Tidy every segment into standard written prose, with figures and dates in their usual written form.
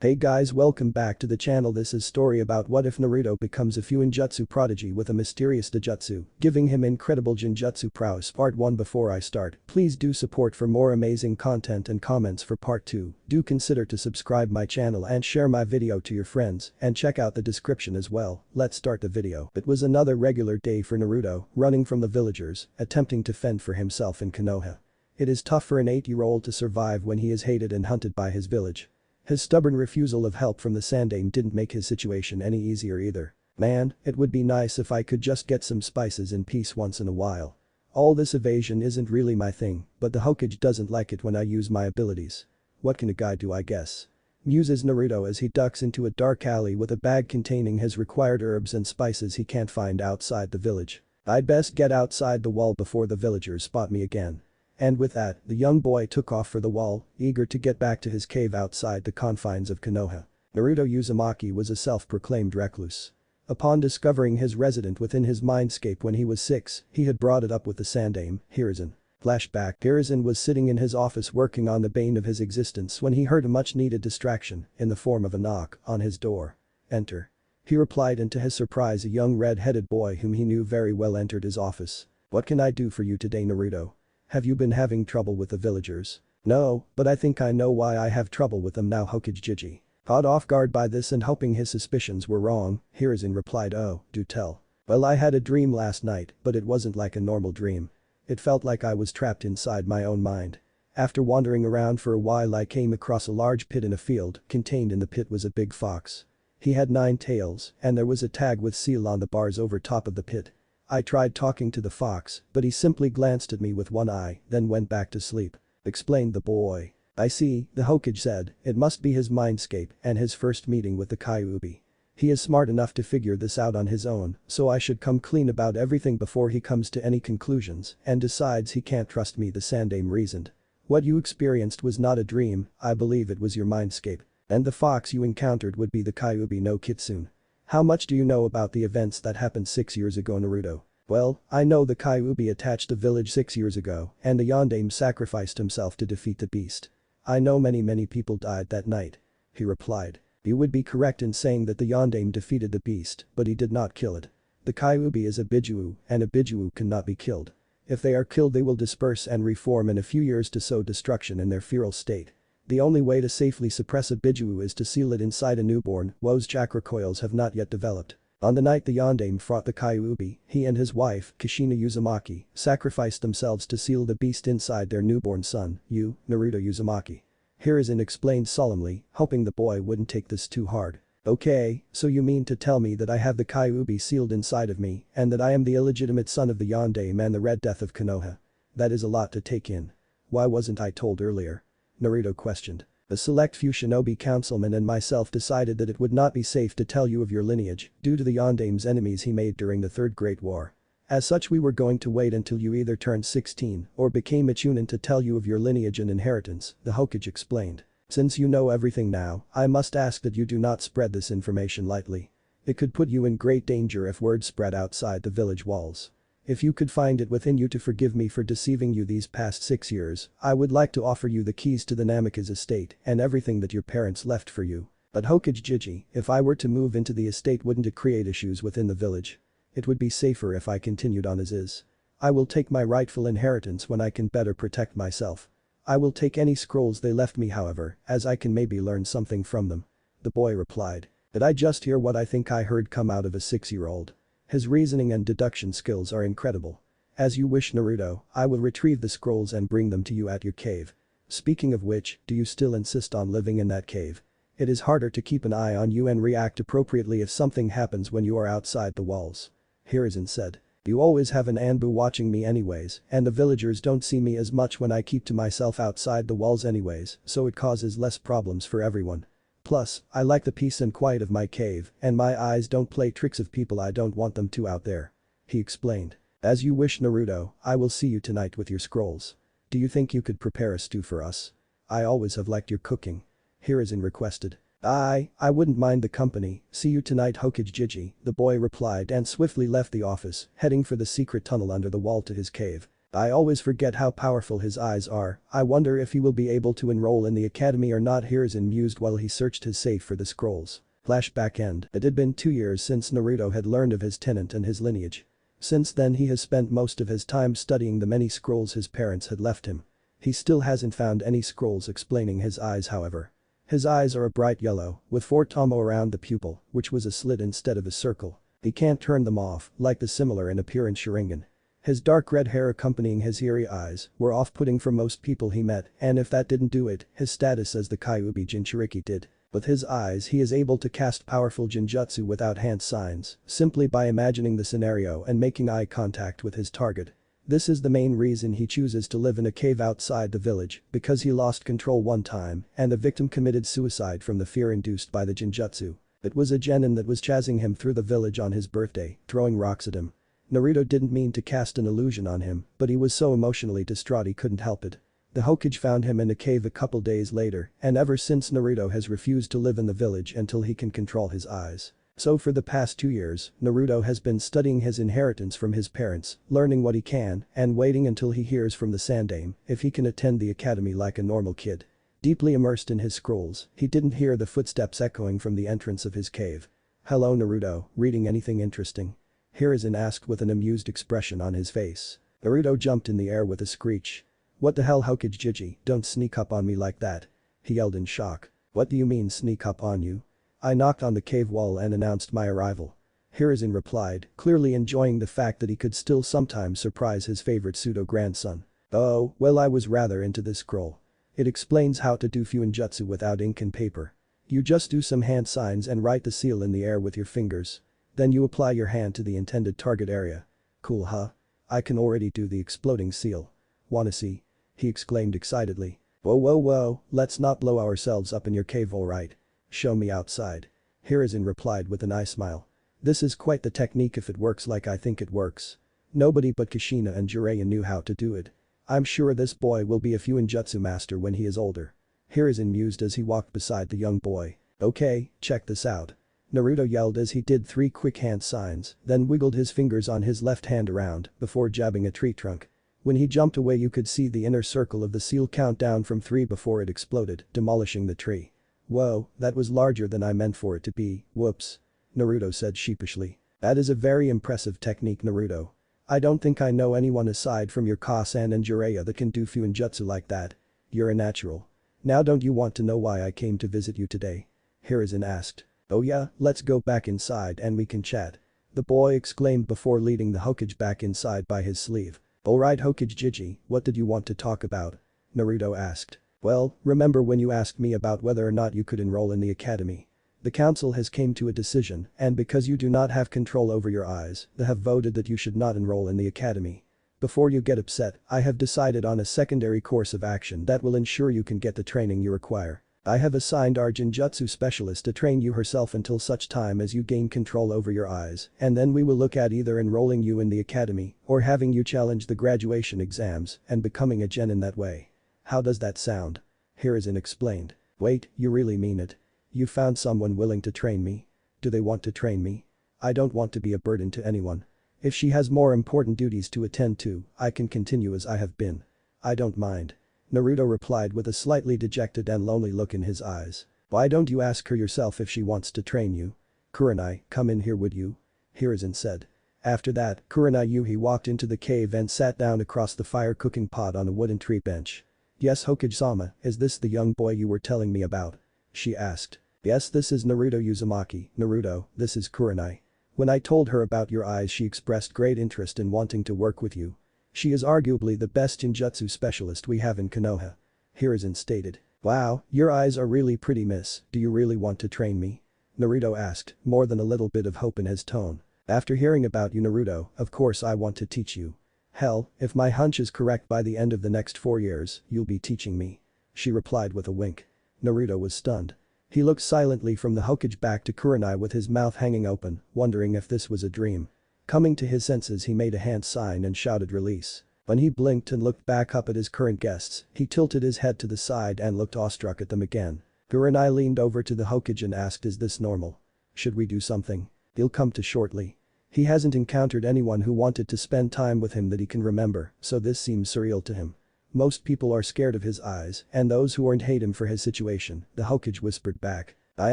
Hey guys, welcome back to the channel. This is story about what if Naruto becomes a Fuinjutsu prodigy with a mysterious Doujutsu, giving him incredible Genjutsu prowess. Part 1. Before I start, please do support for more amazing content and comments for part 2. Do consider to subscribe my channel and share my video to your friends and check out the description as well. Let's start the video. It was another regular day for Naruto, running from the villagers, attempting to fend for himself in Konoha. It is tough for an 8-year-old to survive when he is hated and hunted by his village. His stubborn refusal of help from the Sandaime didn't make his situation any easier either. Man, it would be nice if I could just get some spices in peace once in a while. All this evasion isn't really my thing, but the Hokage doesn't like it when I use my abilities. What can a guy do, I guess? Muses Naruto as he ducks into a dark alley with a bag containing his required herbs and spices he can't find outside the village. I'd best get outside the wall before the villagers spot me again. And with that, the young boy took off for the wall, eager to get back to his cave outside the confines of Konoha. Naruto Uzumaki was a self-proclaimed recluse. Upon discovering his resident within his mindscape when he was 6, he had brought it up with the Sandaime, Hiruzen. Flashback. Hiruzen was sitting in his office working on the bane of his existence when he heard a much-needed distraction in the form of a knock on his door. Enter. He replied, and to his surprise a young red-headed boy whom he knew very well entered his office. "What can I do for you today, Naruto? Have you been having trouble with the villagers?" "No, but I think I know why I have trouble with them now." Hokage Jiji. Caught off guard by this and hoping his suspicions were wrong, Hiruzen replied, "Oh, do tell." "Well, I had a dream last night, but it wasn't like a normal dream. It felt like I was trapped inside my own mind. After wandering around for a while I came across a large pit in a field. Contained in the pit was a big fox. He had 9 tails, and there was a tag with seal on the bars over top of the pit. I tried talking to the fox, but he simply glanced at me with one eye, then went back to sleep," explained the boy. "I see," the Hokage said, "it must be his mindscape and his first meeting with the Kyuubi. He is smart enough to figure this out on his own, so I should come clean about everything before he comes to any conclusions and decides he can't trust me." The Sandaime reasoned. "What you experienced was not a dream, I believe it was your mindscape. And the fox you encountered would be the Kyuubi no Kitsune. How much do you know about the events that happened 6 years ago, Naruto?" "Well, I know the Kyuubi attacked the village 6 years ago and the Yondaime sacrificed himself to defeat the beast. I know many people died that night," he replied. "You would be correct in saying that the Yondaime defeated the beast, but he did not kill it. The Kyuubi is a Bijuu, and a Bijuu cannot be killed. If they are killed they will disperse and reform in a few years to sow destruction in their feral state. The only way to safely suppress a Bijuu is to seal it inside a newborn whose chakra coils have not yet developed. On the night the Yondaime fought the Kyuubi, he and his wife, Kushina Uzumaki, sacrificed themselves to seal the beast inside their newborn son, Naruto Uzumaki." Hiruzen explained solemnly, hoping the boy wouldn't take this too hard. "Okay, so you mean to tell me that I have the Kyuubi sealed inside of me and that I am the illegitimate son of the Yondaime and the Red Death of Konoha? That is a lot to take in. Why wasn't I told earlier?" Naruto questioned. "A select few shinobi councilmen and myself decided that it would not be safe to tell you of your lineage due to the Yondaime's enemies he made during the Third Great War. As such we were going to wait until you either turned 16 or became a chunin to tell you of your lineage and inheritance," the Hokage explained. "Since you know everything now, I must ask that you do not spread this information lightly. It could put you in great danger if word spread outside the village walls. If you could find it within you to forgive me for deceiving you these past 6 years, I would like to offer you the keys to the Namikaze estate and everything that your parents left for you. But Hokage Jiji, if I were to move into the estate wouldn't it create issues within the village? It would be safer if I continued on as is. I will take my rightful inheritance when I can better protect myself. I will take any scrolls they left me however, as I can maybe learn something from them," the boy replied. "Did I just hear what I think I heard come out of a 6-year-old? His reasoning and deduction skills are incredible. As you wish, Naruto, I will retrieve the scrolls and bring them to you at your cave. Speaking of which, do you still insist on living in that cave? It is harder to keep an eye on you and react appropriately if something happens when you are outside the walls," Hiruzen said. "You always have an Anbu watching me anyways, and the villagers don't see me as much when I keep to myself outside the walls anyways, so it causes less problems for everyone. Plus, I like the peace and quiet of my cave, and my eyes don't play tricks of people I don't want them to out there," he explained. "As you wish, Naruto, I will see you tonight with your scrolls. Do you think you could prepare a stew for us? I always have liked your cooking," Hiruzen requested. I wouldn't mind the company. See you tonight, Hokage Jiji," the boy replied and swiftly left the office, heading for the secret tunnel under the wall to his cave. I always forget how powerful his eyes are. I wonder if he will be able to enroll in the academy or not. Hiruzen mused while he searched his safe for the scrolls. Flashback end. It had been 2 years since Naruto had learned of his tenant and his lineage. Since then he has spent most of his time studying the many scrolls his parents had left him. He still hasn't found any scrolls explaining his eyes, however. His eyes are a bright yellow, with 4 tomo around the pupil, which was a slit instead of a circle. He can't turn them off, like the similar in appearance Sharingan. His dark red hair accompanying his eerie eyes were off-putting for most people he met, and if that didn't do it, his status as the Kyuubi Jinchuriki did. With his eyes he is able to cast powerful Genjutsu without hand signs, simply by imagining the scenario and making eye contact with his target. This is the main reason he chooses to live in a cave outside the village, because he lost control one time and the victim committed suicide from the fear induced by the Genjutsu. It was a genin that was chasing him through the village on his birthday, throwing rocks at him. Naruto didn't mean to cast an illusion on him, but he was so emotionally distraught he couldn't help it. The Hokage found him in a cave a couple days later, and ever since Naruto has refused to live in the village until he can control his eyes. So for the past 2 years, Naruto has been studying his inheritance from his parents, learning what he can, and waiting until he hears from the Sandaime if he can attend the academy like a normal kid. Deeply immersed in his scrolls, he didn't hear the footsteps echoing from the entrance of his cave. "Hello Naruto, reading anything interesting?" Hiruzen asked with an amused expression on his face. Naruto jumped in the air with a screech. "What the hell Hokage Jiji, don't sneak up on me like that," he yelled in shock. "What do you mean sneak up on you? I knocked on the cave wall and announced my arrival." Hiruzen replied, clearly enjoying the fact that he could still sometimes surprise his favorite pseudo-grandson. "Oh, well I was rather into this scroll. It explains how to do Fuinjutsu without ink and paper. You just do some hand signs and write the seal in the air with your fingers. Then you apply your hand to the intended target area. Cool huh? I can already do the exploding seal. Wanna see?" he exclaimed excitedly. Whoa, let's not blow ourselves up in your cave alright. Show me outside." Hiruzen replied with an eye smile. "This is quite the technique if it works like I think it works. Nobody but Kushina and Jiraiya knew how to do it. I'm sure this boy will be a Fuinjutsu master when he is older." Hiruzen mused as he walked beside the young boy. "Okay, check this out." Naruto yelled as he did 3 quick hand signs, then wiggled his fingers on his left hand around before jabbing a tree trunk. When he jumped away you could see the inner circle of the seal count down from 3 before it exploded, demolishing the tree. "Whoa, that was larger than I meant for it to be, whoops," Naruto said sheepishly. "That is a very impressive technique Naruto. I don't think I know anyone aside from your Kasan and Jiraiya that can do Fuinjutsu like that. You're a natural. Now don't you want to know why I came to visit you today?" Hiruzen asked. "Oh yeah, let's go back inside and we can chat," the boy exclaimed before leading the Hokage back inside by his sleeve. "Alright Hokage Jiji, what did you want to talk about?" Naruto asked. "Well, remember when you asked me about whether or not you could enroll in the academy? The council has came to a decision and because you do not have control over your eyes, they have voted that you should not enroll in the academy. Before you get upset, I have decided on a secondary course of action that will ensure you can get the training you require. I have assigned our Genjutsu specialist to train you herself until such time as you gain control over your eyes, and then we will look at either enrolling you in the academy or having you challenge the graduation exams and becoming a genin that way. How does that sound?" Hiruzen explained. "Wait, you really mean it? You found someone willing to train me? Do they want to train me? I don't want to be a burden to anyone. If she has more important duties to attend to, I can continue as I have been. I don't mind." Naruto replied with a slightly dejected and lonely look in his eyes. "Why don't you ask her yourself if she wants to train you? Kurenai, come in here would you?" Hiruzen said. After that, Kurenai Yuhi walked into the cave and sat down across the fire cooking pot on a wooden tree bench. "Yes Hokage-sama, is this the young boy you were telling me about?" she asked. "Yes this is Naruto Uzumaki, Naruto, this is Kurenai. When I told her about your eyes she expressed great interest in wanting to work with you. She is arguably the best Genjutsu specialist we have in Konoha," Hiruzen stated. "Wow, your eyes are really pretty miss, do you really want to train me?" Naruto asked, more than a little bit of hope in his tone. "After hearing about you Naruto, of course I want to teach you. Hell, if my hunch is correct by the end of the next 4 years, you'll be teaching me," she replied with a wink. Naruto was stunned. He looked silently from the Hokage back to Kurenai with his mouth hanging open, wondering if this was a dream. Coming to his senses he made a hand sign and shouted release. When he blinked and looked back up at his current guests, he tilted his head to the side and looked awestruck at them again. Kurenai leaned over to the Hokage and asked, "Is this normal? Should we do something? He'll come to shortly." He hasn't encountered anyone who wanted to spend time with him that he can remember, so this seems surreal to him. Most people are scared of his eyes, and those who aren't hate him for his situation, the Hokage whispered back. I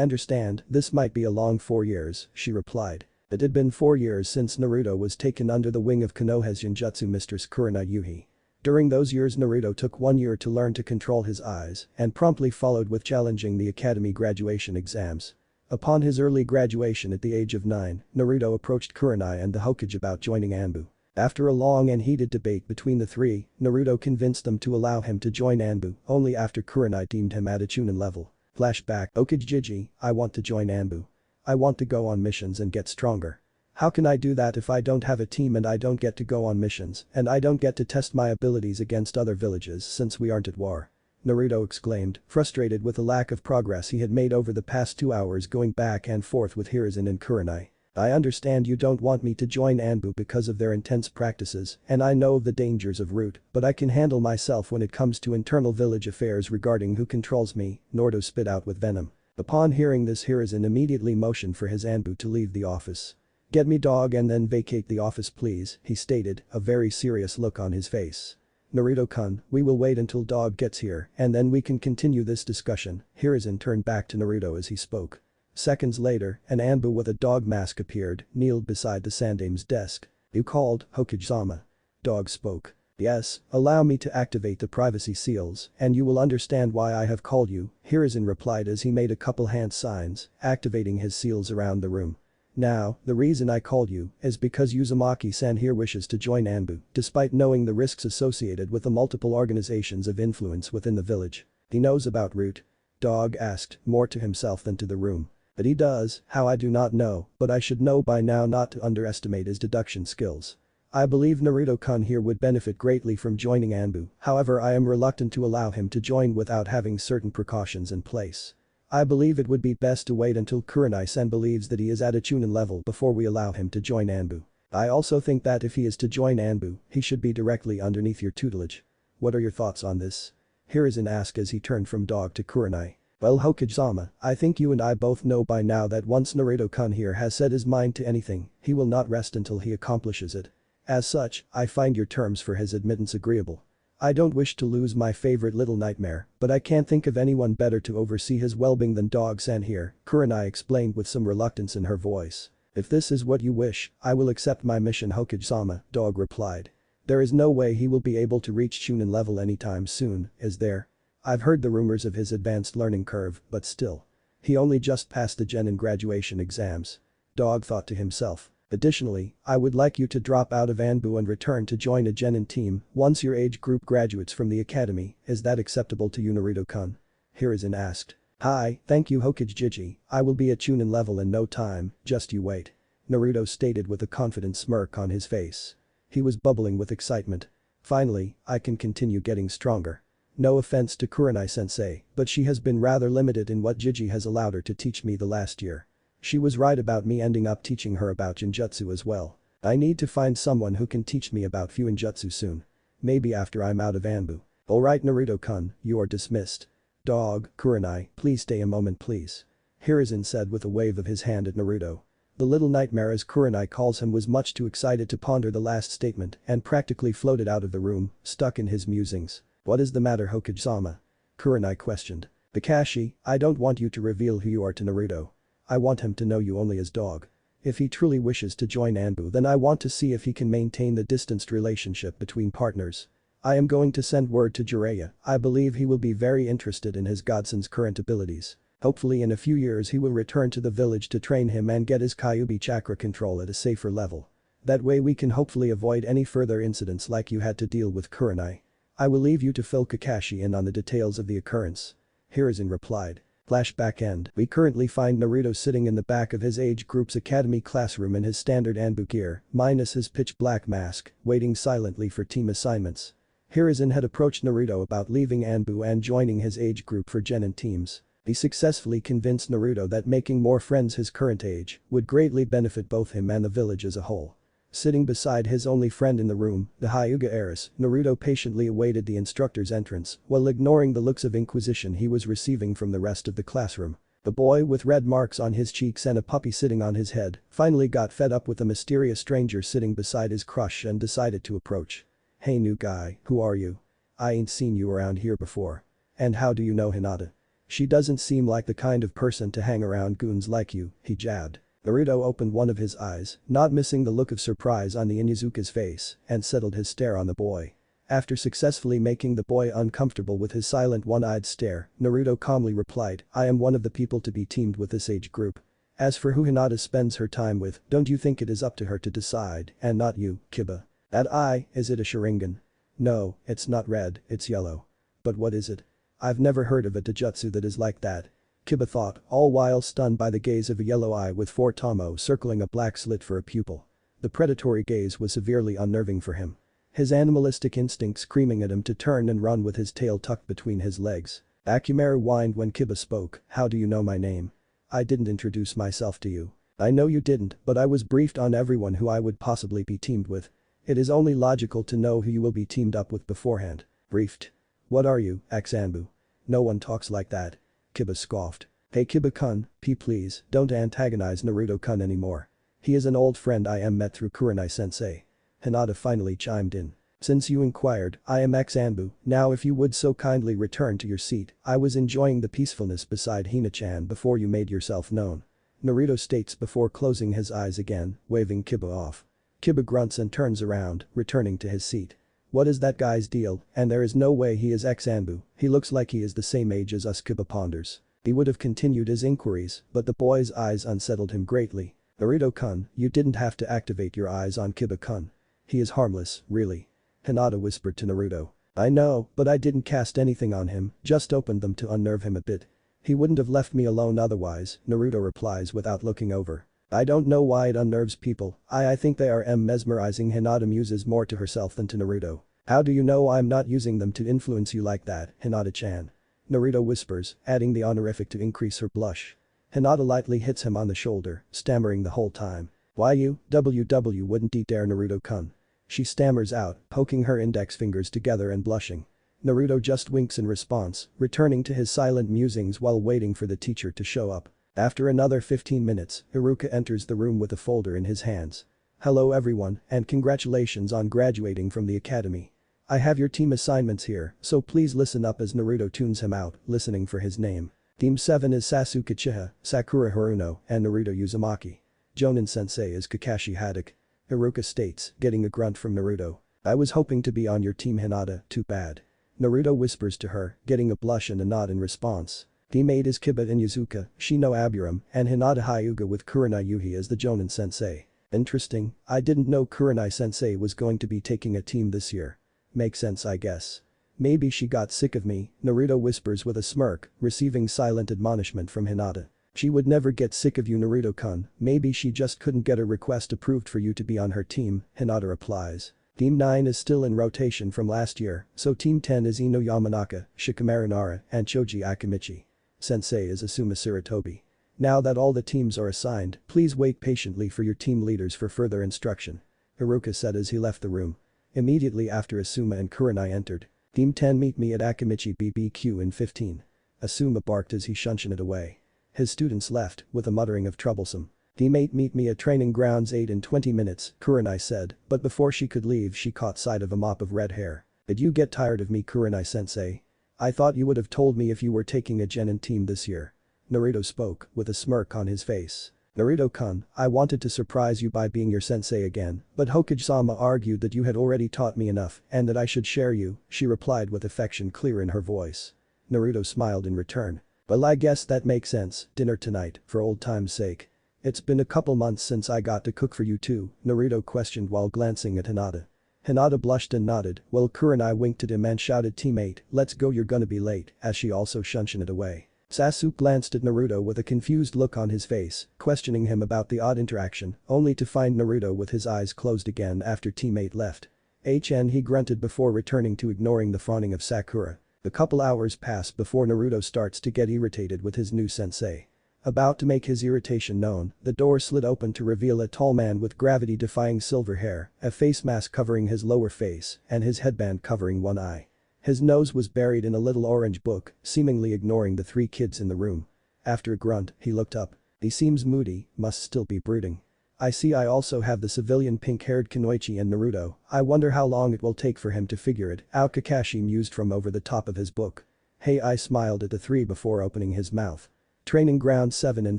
understand, this might be a long 4 years, she replied. It had been 4 years since Naruto was taken under the wing of Konoha's Genjutsu mistress Kurenai Yuhi. During those years Naruto took 1 year to learn to control his eyes and promptly followed with challenging the academy graduation exams. Upon his early graduation at the age of 9, Naruto approached Kurenai and the Hokage about joining Anbu. After a long and heated debate between the three, Naruto convinced them to allow him to join Anbu only after Kurenai deemed him at a Chunin level. Flashback. Hokage Jiji, I want to join Anbu. I want to go on missions and get stronger. How can I do that if I don't have a team and I don't get to go on missions and I don't get to test my abilities against other villages since we aren't at war? Naruto exclaimed, frustrated with the lack of progress he had made over the past 2 hours going back and forth with Hiruzen and Kurenai. I understand you don't want me to join Anbu because of their intense practices and I know of the dangers of route, but I can handle myself when it comes to internal village affairs regarding who controls me, Naruto spit out with venom. Upon hearing this Hiruzen immediately motioned for his Anbu to leave the office. Get me dog and then vacate the office please, he stated, a very serious look on his face. Naruto-kun, we will wait until dog gets here and then we can continue this discussion, Hiruzen turned back to Naruto as he spoke. Seconds later, an Anbu with a dog mask appeared, kneeled beside the Sandame's desk. You called, Hokage-sama. Dog spoke. Yes, allow me to activate the privacy seals and you will understand why I have called you, Hiruzen replied as he made a couple hand signs, activating his seals around the room. Now, the reason I called you is because Uzumaki-san here wishes to join Anbu, despite knowing the risks associated with the multiple organizations of influence within the village. He knows about route? Dog asked, more to himself than to the room. But he does, how I do not know, but I should know by now not to underestimate his deduction skills. I believe Naruto-kun here would benefit greatly from joining Anbu, however I am reluctant to allow him to join without having certain precautions in place. I believe it would be best to wait until Kurenai-san believes that he is at a Chunin level before we allow him to join Anbu. I also think that if he is to join Anbu, he should be directly underneath your tutelage. What are your thoughts on this? Hiruzen asked as he turned from dog to Kurenai. Well Hokage-sama, I think you and I both know by now that once Naruto-kun here has set his mind to anything, he will not rest until he accomplishes it. As such, I find your terms for his admittance agreeable. I don't wish to lose my favorite little nightmare, but I can't think of anyone better to oversee his well-being than Dog-san here, Kurenai explained with some reluctance in her voice. If this is what you wish, I will accept my mission Hokage-sama, Dog replied. There is no way he will be able to reach Chunin level anytime soon, is there? I've heard the rumors of his advanced learning curve, but still. He only just passed the Genin graduation exams. Dog thought to himself. Additionally, I would like you to drop out of Anbu and return to join a Genin team once your age group graduates from the academy, is that acceptable to you Naruto-kun? Hiruzen asked. Hi, thank you Hokage Jiji, I will be at Chunin level in no time, just you wait. Naruto stated with a confident smirk on his face. He was bubbling with excitement. Finally, I can continue getting stronger. No offense to Kurenai-sensei, but she has been rather limited in what Jiji has allowed her to teach me the last year. She was right about me ending up teaching her about Genjutsu as well. I need to find someone who can teach me about Fuinjutsu soon. Maybe after I'm out of Anbu. Alright Naruto-kun, you are dismissed. Dog, Kurenai, please stay a moment please. Hiruzen said with a wave of his hand at Naruto. The little nightmare as Kurenai calls him was much too excited to ponder the last statement and practically floated out of the room, stuck in his musings. What is the matter Hokage-sama? Kurenai questioned. Kakashi, I don't want you to reveal who you are to Naruto. I want him to know you only as Dog. If he truly wishes to join Anbu then I want to see if he can maintain the distanced relationship between partners. I am going to send word to Jiraiya, I believe he will be very interested in his godson's current abilities. Hopefully in a few years he will return to the village to train him and get his Kyuubi chakra control at a safer level. That way we can hopefully avoid any further incidents like you had to deal with Kurenai. I will leave you to fill Kakashi in on the details of the occurrence. Hiruzen replied. Flashback end. We currently find Naruto sitting in the back of his age group's academy classroom in his standard Anbu gear, minus his pitch black mask, waiting silently for team assignments. Hiruzen had approached Naruto about leaving Anbu and joining his age group for Genin teams. He successfully convinced Naruto that making more friends his current age would greatly benefit both him and the village as a whole. Sitting beside his only friend in the room, the Hyuga heiress, Naruto patiently awaited the instructor's entrance while ignoring the looks of inquisition he was receiving from the rest of the classroom. The boy with red marks on his cheeks and a puppy sitting on his head finally got fed up with the mysterious stranger sitting beside his crush and decided to approach. "Hey new guy, who are you? I ain't seen you around here before. And how do you know Hinata? She doesn't seem like the kind of person to hang around goons like you," he jabbed. Naruto opened one of his eyes, not missing the look of surprise on the Inuzuka's face, and settled his stare on the boy. After successfully making the boy uncomfortable with his silent one-eyed stare, Naruto calmly replied, "I am one of the people to be teamed with this age group. As for who Hinata spends her time with, don't you think it is up to her to decide, and not you, Kiba? That eye, is it a Sharingan? No, it's not red, it's yellow. But what is it? I've never heard of a Doujutsu that is like that." Kiba thought, all while stunned by the gaze of a yellow eye with 4 tomo circling a black slit for a pupil. The predatory gaze was severely unnerving for him. His animalistic instinct screaming at him to turn and run with his tail tucked between his legs. Akimaru whined when Kiba spoke, "How do you know my name? I didn't introduce myself to you." "I know you didn't, but I was briefed on everyone who I would possibly be teamed with. It is only logical to know who you will be teamed up with beforehand." "Briefed? What are you, Aksanbu? No one talks like that." Kiba scoffed. "Hey Kiba-kun, please, don't antagonize Naruto-kun anymore. He is an old friend I met through Kurenai-sensei." Hinata finally chimed in. "Since you inquired, I am Aksanbu, now if you would so kindly return to your seat, I was enjoying the peacefulness beside Hina-chan before you made yourself known." Naruto states before closing his eyes again, waving Kiba off. Kiba grunts and turns around, returning to his seat. "What is that guy's deal, and there is no way he is Aksanbu, he looks like he is the same age as us." Kiba ponders. He would have continued his inquiries, but the boy's eyes unsettled him greatly. "Naruto-kun, you didn't have to activate your eyes on Kiba-kun. He is harmless, really." Hinata whispered to Naruto. "I know, but I didn't cast anything on him, just opened them to unnerve him a bit. He wouldn't have left me alone otherwise," Naruto replies without looking over. "I don't know why it unnerves people, I think they are mesmerizing." Hinata muses more to herself than to Naruto. "How do you know I'm not using them to influence you like that, Hinata-chan?" Naruto whispers, adding the honorific to increase her blush. Hinata lightly hits him on the shoulder, stammering the whole time. "Why you, wouldn't eat dare Naruto-kun?" She stammers out, poking her index fingers together and blushing. Naruto just winks in response, returning to his silent musings while waiting for the teacher to show up. After another 15 minutes, Iruka enters the room with a folder in his hands. "Hello everyone, and congratulations on graduating from the academy. I have your team assignments here, so please listen up." As Naruto tunes him out, listening for his name. Team 7 is Sasuke Uchiha, Sakura Haruno, and Naruto Uzumaki. Jonin Sensei is Kakashi Haddock. Iruka states, getting a grunt from Naruto. "I was hoping to be on your team Hinata, too bad." Naruto whispers to her, getting a blush and a nod in response. Team 8 is Kiba Inuzuka, Shino Aburam, and Hinata Hyuga with Kurenai Yuhi as the Jonin Sensei. "Interesting, I didn't know Kurenai Sensei was going to be taking a team this year. Makes sense I guess. Maybe she got sick of me," Naruto whispers with a smirk, receiving silent admonishment from Hinata. "She would never get sick of you Naruto-kun, maybe she just couldn't get a request approved for you to be on her team," Hinata replies. Team 9 is still in rotation from last year, so Team 10 is Ino Yamanaka, Shikamaru Nara, and Choji Akimichi. Sensei is Asuma Sarutobi. "Now that all the teams are assigned, please wait patiently for your team leaders for further instruction," Iruka said as he left the room. Immediately after Asuma and Kurenai entered. "Team 10 meet me at Akimichi BBQ in 15. Asuma barked as he shunted away. His students left, with a muttering of troublesome. "Team 8 meet me at training grounds 8 in 20 minutes, Kurenai said, but before she could leave she caught sight of a mop of red hair. "Did you get tired of me Kurenai-sensei? I thought you would have told me if you were taking a genin team this year." Naruto spoke, with a smirk on his face. "Naruto-kun, I wanted to surprise you by being your sensei again, but Hokage-sama argued that you had already taught me enough and that I should share you," she replied with affection clear in her voice. Naruto smiled in return. "Well I guess that makes sense, dinner tonight, for old time's sake." "It's been a couple months since I got to cook for you too," Naruto questioned while glancing at Hinata. Hinata blushed and nodded, while Kurenai winked at him and shouted, "Team 8, let's go you're gonna be late," as she also shunted away. Sasuke glanced at Naruto with a confused look on his face, questioning him about the odd interaction, only to find Naruto with his eyes closed again after Team 8 left. He grunted before returning to ignoring the fawning of Sakura. A couple hours pass before Naruto starts to get irritated with his new sensei. About to make his irritation known, the door slid open to reveal a tall man with gravity-defying silver hair, a face mask covering his lower face, and his headband covering one eye. His nose was buried in a little orange book, seemingly ignoring the 3 kids in the room. After a grunt, he looked up. He seems moody, must still be brooding. I see I also have the civilian pink-haired Kunoichi and Naruto, I wonder how long it will take for him to figure it out, Kakashi mused from over the top of his book. Hey, I smiled at the three before opening his mouth. Training ground 7 in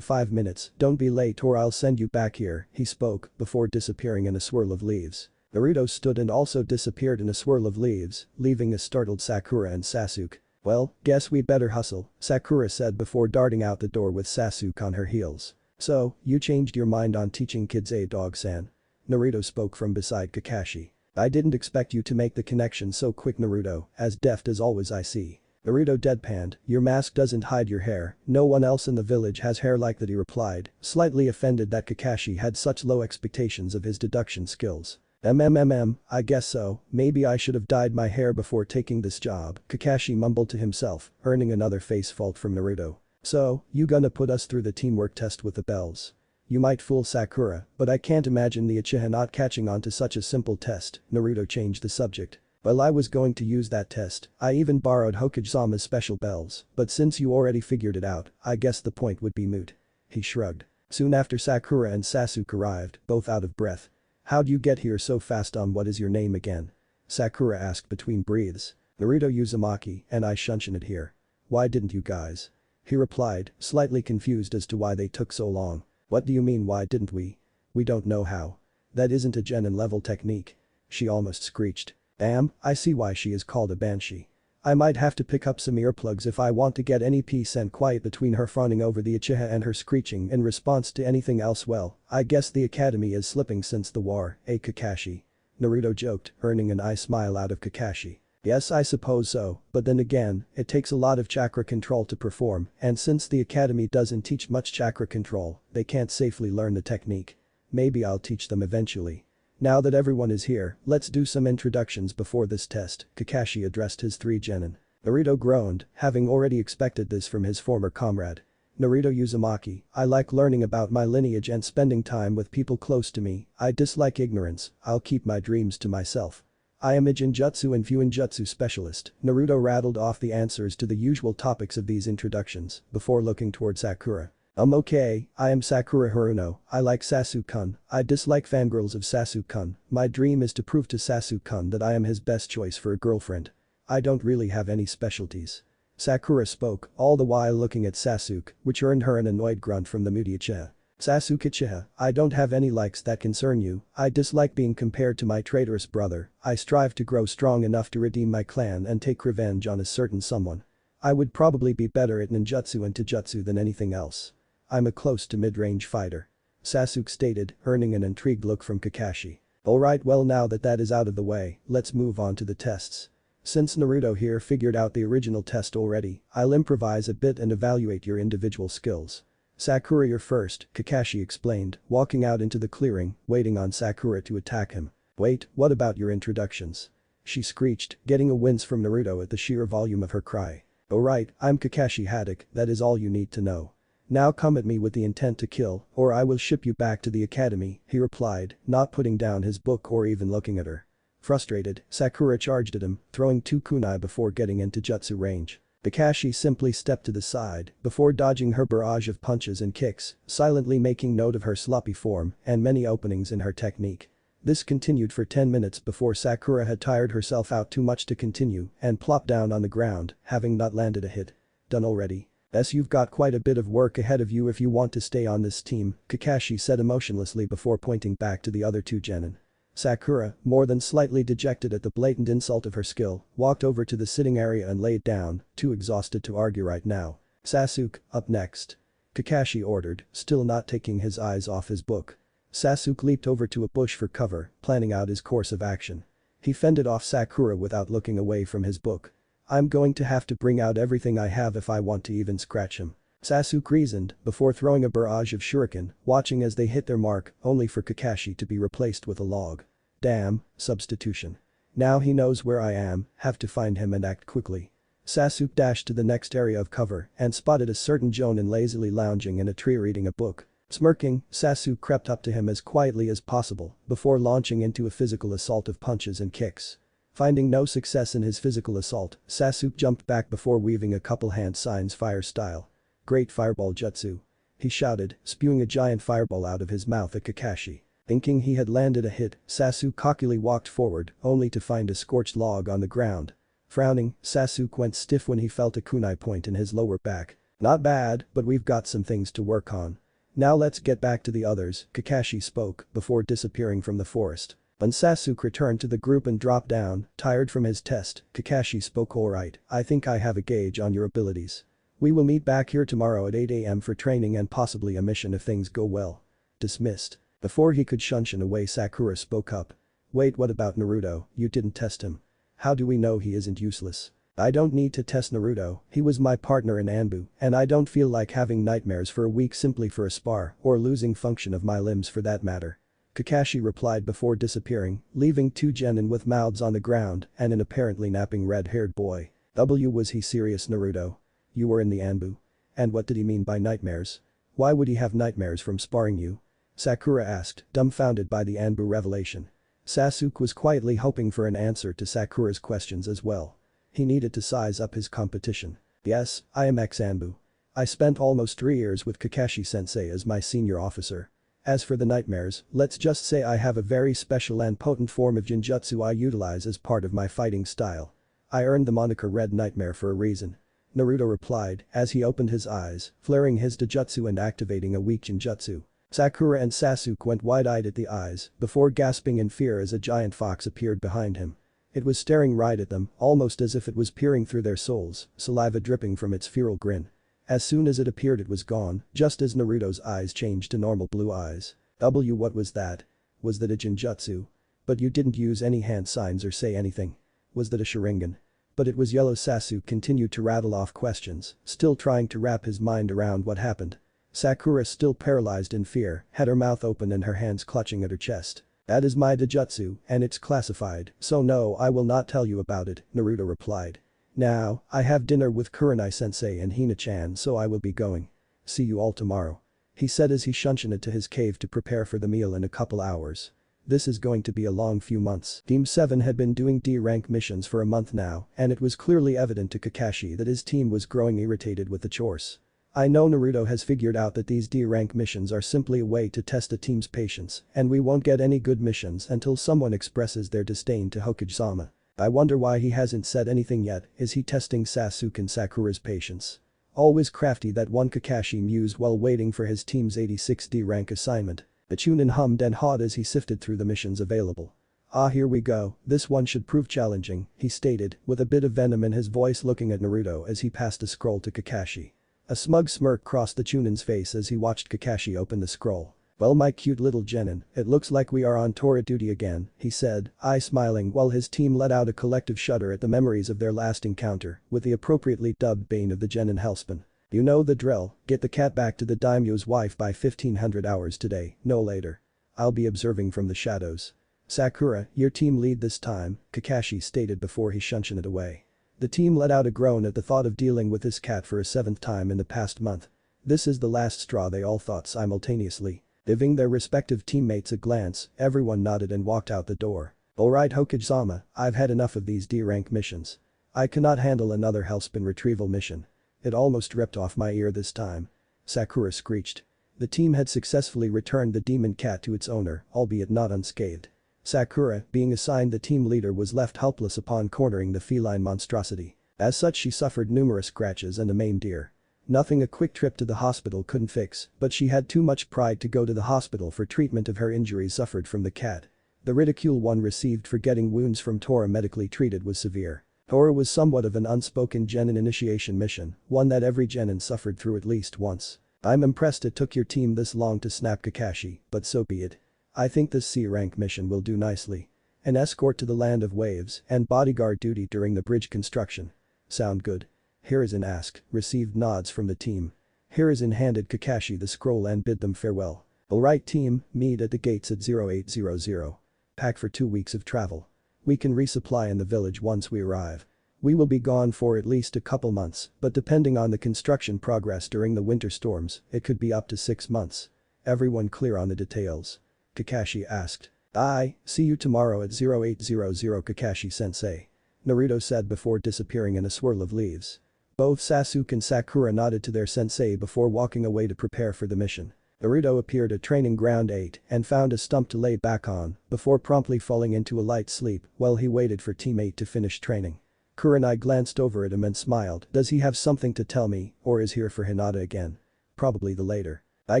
5 minutes, don't be late or I'll send you back here, he spoke before disappearing in a swirl of leaves. Naruto stood and also disappeared in a swirl of leaves, leaving a startled Sakura and Sasuke. Well, guess we'd better hustle, Sakura said before darting out the door with Sasuke on her heels. So, you changed your mind on teaching kids dog-san? Naruto spoke from beside Kakashi. I didn't expect you to make the connection so quick, Naruto, as deft as always I see. Naruto deadpanned, your mask doesn't hide your hair, no one else in the village has hair like that, he replied, slightly offended that Kakashi had such low expectations of his deduction skills. I guess so, maybe I should have dyed my hair before taking this job, Kakashi mumbled to himself, earning another face fault from Naruto. So, you gonna put us through the teamwork test with the bells? You might fool Sakura, but I can't imagine the Uchiha not catching on to such a simple test, Naruto changed the subject. Well, I was going to use that test, I even borrowed Hokage-sama's special bells, but since you already figured it out, I guess the point would be moot. He shrugged. Soon after Sakura and Sasuke arrived, both out of breath. How'd you get here so fast? What is your name again? Sakura asked between breaths. Naruto Uzumaki, and I shunshin it here. Why didn't you guys? He replied, slightly confused as to why they took so long. What do you mean why didn't we? We don't know how. That isn't a genin level technique. She almost screeched. Damn, I see why she is called a banshee. I might have to pick up some earplugs if I want to get any peace and quiet between her frowning over the Uchiha and her screeching in response to anything else. Well, I guess the academy is slipping since the war, Kakashi? Naruto joked, earning an eye smile out of Kakashi. Yes, I suppose so, but then again, it takes a lot of chakra control to perform, and since the academy doesn't teach much chakra control, they can't safely learn the technique. Maybe I'll teach them eventually. Now that everyone is here, let's do some introductions before this test, Kakashi addressed his three genin. Naruto groaned, having already expected this from his former comrade. Naruto Uzumaki, I like learning about my lineage and spending time with people close to me, I dislike ignorance, I'll keep my dreams to myself. I am a Genjutsu and Fuinjutsu specialist, Naruto rattled off the answers to the usual topics of these introductions, before looking toward Sakura. Okay, I am Sakura Haruno, I like Sasuke-kun, I dislike fangirls of Sasuke-kun, my dream is to prove to Sasuke-kun that I am his best choice for a girlfriend. I don't really have any specialties. Sakura spoke, all the while looking at Sasuke, which earned her an annoyed grunt from the moody Uchiha. Sasuke Uchiha, I don't have any likes that concern you, I dislike being compared to my traitorous brother, I strive to grow strong enough to redeem my clan and take revenge on a certain someone. I would probably be better at ninjutsu and taijutsu than anything else. I'm a close to mid-range fighter. Sasuke stated, earning an intrigued look from Kakashi. Alright, well, now that that is out of the way, let's move on to the tests. Since Naruto here figured out the original test already, I'll improvise a bit and evaluate your individual skills. Sakura, you're first, Kakashi explained, walking out into the clearing, waiting on Sakura to attack him. Wait, what about your introductions? She screeched, getting a wince from Naruto at the sheer volume of her cry. Alright, I'm Kakashi Haddock, that is all you need to know. Now come at me with the intent to kill, or I will ship you back to the academy, he replied, not putting down his book or even looking at her. Frustrated, Sakura charged at him, throwing 2 kunai before getting into jutsu range. Kakashi simply stepped to the side, before dodging her barrage of punches and kicks, silently making note of her sloppy form and many openings in her technique. This continued for 10 minutes before Sakura had tired herself out too much to continue and plopped down on the ground, having not landed a hit. Done already? Yes, you've got quite a bit of work ahead of you if you want to stay on this team, Kakashi said emotionlessly before pointing back to the other 2 genin. Sakura, more than slightly dejected at the blatant insult of her skill, walked over to the sitting area and laid down, too exhausted to argue right now. Sasuke, up next. Kakashi ordered, still not taking his eyes off his book. Sasuke leaped over to a bush for cover, planning out his course of action. He fended off Sakura without looking away from his book. I'm going to have to bring out everything I have if I want to even scratch him. Sasuke reasoned, before throwing a barrage of shuriken, watching as they hit their mark, only for Kakashi to be replaced with a log. Damn, substitution. Now he knows where I am, have to find him and act quickly. Sasuke dashed to the next area of cover and spotted a certain jonin lazily lounging in a tree reading a book. Smirking, Sasuke crept up to him as quietly as possible, before launching into a physical assault of punches and kicks. Finding no success in his physical assault, Sasuke jumped back before weaving a couple hand signs fire style. Great fireball jutsu. He shouted, spewing a giant fireball out of his mouth at Kakashi. Thinking he had landed a hit, Sasuke cockily walked forward, only to find a scorched log on the ground. Frowning, Sasuke went stiff when he felt a kunai point in his lower back. Not bad, but we've got some things to work on. Now let's get back to the others, Kakashi spoke, before disappearing from the forest. When Sasuke returned to the group and dropped down, tired from his test, Kakashi spoke. Alright, I think I have a gauge on your abilities. We will meet back here tomorrow at 8 AM for training and possibly a mission if things go well. Dismissed. Before he could shun away, Sakura spoke up. Wait, what about Naruto? You didn't test him. How do we know he isn't useless? I don't need to test Naruto, he was my partner in Anbu, and I don't feel like having nightmares for a week simply for a spar, or losing function of my limbs for that matter. Kakashi replied before disappearing, leaving two genin with mouths on the ground and an apparently napping red-haired boy. Was he serious, Naruto? You were in the Anbu? And what did he mean by nightmares? Why would he have nightmares from sparring you? Sakura asked, dumbfounded by the Anbu revelation. Sasuke was quietly hoping for an answer to Sakura's questions as well. He needed to size up his competition. Yes, I am ex-Anbu. I spent almost 3 years with Kakashi-sensei as my senior officer. As for the nightmares, let's just say I have a very special and potent form of Genjutsu I utilize as part of my fighting style. I earned the moniker Red Nightmare for a reason. Naruto replied as he opened his eyes, flaring his Doujutsu and activating a weak Genjutsu. Sakura and Sasuke went wide-eyed at the eyes before gasping in fear as a giant fox appeared behind him. It was staring right at them, almost as if it was peering through their souls, saliva dripping from its feral grin. As soon as it appeared it was gone, just as Naruto's eyes changed to normal blue eyes. What was that? Was that a Genjutsu? But you didn't use any hand signs or say anything. Was that a Sharingan? But it was yellow. Sasuke continued to rattle off questions, still trying to wrap his mind around what happened. Sakura, still paralyzed in fear, had her mouth open and her hands clutching at her chest. That is my Doujutsu, and it's classified, so no, I will not tell you about it, Naruto replied. Now, I have dinner with Kurenai-sensei and Hina-chan, so I will be going. See you all tomorrow. He said as he shunned to his cave to prepare for the meal in a couple hours. This is going to be a long few months. Team 7 had been doing D-rank missions for a month now, and it was clearly evident to Kakashi that his team was growing irritated with the chores. I know Naruto has figured out that these D-rank missions are simply a way to test a team's patience, and we won't get any good missions until someone expresses their disdain to Hokage-sama. I wonder why he hasn't said anything yet. Is he testing Sasuke and Sakura's patience? Always crafty, that one, Kakashi mused while waiting for his team's 86 D-rank assignment. The Chunin hummed and hawed as he sifted through the missions available. Ah, here we go, this one should prove challenging, he stated, with a bit of venom in his voice, looking at Naruto as he passed a scroll to Kakashi. A smug smirk crossed the Chunin's face as he watched Kakashi open the scroll. Well, my cute little genin, it looks like we are on tour duty again, he said, eye smiling while his team let out a collective shudder at the memories of their last encounter with the appropriately dubbed Bane of the Genin Hellspawn. You know the drill, get the cat back to the daimyo's wife by 1500 hours today, no later. I'll be observing from the shadows. Sakura, your team lead this time, Kakashi stated before he shunned it away. The team let out a groan at the thought of dealing with this cat for a 7th time in the past month. This is the last straw, they all thought simultaneously. Giving their respective teammates a glance, everyone nodded and walked out the door. Alright, Hokage-sama, I've had enough of these D-rank missions. I cannot handle another Hellspawn retrieval mission. It almost ripped off my ear this time. Sakura screeched. The team had successfully returned the demon cat to its owner, albeit not unscathed. Sakura, being assigned the team leader, was left helpless upon cornering the feline monstrosity. As such, she suffered numerous scratches and a maimed ear. Nothing a quick trip to the hospital couldn't fix, but she had too much pride to go to the hospital for treatment of her injuries suffered from the cat. The ridicule one received for getting wounds from Tora medically treated was severe. Tora was somewhat of an unspoken genin initiation mission, one that every genin suffered through at least once. I'm impressed it took your team this long to snap, Kakashi, but so be it. I think this C-rank mission will do nicely. An escort to the land of waves and bodyguard duty during the bridge construction. Sound good? Hiruzen asked, received nods from the team. Hiruzen handed Kakashi the scroll and bid them farewell. Alright team, meet at the gates at 0800. Pack for 2 weeks of travel. We can resupply in the village once we arrive. We will be gone for at least a couple months, but depending on the construction progress during the winter storms, it could be up to 6 months. Everyone clear on the details? Kakashi asked. Aye, see you tomorrow at 0800, Kakashi-sensei. Naruto said before disappearing in a swirl of leaves. Both Sasuke and Sakura nodded to their sensei before walking away to prepare for the mission. Naruto appeared at training ground 8 and found a stump to lay back on before promptly falling into a light sleep while he waited for teammate to finish training. Kurenai glanced over at him and smiled. Does he have something to tell me, or is here for Hinata again? Probably the later. I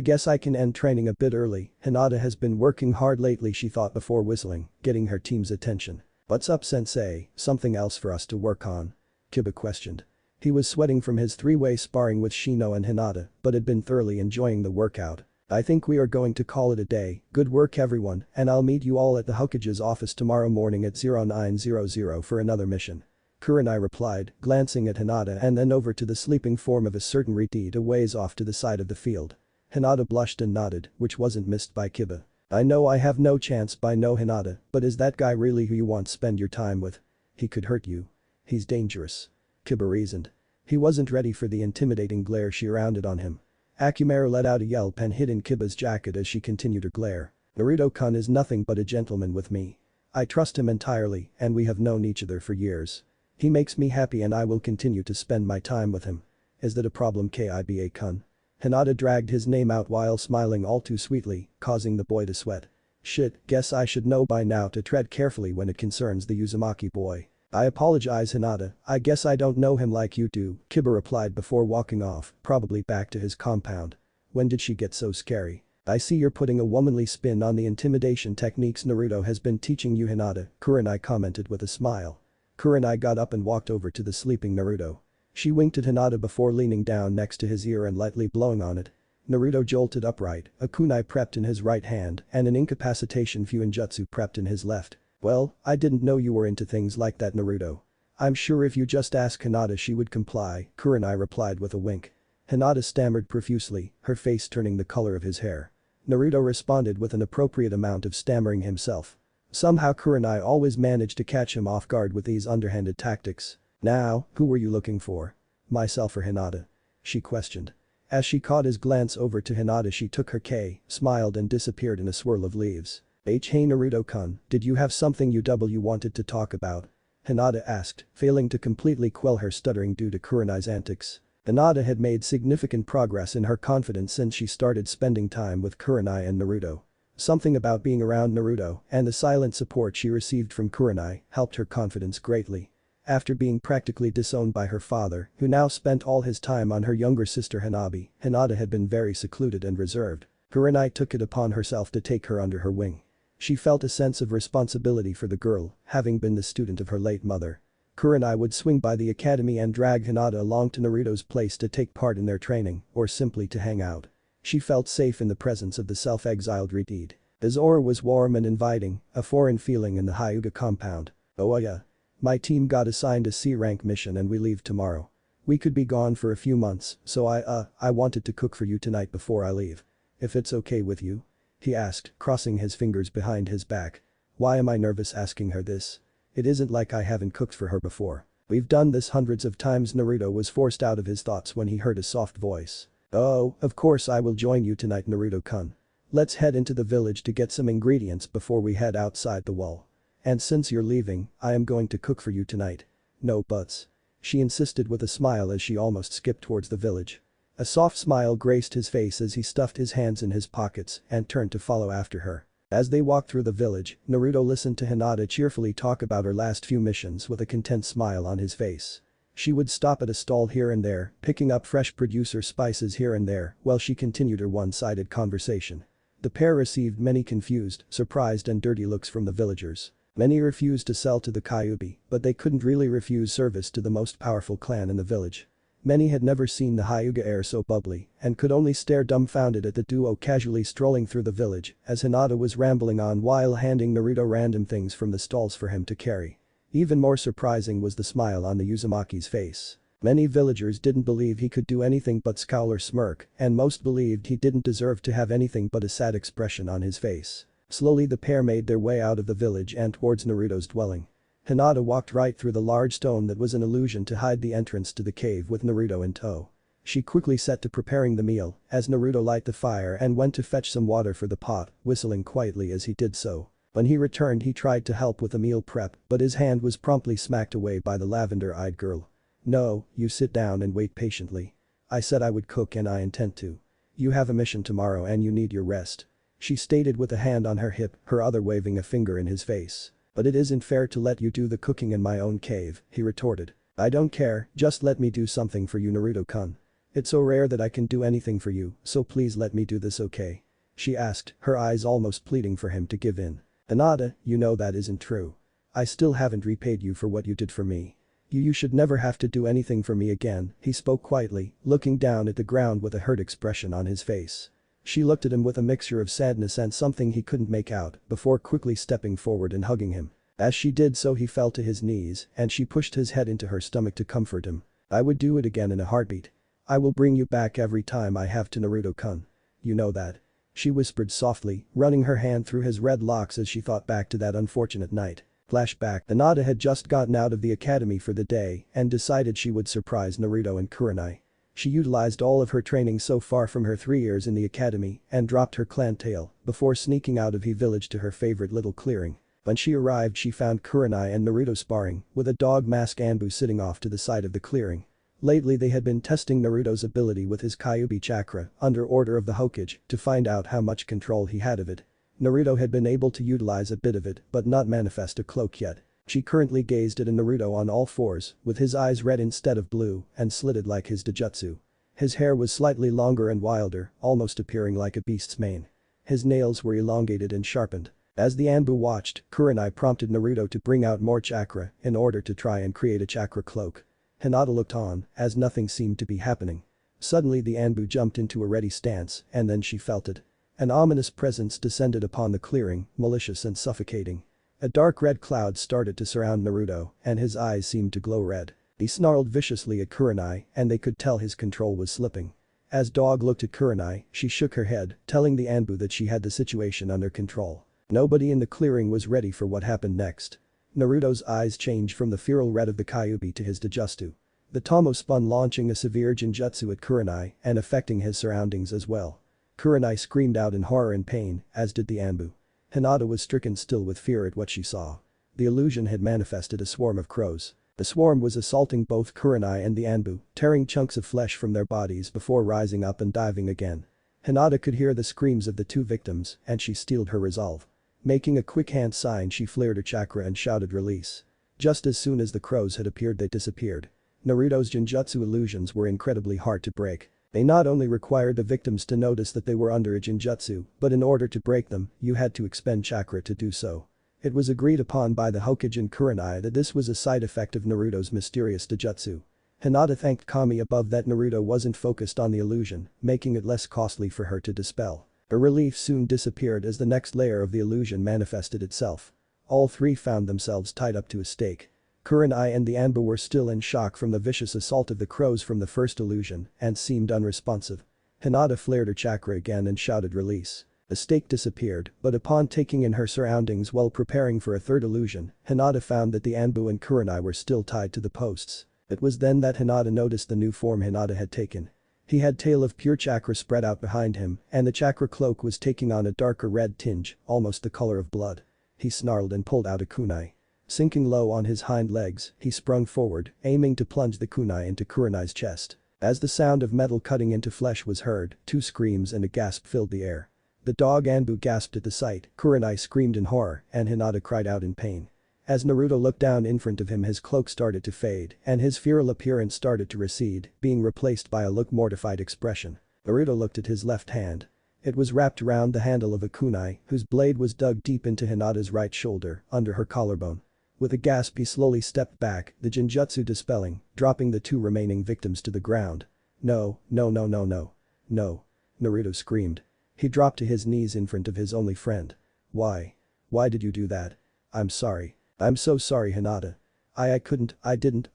guess I can end training a bit early. Hinata has been working hard lately, she thought before whistling, getting her team's attention. What's up, sensei? Something else for us to work on? Kiba questioned. He was sweating from his three-way sparring with Shino and Hinata, but had been thoroughly enjoying the workout. I think we are going to call it a day. Good work everyone, and I'll meet you all at the Hokage's office tomorrow morning at 0900 for another mission. Kurenai replied, glancing at Hinata and then over to the sleeping form of a certain Riti a ways off to the side of the field. Hinata blushed and nodded, which wasn't missed by Kiba. I know I have no chance by no Hinata, but is that guy really who you want to spend your time with? He could hurt you. He's dangerous. Kiba reasoned. He wasn't ready for the intimidating glare she rounded on him. Akumaru let out a yelp and hid in Kiba's jacket as she continued her glare. Naruto-kun is nothing but a gentleman with me. I trust him entirely and we have known each other for years. He makes me happy and I will continue to spend my time with him. Is that a problem, Kiba-kun? Hinata dragged his name out while smiling all too sweetly, causing the boy to sweat. Shit, guess I should know by now to tread carefully when it concerns the Uzumaki boy. I apologize, Hinata, I guess I don't know him like you do, Kiba replied before walking off, probably back to his compound. When did she get so scary? I see you're putting a womanly spin on the intimidation techniques Naruto has been teaching you, Hinata, Kurenai commented with a smile. Kurenai got up and walked over to the sleeping Naruto. She winked at Hinata before leaning down next to his ear and lightly blowing on it. Naruto jolted upright, a kunai prepped in his right hand and an incapacitation Fuinjutsu prepped in his left. Well, I didn't know you were into things like that, Naruto. I'm sure if you just ask Hinata she would comply, Kurenai replied with a wink. Hinata stammered profusely, her face turning the color of his hair. Naruto responded with an appropriate amount of stammering himself. Somehow Kurenai always managed to catch him off guard with these underhanded tactics. Now, who were you looking for? Myself or Hinata? She questioned. As she caught his glance over to Hinata she took her K, smiled and disappeared in a swirl of leaves. Hey Naruto-kun, did you have something you wanted to talk about? Hinata asked, failing to completely quell her stuttering due to Kurenai's antics. Hinata had made significant progress in her confidence since she started spending time with Kurenai and Naruto. Something about being around Naruto and the silent support she received from Kurenai helped her confidence greatly. After being practically disowned by her father, who now spent all his time on her younger sister Hanabi, Hinata had been very secluded and reserved. Kurenai took it upon herself to take her under her wing. She felt a sense of responsibility for the girl, having been the student of her late mother. Kurenai would swing by the academy and drag Hinata along to Naruto's place to take part in their training, or simply to hang out. She felt safe in the presence of the self-exiled Redeed. His aura was warm and inviting, a foreign feeling in the Hyuga compound. Oh yeah. My team got assigned a C-rank mission and we leave tomorrow. We could be gone for a few months, so I wanted to cook for you tonight before I leave. If it's okay with you? He asked, crossing his fingers behind his back. Why am I nervous asking her this? It isn't like I haven't cooked for her before. We've done this hundreds of times. Naruto was forced out of his thoughts when he heard a soft voice. Oh, of course I will join you tonight, Naruto-kun. Let's head into the village to get some ingredients before we head outside the wall. And since you're leaving, I am going to cook for you tonight. No buts. She insisted with a smile as she almost skipped towards the village. A soft smile graced his face as he stuffed his hands in his pockets and turned to follow after her. As they walked through the village, Naruto listened to Hinata cheerfully talk about her last few missions with a content smile on his face. She would stop at a stall here and there, picking up fresh producer spices here and there while she continued her one-sided conversation. The pair received many confused, surprised and dirty looks from the villagers. Many refused to sell to the Kyuubi, but they couldn't really refuse service to the most powerful clan in the village. Many had never seen the Hyuga air so bubbly and could only stare dumbfounded at the duo casually strolling through the village as Hinata was rambling on while handing Naruto random things from the stalls for him to carry. Even more surprising was the smile on the Uzumaki's face. Many villagers didn't believe he could do anything but scowl or smirk, and most believed he didn't deserve to have anything but a sad expression on his face. Slowly the pair made their way out of the village and towards Naruto's dwelling. Hinata walked right through the large stone that was an illusion to hide the entrance to the cave with Naruto in tow. She quickly set to preparing the meal as Naruto lit the fire and went to fetch some water for the pot, whistling quietly as he did so. When he returned he tried to help with the meal prep but his hand was promptly smacked away by the lavender-eyed girl. No, you sit down and wait patiently. I said I would cook and I intend to. You have a mission tomorrow and you need your rest. She stated with a hand on her hip, her other waving a finger in his face. But it isn't fair to let you do the cooking in my own cave, he retorted. I don't care, just let me do something for you Naruto-kun. It's so rare that I can do anything for you, so please let me do this okay? She asked, her eyes almost pleading for him to give in. Hinata, you know that isn't true. I still haven't repaid you for what you did for me. You should never have to do anything for me again, he spoke quietly, looking down at the ground with a hurt expression on his face. She looked at him with a mixture of sadness and something he couldn't make out before quickly stepping forward and hugging him. As she did so he fell to his knees and she pushed his head into her stomach to comfort him. I would do it again in a heartbeat. I will bring you back every time I have to Naruto-kun. You know that. She whispered softly, running her hand through his red locks as she thought back to that unfortunate night. Flashback. Hinata had just gotten out of the academy for the day and decided she would surprise Naruto and Kurenai. She utilized all of her training so far from her 3 years in the academy and dropped her clan tail before sneaking out of the village to her favorite little clearing. When she arrived she found Kurenai and Naruto sparring, with a dog mask Anbu sitting off to the side of the clearing. Lately they had been testing Naruto's ability with his Kyuubi chakra under order of the Hokage to find out how much control he had of it. Naruto had been able to utilize a bit of it but not manifest a cloak yet. She currently gazed at a Naruto on all fours, with his eyes red instead of blue and slitted like his Doujutsu. His hair was slightly longer and wilder, almost appearing like a beast's mane. His nails were elongated and sharpened. As the Anbu watched, Kurenai prompted Naruto to bring out more chakra in order to try and create a chakra cloak. Hinata looked on, as nothing seemed to be happening. Suddenly the Anbu jumped into a ready stance and then she felt it. An ominous presence descended upon the clearing, malicious and suffocating. A dark red cloud started to surround Naruto and his eyes seemed to glow red. He snarled viciously at Kurenai and they could tell his control was slipping. As Dog looked at Kurenai, she shook her head, telling the Anbu that she had the situation under control. Nobody in the clearing was ready for what happened next. Naruto's eyes changed from the feral red of the Kyuubi to his Doujutsu. The Tomo spun launching a severe Genjutsu at Kurenai and affecting his surroundings as well. Kurenai screamed out in horror and pain, as did the Anbu. Hinata was stricken still with fear at what she saw. The illusion had manifested a swarm of crows. The swarm was assaulting both Kurenai and the Anbu, tearing chunks of flesh from their bodies before rising up and diving again. Hinata could hear the screams of the two victims and she steeled her resolve. Making a quick hand sign she flared her chakra and shouted release. Just as soon as the crows had appeared they disappeared. Naruto's Genjutsu illusions were incredibly hard to break. They not only required the victims to notice that they were under a Genjutsu, but in order to break them, you had to expend chakra to do so. It was agreed upon by the Hokage and Kurenai that this was a side effect of Naruto's mysterious Doujutsu. Hinata thanked Kami above that Naruto wasn't focused on the illusion, making it less costly for her to dispel. Her relief soon disappeared as the next layer of the illusion manifested itself. All three found themselves tied up to a stake. Kurenai and the Anbu were still in shock from the vicious assault of the crows from the first illusion and seemed unresponsive. Hinata flared her chakra again and shouted release. The stake disappeared, but upon taking in her surroundings while preparing for a third illusion, Hinata found that the Anbu and Kurenai were still tied to the posts. It was then that Hinata noticed the new form Hinata had taken. He had tail of pure chakra spread out behind him and the chakra cloak was taking on a darker red tinge, almost the color of blood. He snarled and pulled out a kunai. Sinking low on his hind legs, he sprung forward, aiming to plunge the kunai into Kurenai's chest. As the sound of metal cutting into flesh was heard, two screams and a gasp filled the air. The dog Anbu gasped at the sight, Kurenai screamed in horror, and Hinata cried out in pain. As Naruto looked down in front of him his cloak started to fade and his feral appearance started to recede, being replaced by a mortified expression. Naruto looked at his left hand. It was wrapped around the handle of a kunai, whose blade was dug deep into Hinata's right shoulder, under her collarbone. With a gasp he slowly stepped back, the Genjutsu dispelling, dropping the two remaining victims to the ground. No, no, no, no, no. No. Naruto screamed. He dropped to his knees in front of his only friend. Why? Why did you do that? I'm sorry. I'm so sorry Hinata. I couldn't, I didn't,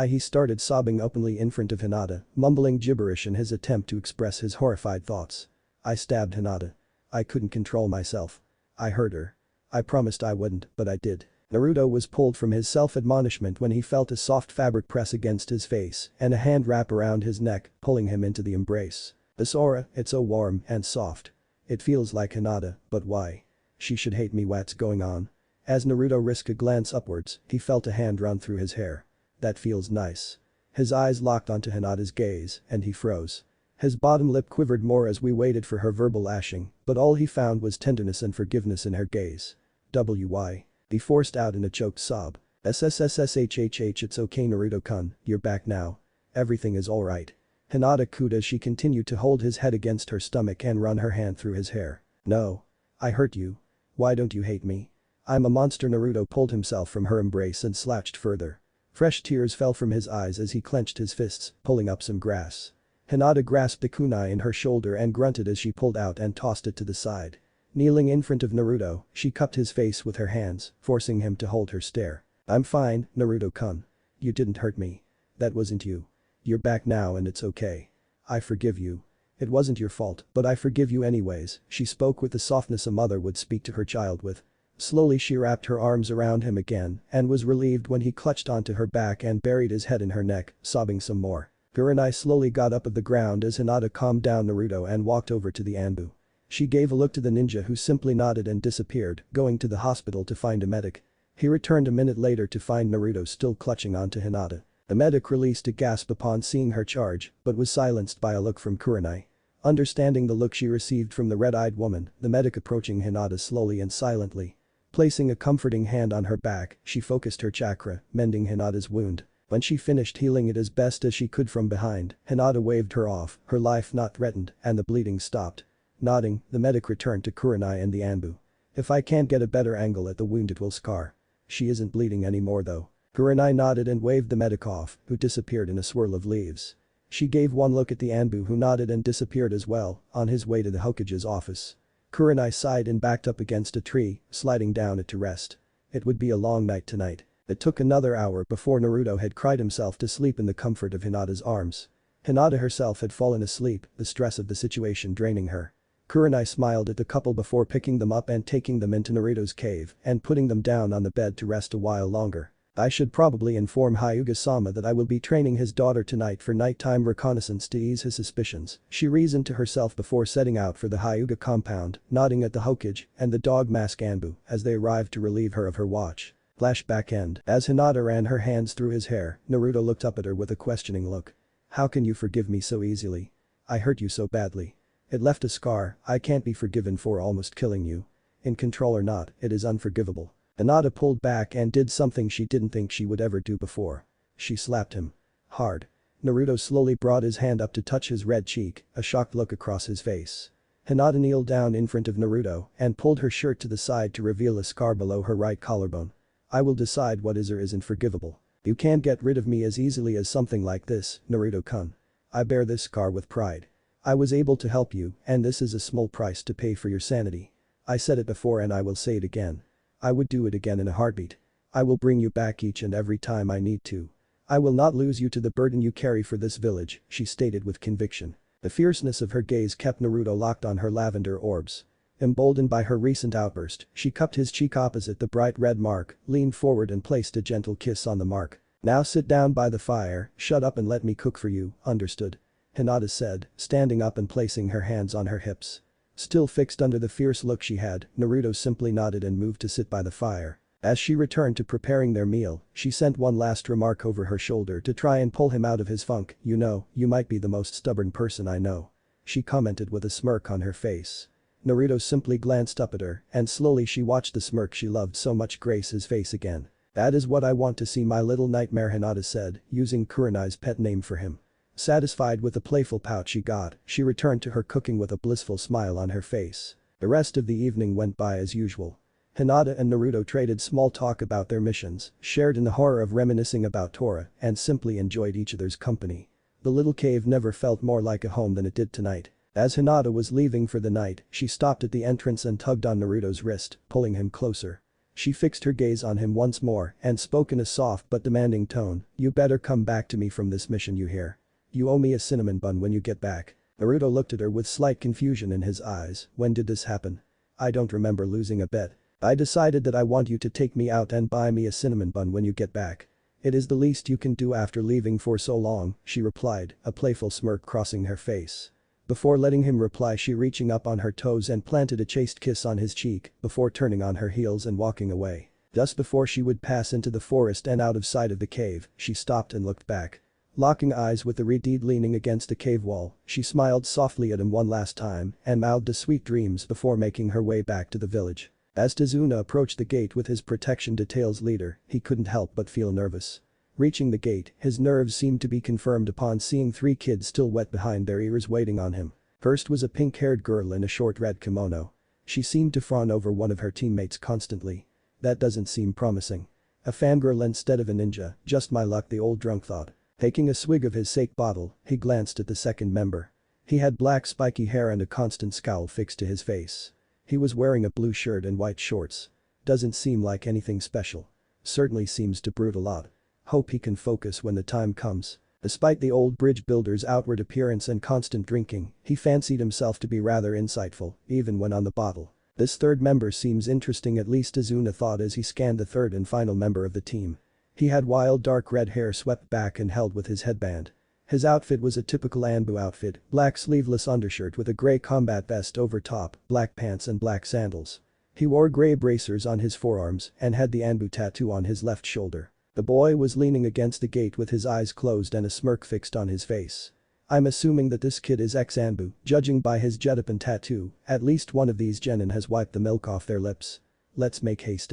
he started sobbing openly in front of Hinata, mumbling gibberish in his attempt to express his horrified thoughts. I stabbed Hinata. I couldn't control myself. I hurt her. I promised I wouldn't, but I did. Naruto was pulled from his self-admonishment when he felt a soft fabric press against his face and a hand wrap around his neck, pulling him into the embrace. This aura, it's so warm and soft. It feels like Hinata, but why? She should hate me. What's going on? As Naruto risked a glance upwards, he felt a hand run through his hair. That feels nice. His eyes locked onto Hinata's gaze, and he froze. His bottom lip quivered more as we waited for her verbal lashing, but all he found was tenderness and forgiveness in her gaze. Why? He forced out in a choked sob. SSSSHHH, it's okay Naruto-kun, you're back now. Everything is alright. Hinata cooed as she continued to hold his head against her stomach and run her hand through his hair. No. I hurt you. Why don't you hate me? I'm a monster. Naruto pulled himself from her embrace and slouched further. Fresh tears fell from his eyes as he clenched his fists, pulling up some grass. Hinata grasped the kunai in her shoulder and grunted as she pulled out and tossed it to the side. Kneeling in front of Naruto, she cupped his face with her hands, forcing him to hold her stare. I'm fine, Naruto-kun. You didn't hurt me. That wasn't you. You're back now and it's okay. I forgive you. It wasn't your fault, but I forgive you anyways, she spoke with the softness a mother would speak to her child with. Slowly she wrapped her arms around him again and was relieved when he clutched onto her back and buried his head in her neck, sobbing some more. Kurenai slowly got up of the ground as Hinata calmed down Naruto and walked over to the Anbu. She gave a look to the ninja who simply nodded and disappeared, going to the hospital to find a medic. He returned a minute later to find Naruto still clutching onto Hinata. The medic released a gasp upon seeing her charge, but was silenced by a look from Kurenai. Understanding the look she received from the red-eyed woman, the medic approaching Hinata slowly and silently. Placing a comforting hand on her back, she focused her chakra, mending Hinata's wound. When she finished healing it as best as she could from behind, Hinata waved her off, her life not threatened, and the bleeding stopped. Nodding, the medic returned to Kurenai and the Anbu. If I can't get a better angle at the wound it will scar. She isn't bleeding anymore though. Kurenai nodded and waved the medic off, who disappeared in a swirl of leaves. She gave one look at the Anbu who nodded and disappeared as well, on his way to the Hokage's office. Kurenai sighed and backed up against a tree, sliding down it to rest. It would be a long night tonight. It took another hour before Naruto had cried himself to sleep in the comfort of Hinata's arms. Hinata herself had fallen asleep, the stress of the situation draining her. Kurenai smiled at the couple before picking them up and taking them into Naruto's cave and putting them down on the bed to rest a while longer. I should probably inform Hyuga-sama that I will be training his daughter tonight for nighttime reconnaissance to ease his suspicions, she reasoned to herself before setting out for the Hyuga compound, nodding at the Hokage and the dog mask Anbu as they arrived to relieve her of her watch. Flashback end. As Hinata ran her hands through his hair, Naruto looked up at her with a questioning look. How can you forgive me so easily? I hurt you so badly. It left a scar, I can't be forgiven for almost killing you. In control or not, it is unforgivable. Hinata pulled back and did something she didn't think she would ever do before. She slapped him. Hard. Naruto slowly brought his hand up to touch his red cheek, a shocked look across his face. Hinata kneeled down in front of Naruto and pulled her shirt to the side to reveal a scar below her right collarbone. I will decide what is or isn't forgivable. You can't get rid of me as easily as something like this, Naruto-kun. I bear this scar with pride. I was able to help you, and this is a small price to pay for your sanity. I said it before and I will say it again. I would do it again in a heartbeat. I will bring you back each and every time I need to. I will not lose you to the burden you carry for this village, she stated with conviction. The fierceness of her gaze kept Naruto locked on her lavender orbs. Emboldened by her recent outburst, she cupped his cheek opposite the bright red mark, leaned forward and placed a gentle kiss on the mark. Now sit down by the fire, shut up and let me cook for you, understood? Hinata said, standing up and placing her hands on her hips. Still fixed under the fierce look she had, Naruto simply nodded and moved to sit by the fire. As she returned to preparing their meal, she sent one last remark over her shoulder to try and pull him out of his funk. You know, you might be the most stubborn person I know. She commented with a smirk on her face. Naruto simply glanced up at her, and slowly she watched the smirk she loved so much grace his face again. That is what I want to see, my little nightmare, Hinata said, using Kurenai's pet name for him. Satisfied with the playful pout she got, she returned to her cooking with a blissful smile on her face. The rest of the evening went by as usual. Hinata and Naruto traded small talk about their missions, shared in the horror of reminiscing about Tora, and simply enjoyed each other's company. The little cave never felt more like a home than it did tonight. As Hinata was leaving for the night, she stopped at the entrance and tugged on Naruto's wrist, pulling him closer. She fixed her gaze on him once more and spoke in a soft but demanding tone, you better come back to me from this mission, you hear? You owe me a cinnamon bun when you get back. Naruto looked at her with slight confusion in his eyes. When did this happen? I don't remember losing a bet. I decided that I want you to take me out and buy me a cinnamon bun when you get back. It is the least you can do after leaving for so long, she replied, a playful smirk crossing her face. Before letting him reply, she reaching up on her toes and planted a chaste kiss on his cheek before turning on her heels and walking away. Just before she would pass into the forest and out of sight of the cave, she stopped and looked back. Locking eyes with the red deed leaning against the cave wall, she smiled softly at him one last time and mouthed a sweet dreams before making her way back to the village. As Tazuna approached the gate with his protection detail's leader, he couldn't help but feel nervous. Reaching the gate, his nerves seemed to be confirmed upon seeing 3 kids still wet behind their ears waiting on him. First was a pink-haired girl in a short red kimono. She seemed to fawn over one of her teammates constantly. That doesn't seem promising. A fangirl instead of a ninja, just my luck, the old drunk thought. Taking a swig of his sake bottle, he glanced at the second member. He had black spiky hair and a constant scowl fixed to his face. He was wearing a blue shirt and white shorts. Doesn't seem like anything special. Certainly seems to brood a lot. Hope he can focus when the time comes. Despite the old bridge builder's outward appearance and constant drinking, he fancied himself to be rather insightful, even when on the bottle. This third member seems interesting, at least Azuna thought as he scanned the third and final member of the team. He had wild dark red hair swept back and held with his headband. His outfit was a typical Anbu outfit, black sleeveless undershirt with a grey combat vest over top, black pants and black sandals. He wore grey bracers on his forearms and had the Anbu tattoo on his left shoulder. The boy was leaning against the gate with his eyes closed and a smirk fixed on his face. I'm assuming that this kid is ex-Anbu, judging by his Jedapan tattoo, at least one of these genin has wiped the milk off their lips. Let's make haste.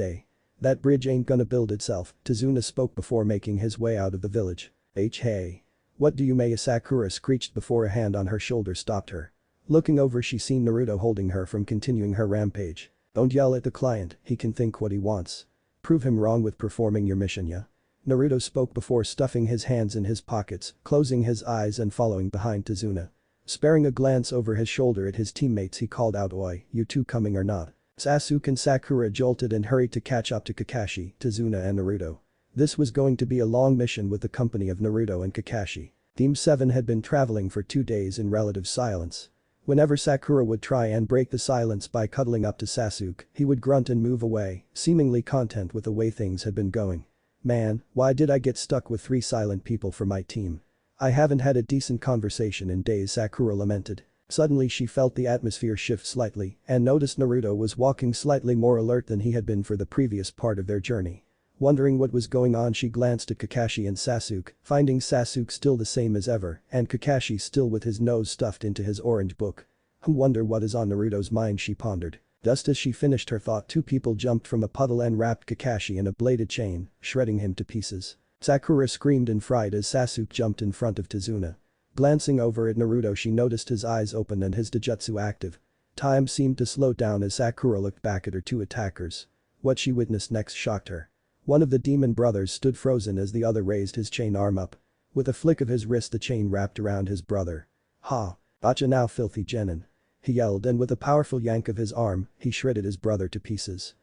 That bridge ain't gonna build itself, Tazuna spoke before making his way out of the village. Hey. What do you mean? Sakura screeched before a hand on her shoulder stopped her. Looking over, she seen Naruto holding her from continuing her rampage. Don't yell at the client, he can think what he wants. Prove him wrong with performing your mission, yeah? Naruto spoke before stuffing his hands in his pockets, closing his eyes and following behind Tazuna. Sparing a glance over his shoulder at his teammates, he called out, "Oi, you two coming or not?" Sasuke and Sakura jolted and hurried to catch up to Kakashi, Tazuna and Naruto. This was going to be a long mission with the company of Naruto and Kakashi. Team 7 had been traveling for 2 days in relative silence. Whenever Sakura would try and break the silence by cuddling up to Sasuke, he would grunt and move away, seemingly content with the way things had been going. Man, why did I get stuck with 3 silent people for my team? I haven't had a decent conversation in days, Sakura lamented. Suddenly she felt the atmosphere shift slightly and noticed Naruto was walking slightly more alert than he had been for the previous part of their journey. Wondering what was going on, she glanced at Kakashi and Sasuke, finding Sasuke still the same as ever and Kakashi still with his nose stuffed into his orange book. Wonder what is on Naruto's mind, she pondered. Just as she finished her thought, 2 people jumped from a puddle and wrapped Kakashi in a bladed chain, shredding him to pieces. Sakura screamed in fright as Sasuke jumped in front of Tazuna. Glancing over at Naruto, she noticed his eyes open and his Doujutsu active. Time seemed to slow down as Sakura looked back at her 2 attackers. What she witnessed next shocked her. One of the demon brothers stood frozen as the other raised his chain arm up. With a flick of his wrist, the chain wrapped around his brother. "Ha! Gotcha now, filthy genin," he yelled, and with a powerful yank of his arm, he shredded his brother to pieces.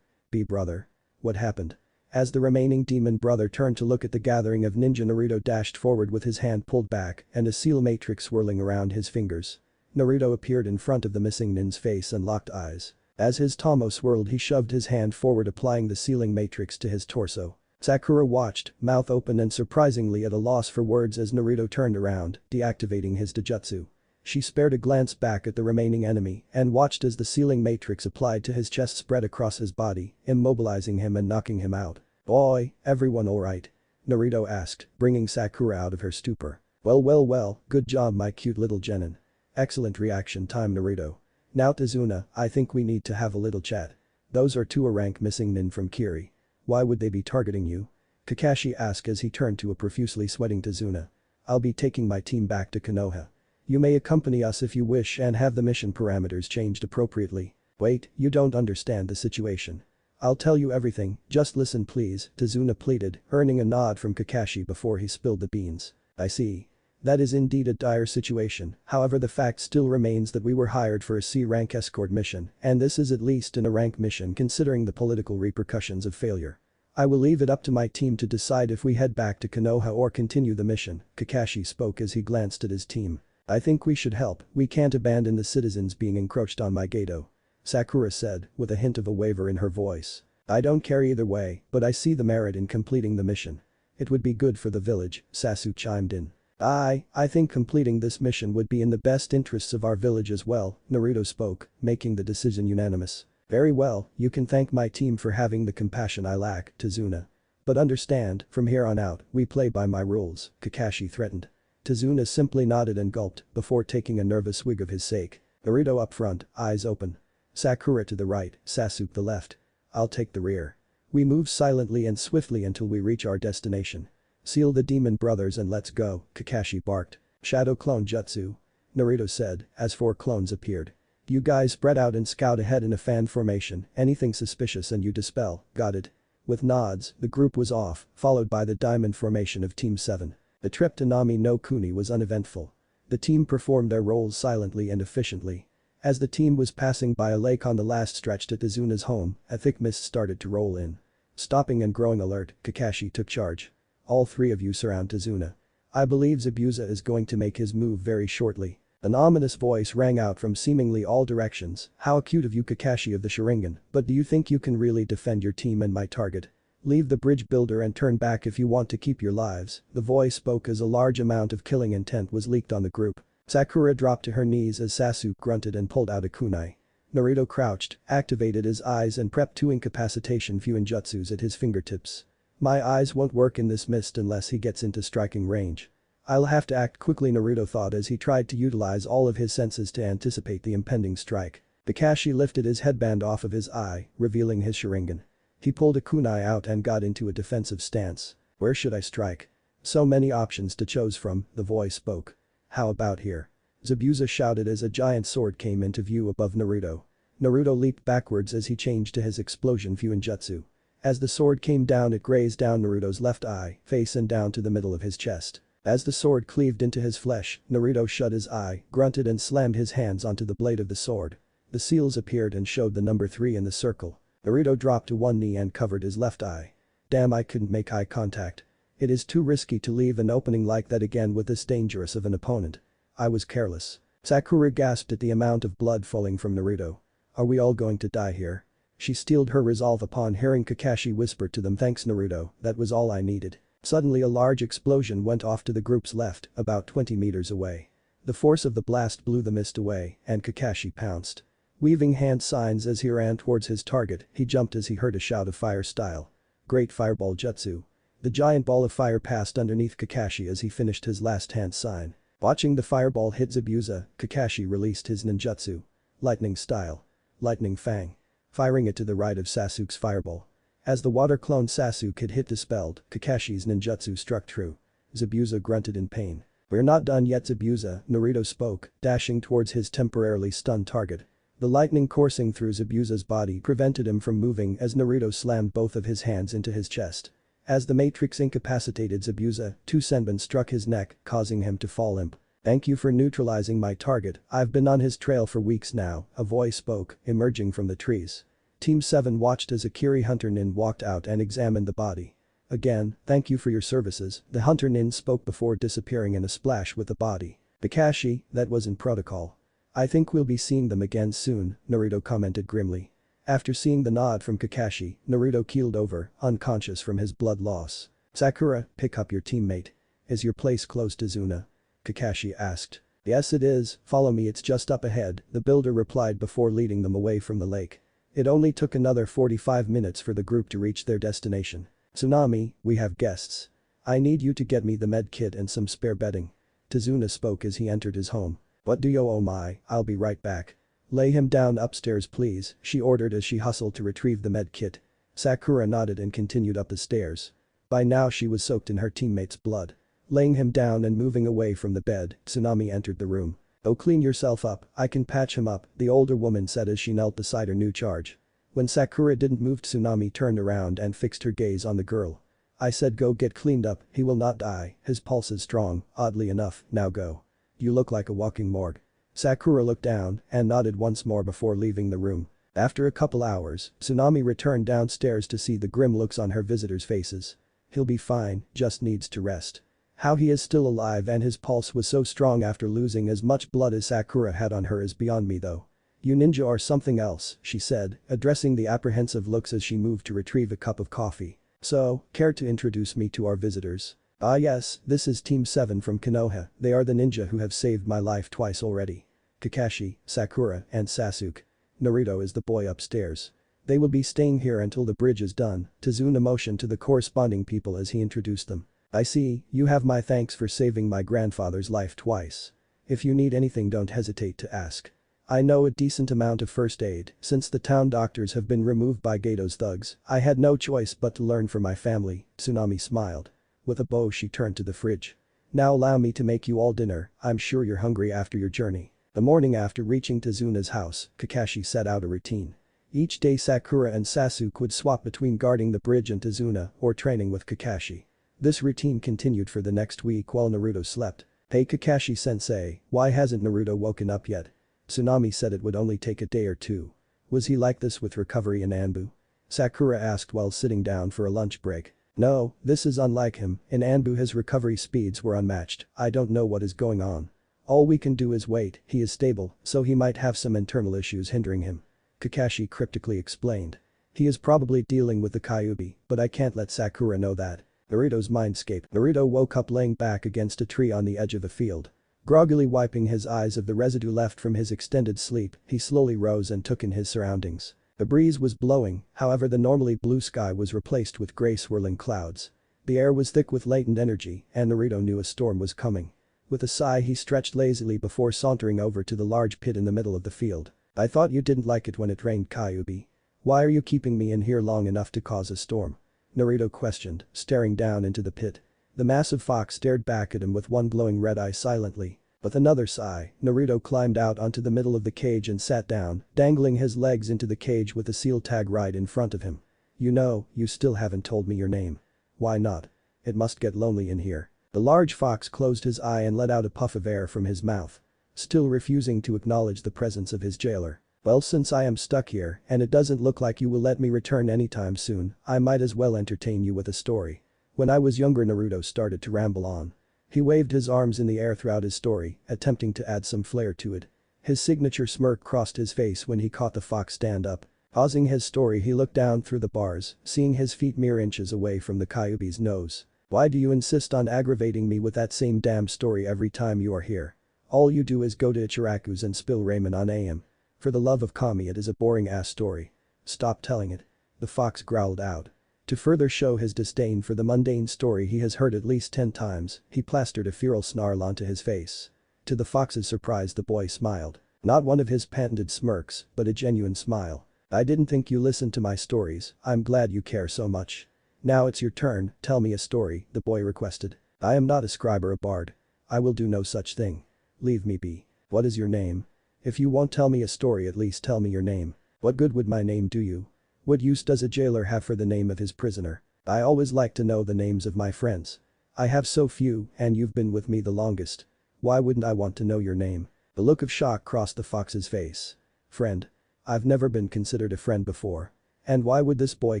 Be brother. What happened? As the remaining demon brother turned to look at the gathering of ninja, Naruto dashed forward with his hand pulled back and a seal matrix swirling around his fingers. Naruto appeared in front of the missing nin's face and locked eyes. As his Tomo swirled, he shoved his hand forward, applying the sealing matrix to his torso. Sakura watched, mouth open and surprisingly at a loss for words as Naruto turned around, deactivating his Doujutsu. She spared a glance back at the remaining enemy and watched as the sealing matrix applied to his chest spread across his body, immobilizing him and knocking him out. "Boy, everyone alright?" Naruto asked, bringing Sakura out of her stupor. Well, good job my cute little genin. Excellent reaction time, Naruto. Now Tazuna, I think we need to have a little chat. Those are 2 rank missing nin from Kiri. Why would they be targeting you?" Kakashi asked as he turned to a profusely sweating Tazuna. "I'll be taking my team back to Konoha. You may accompany us if you wish and have the mission parameters changed appropriately." "Wait, you don't understand the situation. I'll tell you everything, just listen please," Tazuna pleaded, earning a nod from Kakashi before he spilled the beans. "I see. That is indeed a dire situation, however the fact still remains that we were hired for a C-rank escort mission, and this is at least in a rank mission considering the political repercussions of failure. I will leave it up to my team to decide if we head back to Konoha or continue the mission," Kakashi spoke as he glanced at his team. "I think we should help, we can't abandon the citizens being encroached on by Geto," Sakura said, with a hint of a waver in her voice. "I don't care either way, but I see the merit in completing the mission. It would be good for the village," Sasuke chimed in. I think completing this mission would be in the best interests of our village as well," Naruto spoke, making the decision unanimous. "Very well, you can thank my team for having the compassion I lack, Tazuna." But understand, from here on out, we play by my rules, Kakashi threatened. Tazuna simply nodded and gulped before taking a nervous swig of his sake. Naruto up front, eyes open. Sakura to the right, Sasuke the left. I'll take the rear. We move silently and swiftly until we reach our destination. Seal the demon brothers and let's go, Kakashi barked. Shadow clone jutsu. Naruto said, as 4 clones appeared. You guys spread out and scout ahead in a fan formation, anything suspicious and you dispel, got it? With nods, the group was off, followed by the diamond formation of Team 7. The trip to Nami no Kuni was uneventful. The team performed their roles silently and efficiently. As the team was passing by a lake on the last stretch to Tazuna's home, a thick mist started to roll in. Stopping and growing alert, Kakashi took charge. All 3 of you surround Tazuna. I believe Zabuza is going to make his move very shortly. An ominous voice rang out from seemingly all directions. How cute of you, Kakashi of the Sharingan, but do you think you can really defend your team and my target? Leave the bridge builder and turn back if you want to keep your lives, the voice spoke as a large amount of killing intent was leaked on the group. Sakura dropped to her knees as Sasuke grunted and pulled out a kunai. Naruto crouched, activated his eyes and prepped 2 incapacitation Fuinjutsus at his fingertips. My eyes won't work in this mist unless he gets into striking range. I'll have to act quickly, Naruto thought as he tried to utilize all of his senses to anticipate the impending strike. Kakashi lifted his headband off of his eye, revealing his Sharingan. He pulled a kunai out and got into a defensive stance. Where should I strike? So many options to choose from, the voice spoke. How about here? Zabuza shouted as a giant sword came into view above Naruto. Naruto leaped backwards as he changed to his explosion Fuinjutsu. As the sword came down it grazed down Naruto's left eye, face and down to the middle of his chest. As the sword cleaved into his flesh, Naruto shut his eye, grunted and slammed his hands onto the blade of the sword. The seals appeared and showed the number 3 in the circle. Naruto dropped to one knee and covered his left eye. Damn, I couldn't make eye contact. It is too risky to leave an opening like that again with this dangerous of an opponent. I was careless. Sakura gasped at the amount of blood falling from Naruto. Are we all going to die here? She steeled her resolve upon hearing Kakashi whisper to them, thanks Naruto, that was all I needed. Suddenly a large explosion went off to the group's left, about 20 meters away. The force of the blast blew the mist away, and Kakashi pounced. Weaving hand signs as he ran towards his target, he jumped as he heard a shout of fire style. Great Fireball Jutsu. The giant ball of fire passed underneath Kakashi as he finished his last hand sign. Watching the fireball hit Zabuza, Kakashi released his ninjutsu. Lightning style. Lightning Fang. Firing it to the right of Sasuke's fireball. As the water clone Sasuke had hit dispelled, Kakashi's ninjutsu struck true. Zabuza grunted in pain. We're not done yet, Zabuza, Naruto spoke, dashing towards his temporarily stunned target. The lightning coursing through Zabuza's body prevented him from moving as Naruto slammed both of his hands into his chest. As the matrix incapacitated Zabuza, 2 senbon struck his neck, causing him to fall limp. Thank you for neutralizing my target, I've been on his trail for weeks now, a voice spoke, emerging from the trees. Team 7 watched as a Kiri Hunter Nin walked out and examined the body. Again, thank you for your services, the Hunter Nin spoke before disappearing in a splash with the body. Kakashi, that wasn't protocol. I think we'll be seeing them again soon, Naruto commented grimly. After seeing the nod from Kakashi, Naruto keeled over, unconscious from his blood loss. Sakura, pick up your teammate. Is your place close to Tazuna? Kakashi asked. Yes it is, follow me, it's just up ahead, the builder replied before leading them away from the lake. It only took another 45 minutes for the group to reach their destination. Tsunami, we have guests. I need you to get me the med kit and some spare bedding. Tazuna spoke as he entered his home. What do you oh my, I'll be right back. Lay him down upstairs please, she ordered as she hustled to retrieve the med kit. Sakura nodded and continued up the stairs. By now she was soaked in her teammate's blood. Laying him down and moving away from the bed, Tsunami entered the room. Oh, clean yourself up, I can patch him up, the older woman said as she knelt beside her new charge. When Sakura didn't move, Tsunami turned around and fixed her gaze on the girl. I said go get cleaned up, he will not die, his pulse is strong, oddly enough, now go. You look like a walking morgue. Sakura looked down and nodded once more before leaving the room. After a couple hours, Tsunami returned downstairs to see the grim looks on her visitors' faces. He'll be fine, just needs to rest. How he is still alive and his pulse was so strong after losing as much blood as Sakura had on her is beyond me though. You ninja are something else, she said, addressing the apprehensive looks as she moved to retrieve a cup of coffee. So, care to introduce me to our visitors? Ah yes, this is Team 7 from Konoha, they are the ninja who have saved my life twice already. Kakashi, Sakura, and Sasuke. Naruto is the boy upstairs. They will be staying here until the bridge is done, Tazuna motioned to the corresponding people as he introduced them. I see, you have my thanks for saving my grandfather's life twice. If you need anything don't hesitate to ask. I know a decent amount of first aid, since the town doctors have been removed by Gato's thugs, I had no choice but to learn for my family, Tsunami smiled. With a bow she turned to the fridge. Now allow me to make you all dinner, I'm sure you're hungry after your journey. The morning after reaching Tazuna's house, Kakashi set out a routine. Each day Sakura and Sasuke would swap between guarding the bridge and Tazuna or training with Kakashi. This routine continued for the next week while Naruto slept. Hey Kakashi-sensei, why hasn't Naruto woken up yet? Tsunami said it would only take a day or two. Was he like this with recovery in Anbu? Sakura asked while sitting down for a lunch break. No, this is unlike him, in Anbu his recovery speeds were unmatched, I don't know what is going on. All we can do is wait, he is stable, so he might have some internal issues hindering him. Kakashi cryptically explained. He is probably dealing with the Kyuubi, but I can't let Sakura know that. Naruto's mindscape. Naruto woke up laying back against a tree on the edge of the field. Groggily wiping his eyes of the residue left from his extended sleep, he slowly rose and took in his surroundings. The breeze was blowing, however the normally blue sky was replaced with gray swirling clouds. The air was thick with latent energy, and Naruto knew a storm was coming. With a sigh he stretched lazily before sauntering over to the large pit in the middle of the field. I thought you didn't like it when it rained, Kyuubi. Why are you keeping me in here long enough to cause a storm? Naruto questioned, staring down into the pit. The massive fox stared back at him with one glowing red eye silently. With another sigh, Naruto climbed out onto the middle of the cage and sat down, dangling his legs into the cage with the seal tag right in front of him. You know, you still haven't told me your name. Why not? It must get lonely in here. The large fox closed his eye and let out a puff of air from his mouth. Still refusing to acknowledge the presence of his jailer. Well, since I am stuck here and it doesn't look like you will let me return anytime soon, I might as well entertain you with a story. When I was younger, Naruto started to ramble on. He waved his arms in the air throughout his story, attempting to add some flair to it. His signature smirk crossed his face when he caught the fox stand up. Pausing his story, he looked down through the bars, seeing his feet mere inches away from the Kyuubi's nose. Why do you insist on aggravating me with that same damn story every time you are here? All you do is go to Ichiraku's and spill ramen on AM. For the love of Kami, it is a boring ass story. Stop telling it. The fox growled out. To further show his disdain for the mundane story he has heard at least 10 times, he plastered a feral snarl onto his face. To the fox's surprise, the boy smiled. Not one of his patented smirks, but a genuine smile. I didn't think you listened to my stories, I'm glad you care so much. Now it's your turn, tell me a story, the boy requested. I am not a scribe or a bard. I will do no such thing. Leave me be. What is your name? If you won't tell me a story, at least tell me your name. What good would my name do you? What use does a jailer have for the name of his prisoner? I always like to know the names of my friends. I have so few, and you've been with me the longest. Why wouldn't I want to know your name? The look of shock crossed the fox's face. Friend. I've never been considered a friend before. And why would this boy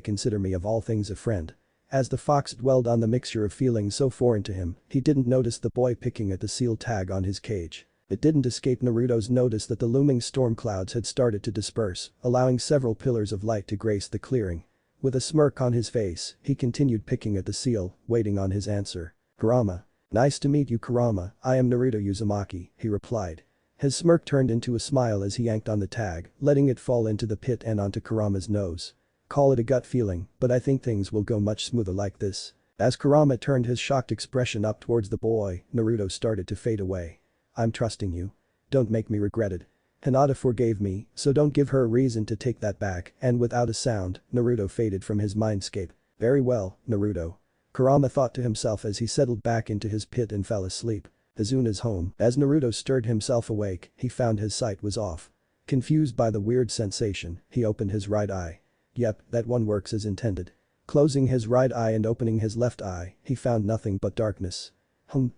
consider me of all things a friend? As the fox dwelled on the mixture of feelings so foreign to him, he didn't notice the boy picking at the seal tag on his cage. It didn't escape Naruto's notice that the looming storm clouds had started to disperse, allowing several pillars of light to grace the clearing. With a smirk on his face, he continued picking at the seal, waiting on his answer. Kurama. Nice to meet you, Kurama, I am Naruto Uzumaki, he replied. His smirk turned into a smile as he yanked on the tag, letting it fall into the pit and onto Kurama's nose. Call it a gut feeling, but I think things will go much smoother like this. As Kurama turned his shocked expression up towards the boy, Naruto started to fade away. I'm trusting you. Don't make me regret it. Hinata forgave me, so don't give her a reason to take that back, and without a sound, Naruto faded from his mindscape. Very well, Naruto. Kurama thought to himself as he settled back into his pit and fell asleep. Azuna's home. As Naruto stirred himself awake, he found his sight was off. Confused by the weird sensation, he opened his right eye. Yep, that one works as intended. Closing his right eye and opening his left eye, he found nothing but darkness.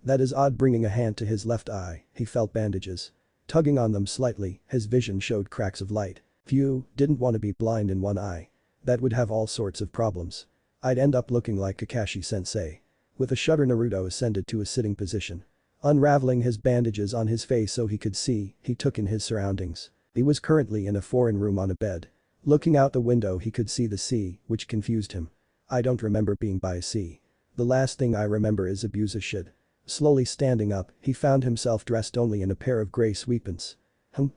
That is odd. Bringing a hand to his left eye, he felt bandages. Tugging on them slightly, his vision showed cracks of light. Phew, didn't want to be blind in one eye. That would have all sorts of problems. I'd end up looking like Kakashi-sensei. With a shudder, Naruto ascended to a sitting position. Unraveling his bandages on his face so he could see, he took in his surroundings. He was currently in a foreign room on a bed. Looking out the window, he could see the sea, which confused him. I don't remember being by a sea. The last thing I remember is Abusa shit. Slowly standing up, he found himself dressed only in a pair of gray sweatpants.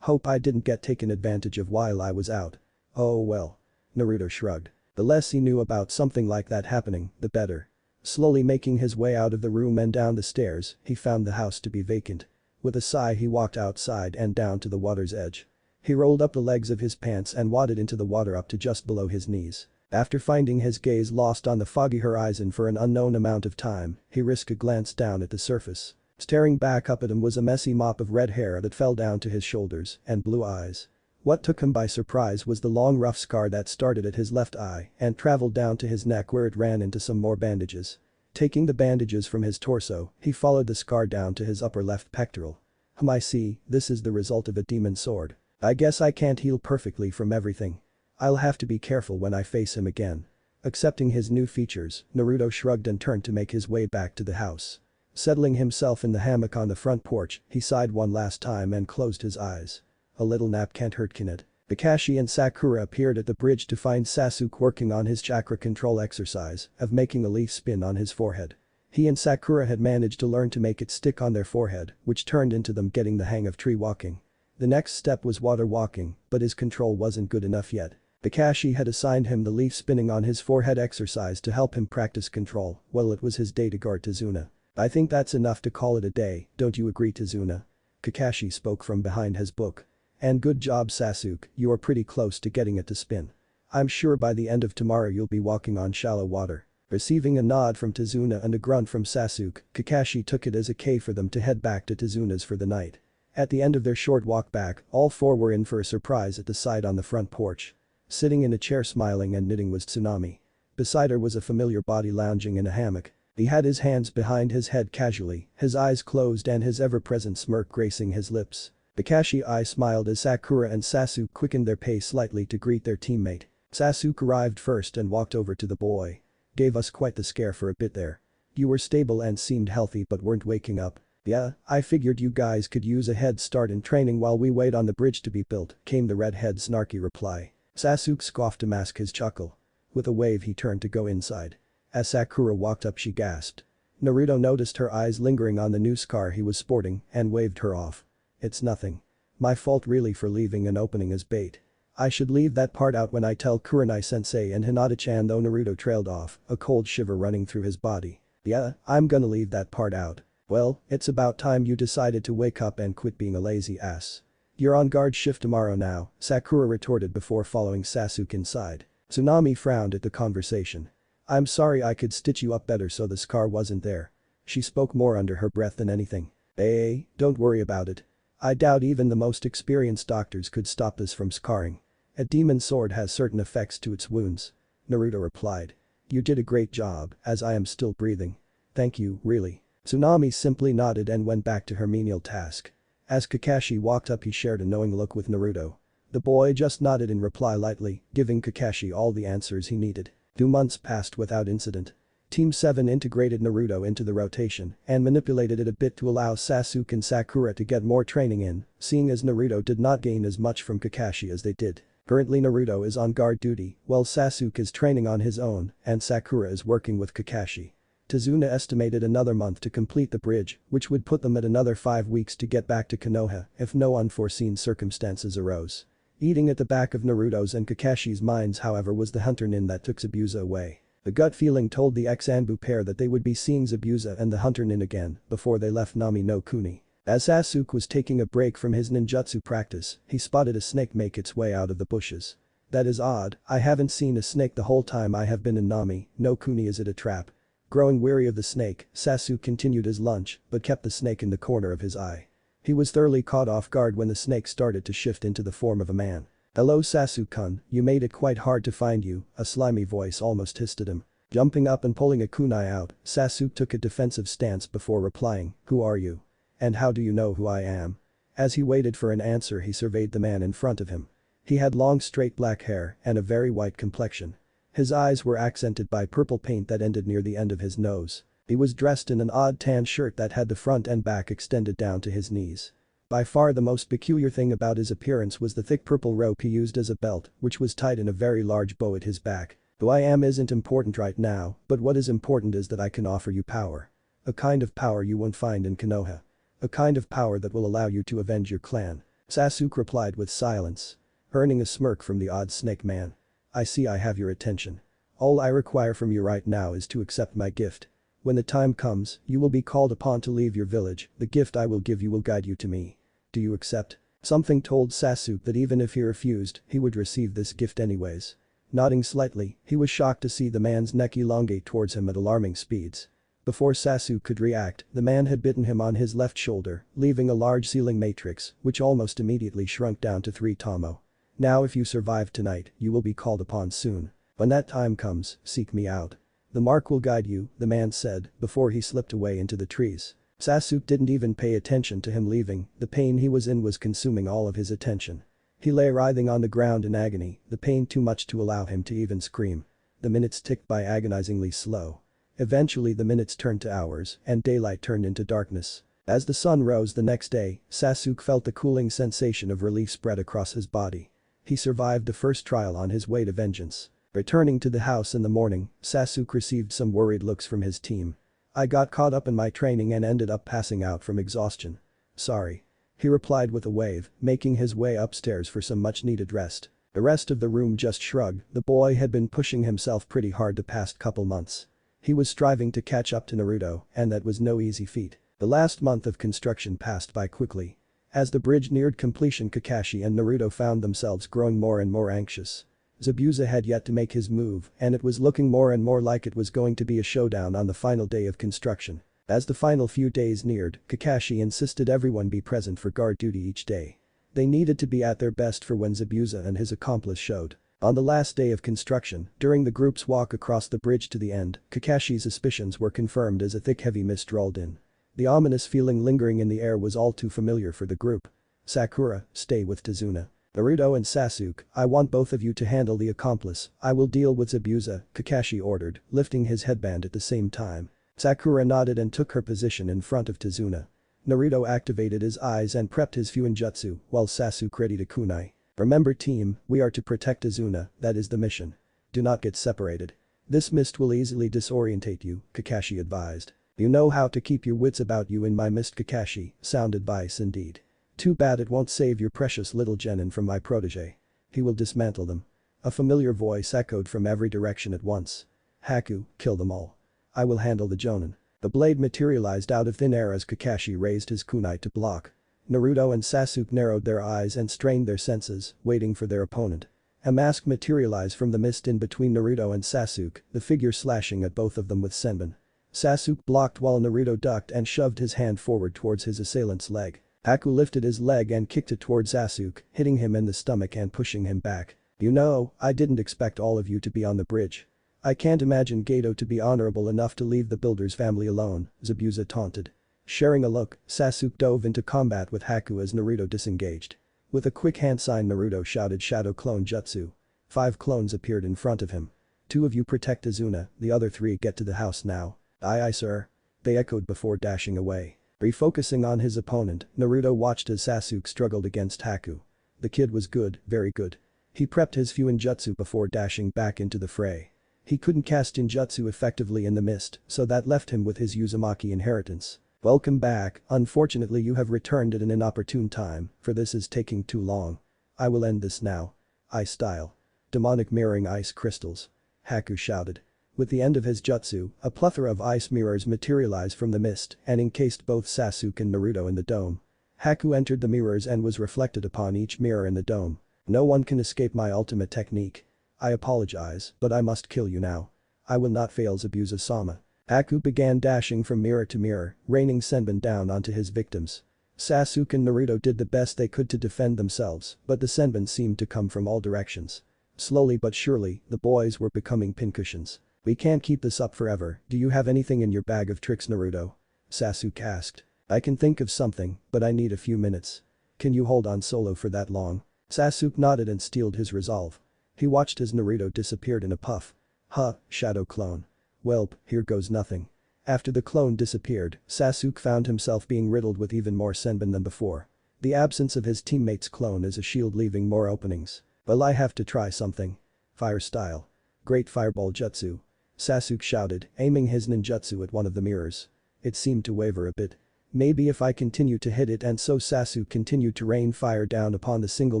Hope I didn't get taken advantage of while I was out. Oh well. Naruto shrugged. The less he knew about something like that happening, the better. Slowly making his way out of the room and down the stairs, he found the house to be vacant. With a sigh he walked outside and down to the water's edge. He rolled up the legs of his pants and waded into the water up to just below his knees. After finding his gaze lost on the foggy horizon for an unknown amount of time, he risked a glance down at the surface. Staring back up at him was a messy mop of red hair that fell down to his shoulders and blue eyes. What took him by surprise was the long rough scar that started at his left eye and traveled down to his neck where it ran into some more bandages. Taking the bandages from his torso, he followed the scar down to his upper left pectoral. I see, this is the result of a demon sword. I guess I can't heal perfectly from everything. I'll have to be careful when I face him again. Accepting his new features, Naruto shrugged and turned to make his way back to the house. Settling himself in the hammock on the front porch, he sighed one last time and closed his eyes. A little nap can't hurt, can it? Kakashi and Sakura appeared at the bridge to find Sasuke working on his chakra control exercise of making a leaf spin on his forehead. He and Sakura had managed to learn to make it stick on their forehead, which turned into them getting the hang of tree walking. The next step was water walking, but his control wasn't good enough yet. Kakashi had assigned him the leaf spinning on his forehead exercise to help him practice control, well, it was his day to guard Tazuna. I think that's enough to call it a day, don't you agree, Tazuna? Kakashi spoke from behind his book. And good job, Sasuke, you are pretty close to getting it to spin. I'm sure by the end of tomorrow you'll be walking on shallow water. Receiving a nod from Tazuna and a grunt from Sasuke, Kakashi took it as a K for them to head back to Tazuna's for the night. At the end of their short walk back, all four were in for a surprise at the sight on the front porch. Sitting in a chair smiling and knitting was Tsunami. Beside her was a familiar body lounging in a hammock. He had his hands behind his head casually, his eyes closed and his ever-present smirk gracing his lips. Kakashi smiled as Sakura and Sasuke quickened their pace slightly to greet their teammate. Sasuke arrived first and walked over to the boy. Gave us quite the scare for a bit there. You were stable and seemed healthy but weren't waking up. Yeah, I figured you guys could use a head start in training while we wait on the bridge to be built, came the redhead's snarky reply. Sasuke scoffed to mask his chuckle. With a wave he turned to go inside. As Sakura walked up she gasped. Naruto noticed her eyes lingering on the new scar he was sporting and waved her off. It's nothing. My fault really for leaving an opening as bait. I should leave that part out when I tell Kurenai-sensei and Hinata-chan, though. Naruto trailed off, a cold shiver running through his body. Yeah, I'm gonna leave that part out. Well, it's about time you decided to wake up and quit being a lazy ass. You're on guard shift tomorrow now, Sakura retorted before following Sasuke inside. Tsunami frowned at the conversation. I'm sorry, I could stitch you up better so the scar wasn't there. She spoke more under her breath than anything. Hey, don't worry about it. I doubt even the most experienced doctors could stop this from scarring. A demon sword has certain effects to its wounds. Naruto replied. You did a great job, as I am still breathing. Thank you, really. Tsunami simply nodded and went back to her menial task. As Kakashi walked up he shared a knowing look with Naruto. The boy just nodded in reply lightly, giving Kakashi all the answers he needed. 2 months passed without incident. Team 7 integrated Naruto into the rotation and manipulated it a bit to allow Sasuke and Sakura to get more training in, seeing as Naruto did not gain as much from Kakashi as they did. Currently Naruto is on guard duty, while Sasuke is training on his own and Sakura is working with Kakashi. Tazuna estimated another month to complete the bridge, which would put them at another 5 weeks to get back to Konoha if no unforeseen circumstances arose. Eating at the back of Naruto's and Kakashi's minds, however, was the hunter nin that took Zabuza away. The gut feeling told the ex-Anbu pair that they would be seeing Zabuza and the hunter nin again before they left Nami no Kuni. As Sasuke was taking a break from his ninjutsu practice, he spotted a snake make its way out of the bushes. That is odd, I haven't seen a snake the whole time I have been in Nami no Kuni. Is it a trap? Growing weary of the snake, Sasuke continued his lunge but kept the snake in the corner of his eye. He was thoroughly caught off guard when the snake started to shift into the form of a man. Hello Sasuke-kun, you made it quite hard to find you, a slimy voice almost hissed at him. Jumping up and pulling a kunai out, Sasuke took a defensive stance before replying, who are you? And how do you know who I am? As he waited for an answer he surveyed the man in front of him. He had long straight black hair and a very white complexion. His eyes were accented by purple paint that ended near the end of his nose. He was dressed in an odd tan shirt that had the front and back extended down to his knees. By far the most peculiar thing about his appearance was the thick purple rope he used as a belt, which was tied in a very large bow at his back. Who I am isn't important right now, but what is important is that I can offer you power. A kind of power you won't find in Konoha. A kind of power that will allow you to avenge your clan. Sasuke replied with silence. Earning a smirk from the odd snake man. I see I have your attention. All I require from you right now is to accept my gift. When the time comes, you will be called upon to leave your village, the gift I will give you will guide you to me. Do you accept? Something told Sasuke that even if he refused, he would receive this gift anyways. Nodding slightly, he was shocked to see the man's neck elongate towards him at alarming speeds. Before Sasuke could react, the man had bitten him on his left shoulder, leaving a large sealing matrix, which almost immediately shrunk down to 3 tomo. Now if you survive tonight, you will be called upon soon. When that time comes, seek me out. The mark will guide you, the man said, before he slipped away into the trees. Sasuke didn't even pay attention to him leaving, the pain he was in was consuming all of his attention. He lay writhing on the ground in agony, the pain too much to allow him to even scream. The minutes ticked by agonizingly slow. Eventually the minutes turned to hours, and daylight turned into darkness. As the sun rose the next day, Sasuke felt the cooling sensation of relief spread across his body. He survived the first trial on his way to vengeance. Returning to the house in the morning, Sasuke received some worried looks from his team. I got caught up in my training and ended up passing out from exhaustion. Sorry. He replied with a wave, making his way upstairs for some much-needed rest. The rest of the room just shrugged, the boy had been pushing himself pretty hard the past couple months. He was striving to catch up to Naruto, and that was no easy feat. The last month of construction passed by quickly. As the bridge neared completion, Kakashi and Naruto found themselves growing more and more anxious. Zabuza had yet to make his move, and it was looking more and more like it was going to be a showdown on the final day of construction. As the final few days neared, Kakashi insisted everyone be present for guard duty each day. They needed to be at their best for when Zabuza and his accomplice showed. On the last day of construction, during the group's walk across the bridge to the end, Kakashi's suspicions were confirmed as a thick heavy mist rolled in. The ominous feeling lingering in the air was all too familiar for the group. Sakura, stay with Tazuna. Naruto and Sasuke, I want both of you to handle the accomplice, I will deal with Zabuza, Kakashi ordered, lifting his headband at the same time. Sakura nodded and took her position in front of Tazuna. Naruto activated his eyes and prepped his Fuinjutsu, while Sasuke readied a kunai. Remember team, we are to protect Tazuna, that is the mission. Do not get separated. This mist will easily disorientate you, Kakashi advised. You know how to keep your wits about you in my mist, Kakashi, sound advice indeed. Too bad it won't save your precious little genin from my protege. He will dismantle them. A familiar voice echoed from every direction at once. Haku, kill them all. I will handle the jonin. The blade materialized out of thin air as Kakashi raised his kunai to block. Naruto and Sasuke narrowed their eyes and strained their senses, waiting for their opponent. A mask materialized from the mist in between Naruto and Sasuke, the figure slashing at both of them with senbon. Sasuke blocked while Naruto ducked and shoved his hand forward towards his assailant's leg. Haku lifted his leg and kicked it towards Sasuke, hitting him in the stomach and pushing him back. You know, I didn't expect all of you to be on the bridge. I can't imagine Gato to be honorable enough to leave the builder's family alone, Zabuza taunted. Sharing a look, Sasuke dove into combat with Haku as Naruto disengaged. With a quick hand sign, Naruto shouted Shadow Clone Jutsu. 5 clones appeared in front of him. 2 of you protect Azuna, the other 3 get to the house now. Aye sir. They echoed before dashing away. Refocusing on his opponent, Naruto watched as Sasuke struggled against Haku. The kid was good, very good. He prepped his Fuinjutsu before dashing back into the fray. He couldn't cast Genjutsu effectively in the mist, so that left him with his Uzumaki inheritance. Welcome back, unfortunately you have returned at an inopportune time, for this is taking too long. I will end this now. Ice style. Demonic mirroring ice crystals. Haku shouted. With the end of his jutsu, a plethora of ice mirrors materialized from the mist and encased both Sasuke and Naruto in the dome. Haku entered the mirrors and was reflected upon each mirror in the dome. No one can escape my ultimate technique. I apologize, but I must kill you now. I will not fail Zabuza-sama. Haku began dashing from mirror to mirror, raining senbon down onto his victims. Sasuke and Naruto did the best they could to defend themselves, but the senbon seemed to come from all directions. Slowly but surely, the boys were becoming pincushions. We can't keep this up forever, do you have anything in your bag of tricks, Naruto? Sasuke asked. I can think of something, but I need a few minutes. Can you hold on solo for that long? Sasuke nodded and steeled his resolve. He watched as Naruto disappeared in a puff. Huh, shadow clone. Welp, here goes nothing. After the clone disappeared, Sasuke found himself being riddled with even more senbon than before. The absence of his teammate's clone is a shield, leaving more openings. Well, I have to try something. Fire style. Great fireball jutsu. Sasuke shouted, aiming his ninjutsu at one of the mirrors. It seemed to waver a bit. Maybe if I continue to hit it, and so Sasuke continued to rain fire down upon the single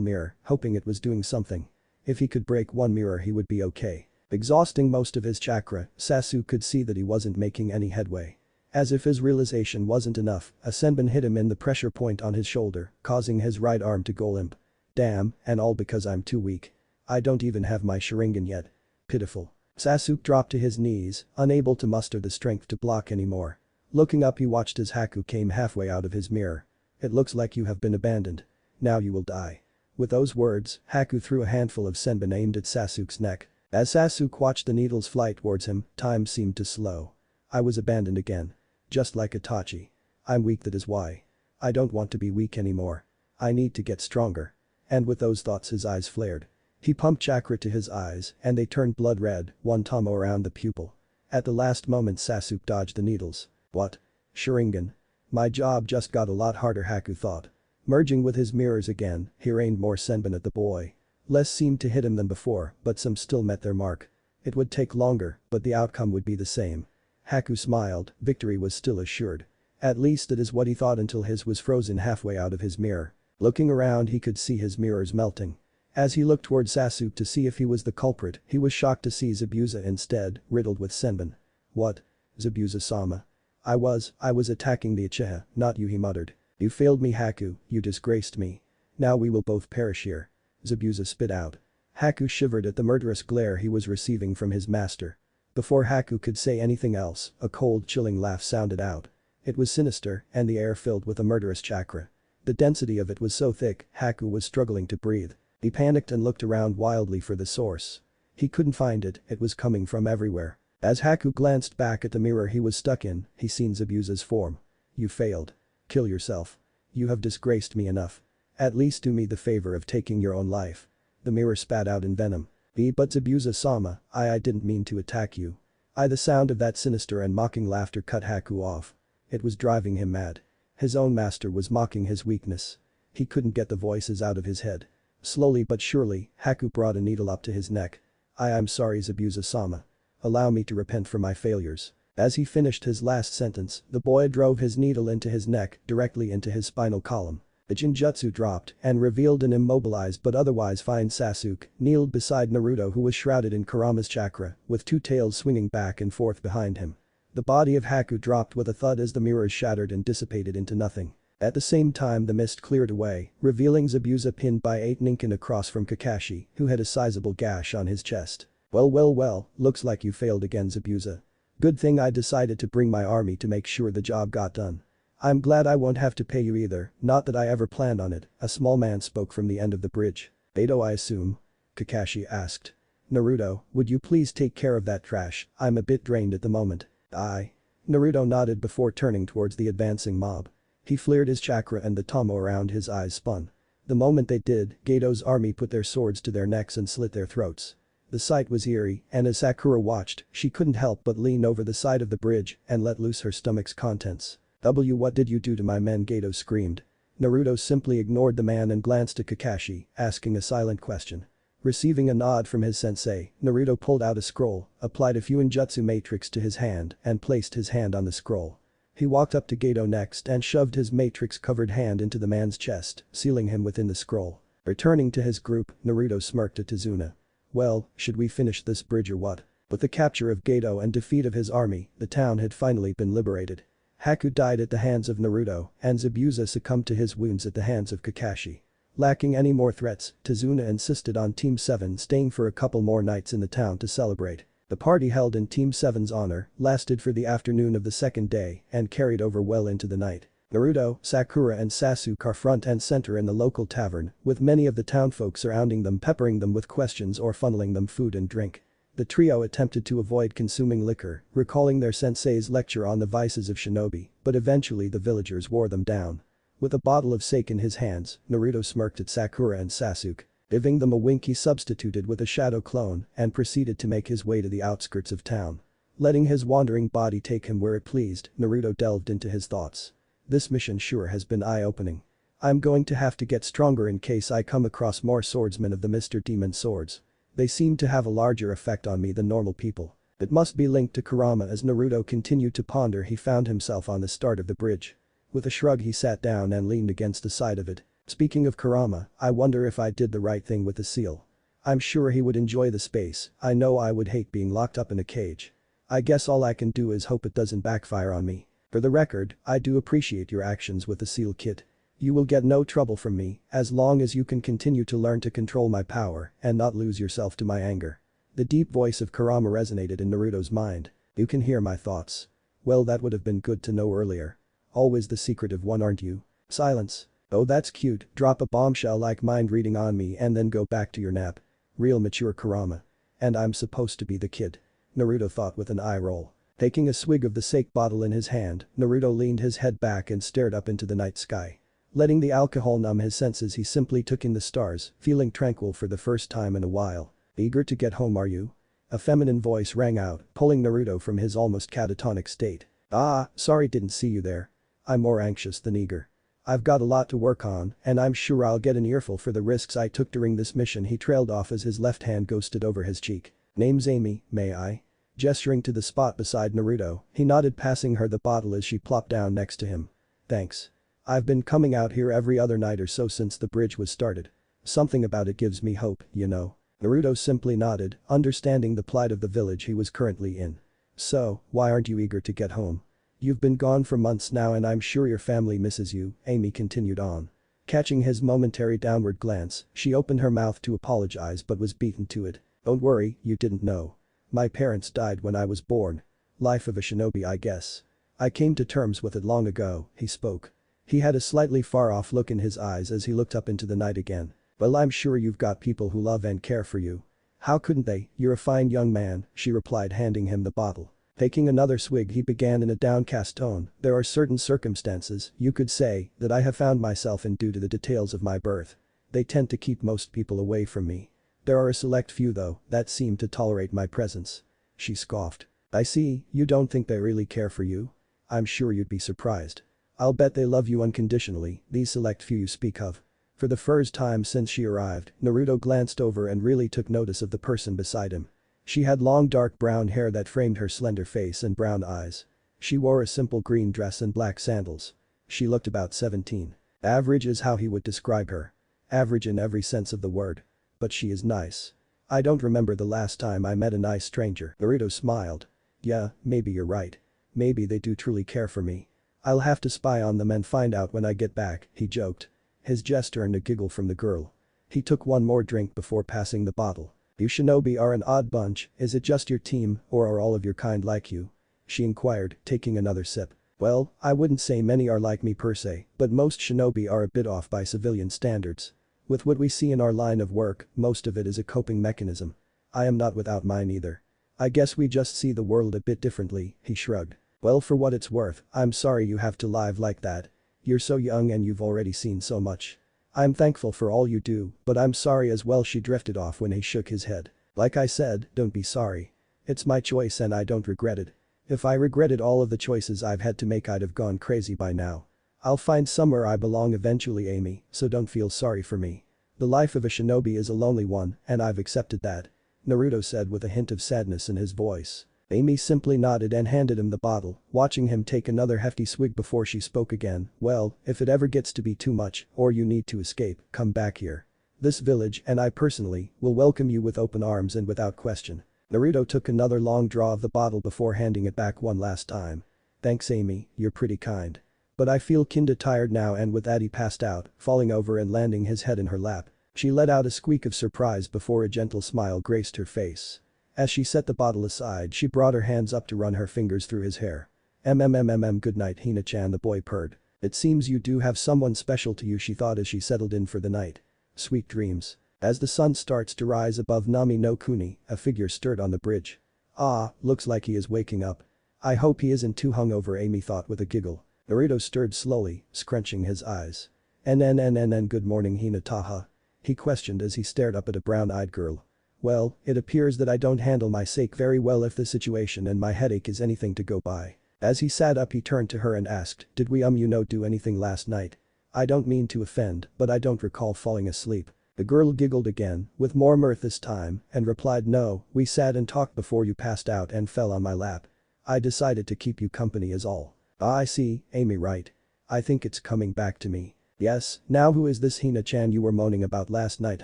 mirror, hoping it was doing something. If he could break one mirror he would be okay. Exhausting most of his chakra, Sasuke could see that he wasn't making any headway. As if his realization wasn't enough, a senbon hit him in the pressure point on his shoulder, causing his right arm to go limp. Damn, and all because I'm too weak. I don't even have my Sharingan yet. Pitiful. Sasuke dropped to his knees, unable to muster the strength to block anymore. Looking up he watched as Haku came halfway out of his mirror. It looks like you have been abandoned. Now you will die. With those words, Haku threw a handful of senbon aimed at Sasuke's neck. As Sasuke watched the needles fly towards him, time seemed to slow. I was abandoned again. Just like Itachi. I'm weak, that is why. I don't want to be weak anymore. I need to get stronger. And with those thoughts his eyes flared. He pumped chakra to his eyes and they turned blood red, one tomo around the pupil. At the last moment Sasuke dodged the needles. What? Sharingan. My job just got a lot harder, Haku thought. Merging with his mirrors again, he rained more senbon at the boy. Less seemed to hit him than before, but some still met their mark. It would take longer, but the outcome would be the same. Haku smiled, victory was still assured. At least that is what he thought until his was frozen halfway out of his mirror. Looking around he could see his mirrors melting. As he looked toward Sasuke to see if he was the culprit, he was shocked to see Zabuza instead, riddled with senbon. What? Zabuza-sama. I was attacking the Uchiha, not you, he muttered. You failed me, Haku, you disgraced me. Now we will both perish here. Zabuza spit out. Haku shivered at the murderous glare he was receiving from his master. Before Haku could say anything else, a cold chilling laugh sounded out. It was sinister and the air filled with a murderous chakra. The density of it was so thick, Haku was struggling to breathe. He panicked and looked around wildly for the source. He couldn't find it, it was coming from everywhere. As Haku glanced back at the mirror he was stuck in, he seen Zabuza's form. You failed. Kill yourself. You have disgraced me enough. At least do me the favor of taking your own life. The mirror spat out in venom. But Zabuza-sama, I didn't mean to attack you. The sound of that sinister and mocking laughter cut Haku off. It was driving him mad. His own master was mocking his weakness. He couldn't get the voices out of his head. Slowly but surely, Haku brought a needle up to his neck. I'm sorry, Zabuza-sama. Allow me to repent for my failures. As he finished his last sentence, the boy drove his needle into his neck, directly into his spinal column. The Genjutsu dropped and revealed an immobilized but otherwise fine Sasuke, kneeled beside Naruto who was shrouded in Kurama's chakra, with two tails swinging back and forth behind him. The body of Haku dropped with a thud as the mirrors shattered and dissipated into nothing. At the same time the mist cleared away, revealing Zabuza pinned by 8 ninkin across from Kakashi, who had a sizable gash on his chest. Well, looks like you failed again, Zabuza. Good thing I decided to bring my army to make sure the job got done. I'm glad I won't have to pay you either, not that I ever planned on it, a small man spoke from the end of the bridge. Beto, I assume? Kakashi asked. Naruto, would you please take care of that trash, I'm a bit drained at the moment. Aye. Naruto nodded before turning towards the advancing mob. He flared his chakra and the tomo around his eyes spun. The moment they did, Gato's army put their swords to their necks and slit their throats. The sight was eerie, and as Sakura watched, she couldn't help but lean over the side of the bridge and let loose her stomach's contents. What did you do to my men? Gato screamed. Naruto simply ignored the man and glanced at Kakashi, asking a silent question. Receiving a nod from his sensei, Naruto pulled out a scroll, applied a Fuinjutsu matrix to his hand and placed his hand on the scroll. He walked up to Gato next and shoved his matrix-covered hand into the man's chest, sealing him within the scroll. Returning to his group, Naruto smirked at Tazuna. Well, should we finish this bridge or what? With the capture of Gato and defeat of his army, the town had finally been liberated. Haku died at the hands of Naruto, and Zabuza succumbed to his wounds at the hands of Kakashi. Lacking any more threats, Tazuna insisted on Team 7 staying for a couple more nights in the town to celebrate. The party held in Team 7's honor lasted for the afternoon of the second day and carried over well into the night. Naruto, Sakura and Sasuke are front and center in the local tavern, with many of the townfolk surrounding them peppering them with questions or funneling them food and drink. The trio attempted to avoid consuming liquor, recalling their sensei's lecture on the vices of shinobi, but eventually the villagers wore them down. With a bottle of sake in his hands, Naruto smirked at Sakura and Sasuke. Giving them a wink he substituted with a shadow clone and proceeded to make his way to the outskirts of town. Letting his wandering body take him where it pleased, Naruto delved into his thoughts. This mission sure has been eye-opening. I'm going to have to get stronger in case I come across more swordsmen of the Mr. Demon Swords. They seem to have a larger effect on me than normal people. It must be linked to Kurama. As Naruto continued to ponder he found himself on the start of the bridge. With a shrug he sat down and leaned against the side of it. Speaking of Kurama, I wonder if I did the right thing with the seal. I'm sure he would enjoy the space. I know I would hate being locked up in a cage. I guess all I can do is hope it doesn't backfire on me. For the record, I do appreciate your actions with the SEAL kit. You will get no trouble from me as long as you can continue to learn to control my power and not lose yourself to my anger. The deep voice of Kurama resonated in Naruto's mind. You can hear my thoughts. Well, that would have been good to know earlier. Always the secretive one, aren't you? Silence. Oh, that's cute, drop a bombshell like mind reading on me and then go back to your nap. Real mature Kurama. And I'm supposed to be the kid. Naruto thought with an eye roll. Taking a swig of the sake bottle in his hand, Naruto leaned his head back and stared up into the night sky. Letting the alcohol numb his senses, he simply took in the stars, feeling tranquil for the first time in a while. Eager to get home, are you? A feminine voice rang out, pulling Naruto from his almost catatonic state. Ah, sorry, didn't see you there. I'm more anxious than eager. I've got a lot to work on, and I'm sure I'll get an earful for the risks I took during this mission. He trailed off as his left hand ghosted over his cheek. Name's Amy, may I? Gesturing to the spot beside Naruto, he nodded, passing her the bottle as she plopped down next to him. Thanks. I've been coming out here every other night or so since the bridge was started. Something about it gives me hope, you know. Naruto simply nodded, understanding the plight of the village he was currently in. So, why aren't you eager to get home? You've been gone for months now and I'm sure your family misses you, Amy continued on. Catching his momentary downward glance, she opened her mouth to apologize but was beaten to it. Don't worry, you didn't know. My parents died when I was born. Life of a shinobi, I guess. I came to terms with it long ago, he spoke. He had a slightly far-off look in his eyes as he looked up into the night again. Well, I'm sure you've got people who love and care for you. How couldn't they? You're a fine young man, she replied, handing him the bottle. Taking another swig, he began in a downcast tone. There are certain circumstances, you could say, that I have found myself in due to the details of my birth. They tend to keep most people away from me. There are a select few though, that seem to tolerate my presence. She scoffed. I see, you don't think they really care for you? I'm sure you'd be surprised. I'll bet they love you unconditionally, these select few you speak of. For the first time since she arrived, Naruto glanced over and really took notice of the person beside him. She had long dark brown hair that framed her slender face and brown eyes. She wore a simple green dress and black sandals. She looked about 17. Average is how he would describe her. Average in every sense of the word. But she is nice. I don't remember the last time I met a nice stranger. Naruto smiled. Yeah, maybe you're right. Maybe they do truly care for me. I'll have to spy on them and find out when I get back, he joked. His jest earned a giggle from the girl. He took one more drink before passing the bottle. You shinobi are an odd bunch, is it just your team or are all of your kind like you? She inquired, taking another sip. Well, I wouldn't say many are like me per se, but most shinobi are a bit off by civilian standards. With what we see in our line of work, most of it is a coping mechanism. I am not without mine either. I guess we just see the world a bit differently, he shrugged. Well, for what it's worth, I'm sorry you have to live like that. You're so young and you've already seen so much. I'm thankful for all you do, but I'm sorry as well. She drifted off when he shook his head. Like I said, don't be sorry. It's my choice and I don't regret it. If I regretted all of the choices I've had to make, I'd have gone crazy by now. I'll find somewhere I belong eventually, Amy, so don't feel sorry for me. The life of a shinobi is a lonely one, and I've accepted that. Naruto said with a hint of sadness in his voice. Amy simply nodded and handed him the bottle, watching him take another hefty swig before she spoke again. Well, if it ever gets to be too much, or you need to escape, come back here. This village, and I personally, will welcome you with open arms and without question. Naruto took another long draw of the bottle before handing it back one last time. Thanks, Amy, you're pretty kind. But I feel kinda tired now, and with that he passed out, falling over and landing his head in her lap. She let out a squeak of surprise before a gentle smile graced her face. As she set the bottle aside, she brought her hands up to run her fingers through his hair. Good night, Hina-chan, the boy purred. It seems you do have someone special to you, she thought as she settled in for the night. Sweet dreams. As the sun starts to rise above Nami no Kuni, a figure stirred on the bridge. Ah, looks like he is waking up. I hope he isn't too hungover, Amy thought with a giggle. Naruto stirred slowly, scrunching his eyes. Good morning, Hinata. He questioned as he stared up at a brown-eyed girl. Well, it appears that I don't handle my sake very well if the situation and my headache is anything to go by. As he sat up, he turned to her and asked, did we do anything last night? I don't mean to offend, but I don't recall falling asleep. The girl giggled again, with more mirth this time, and replied, no, we sat and talked before you passed out and fell on my lap. I decided to keep you company is all. Ah, I see, Amy, right. I think it's coming back to me. Yes, now who is this Hina-chan you were moaning about last night?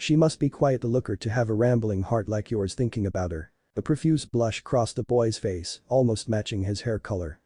She must be quite the looker to have a rambling heart like yours thinking about her. A profuse blush crossed the boy's face, almost matching his hair color.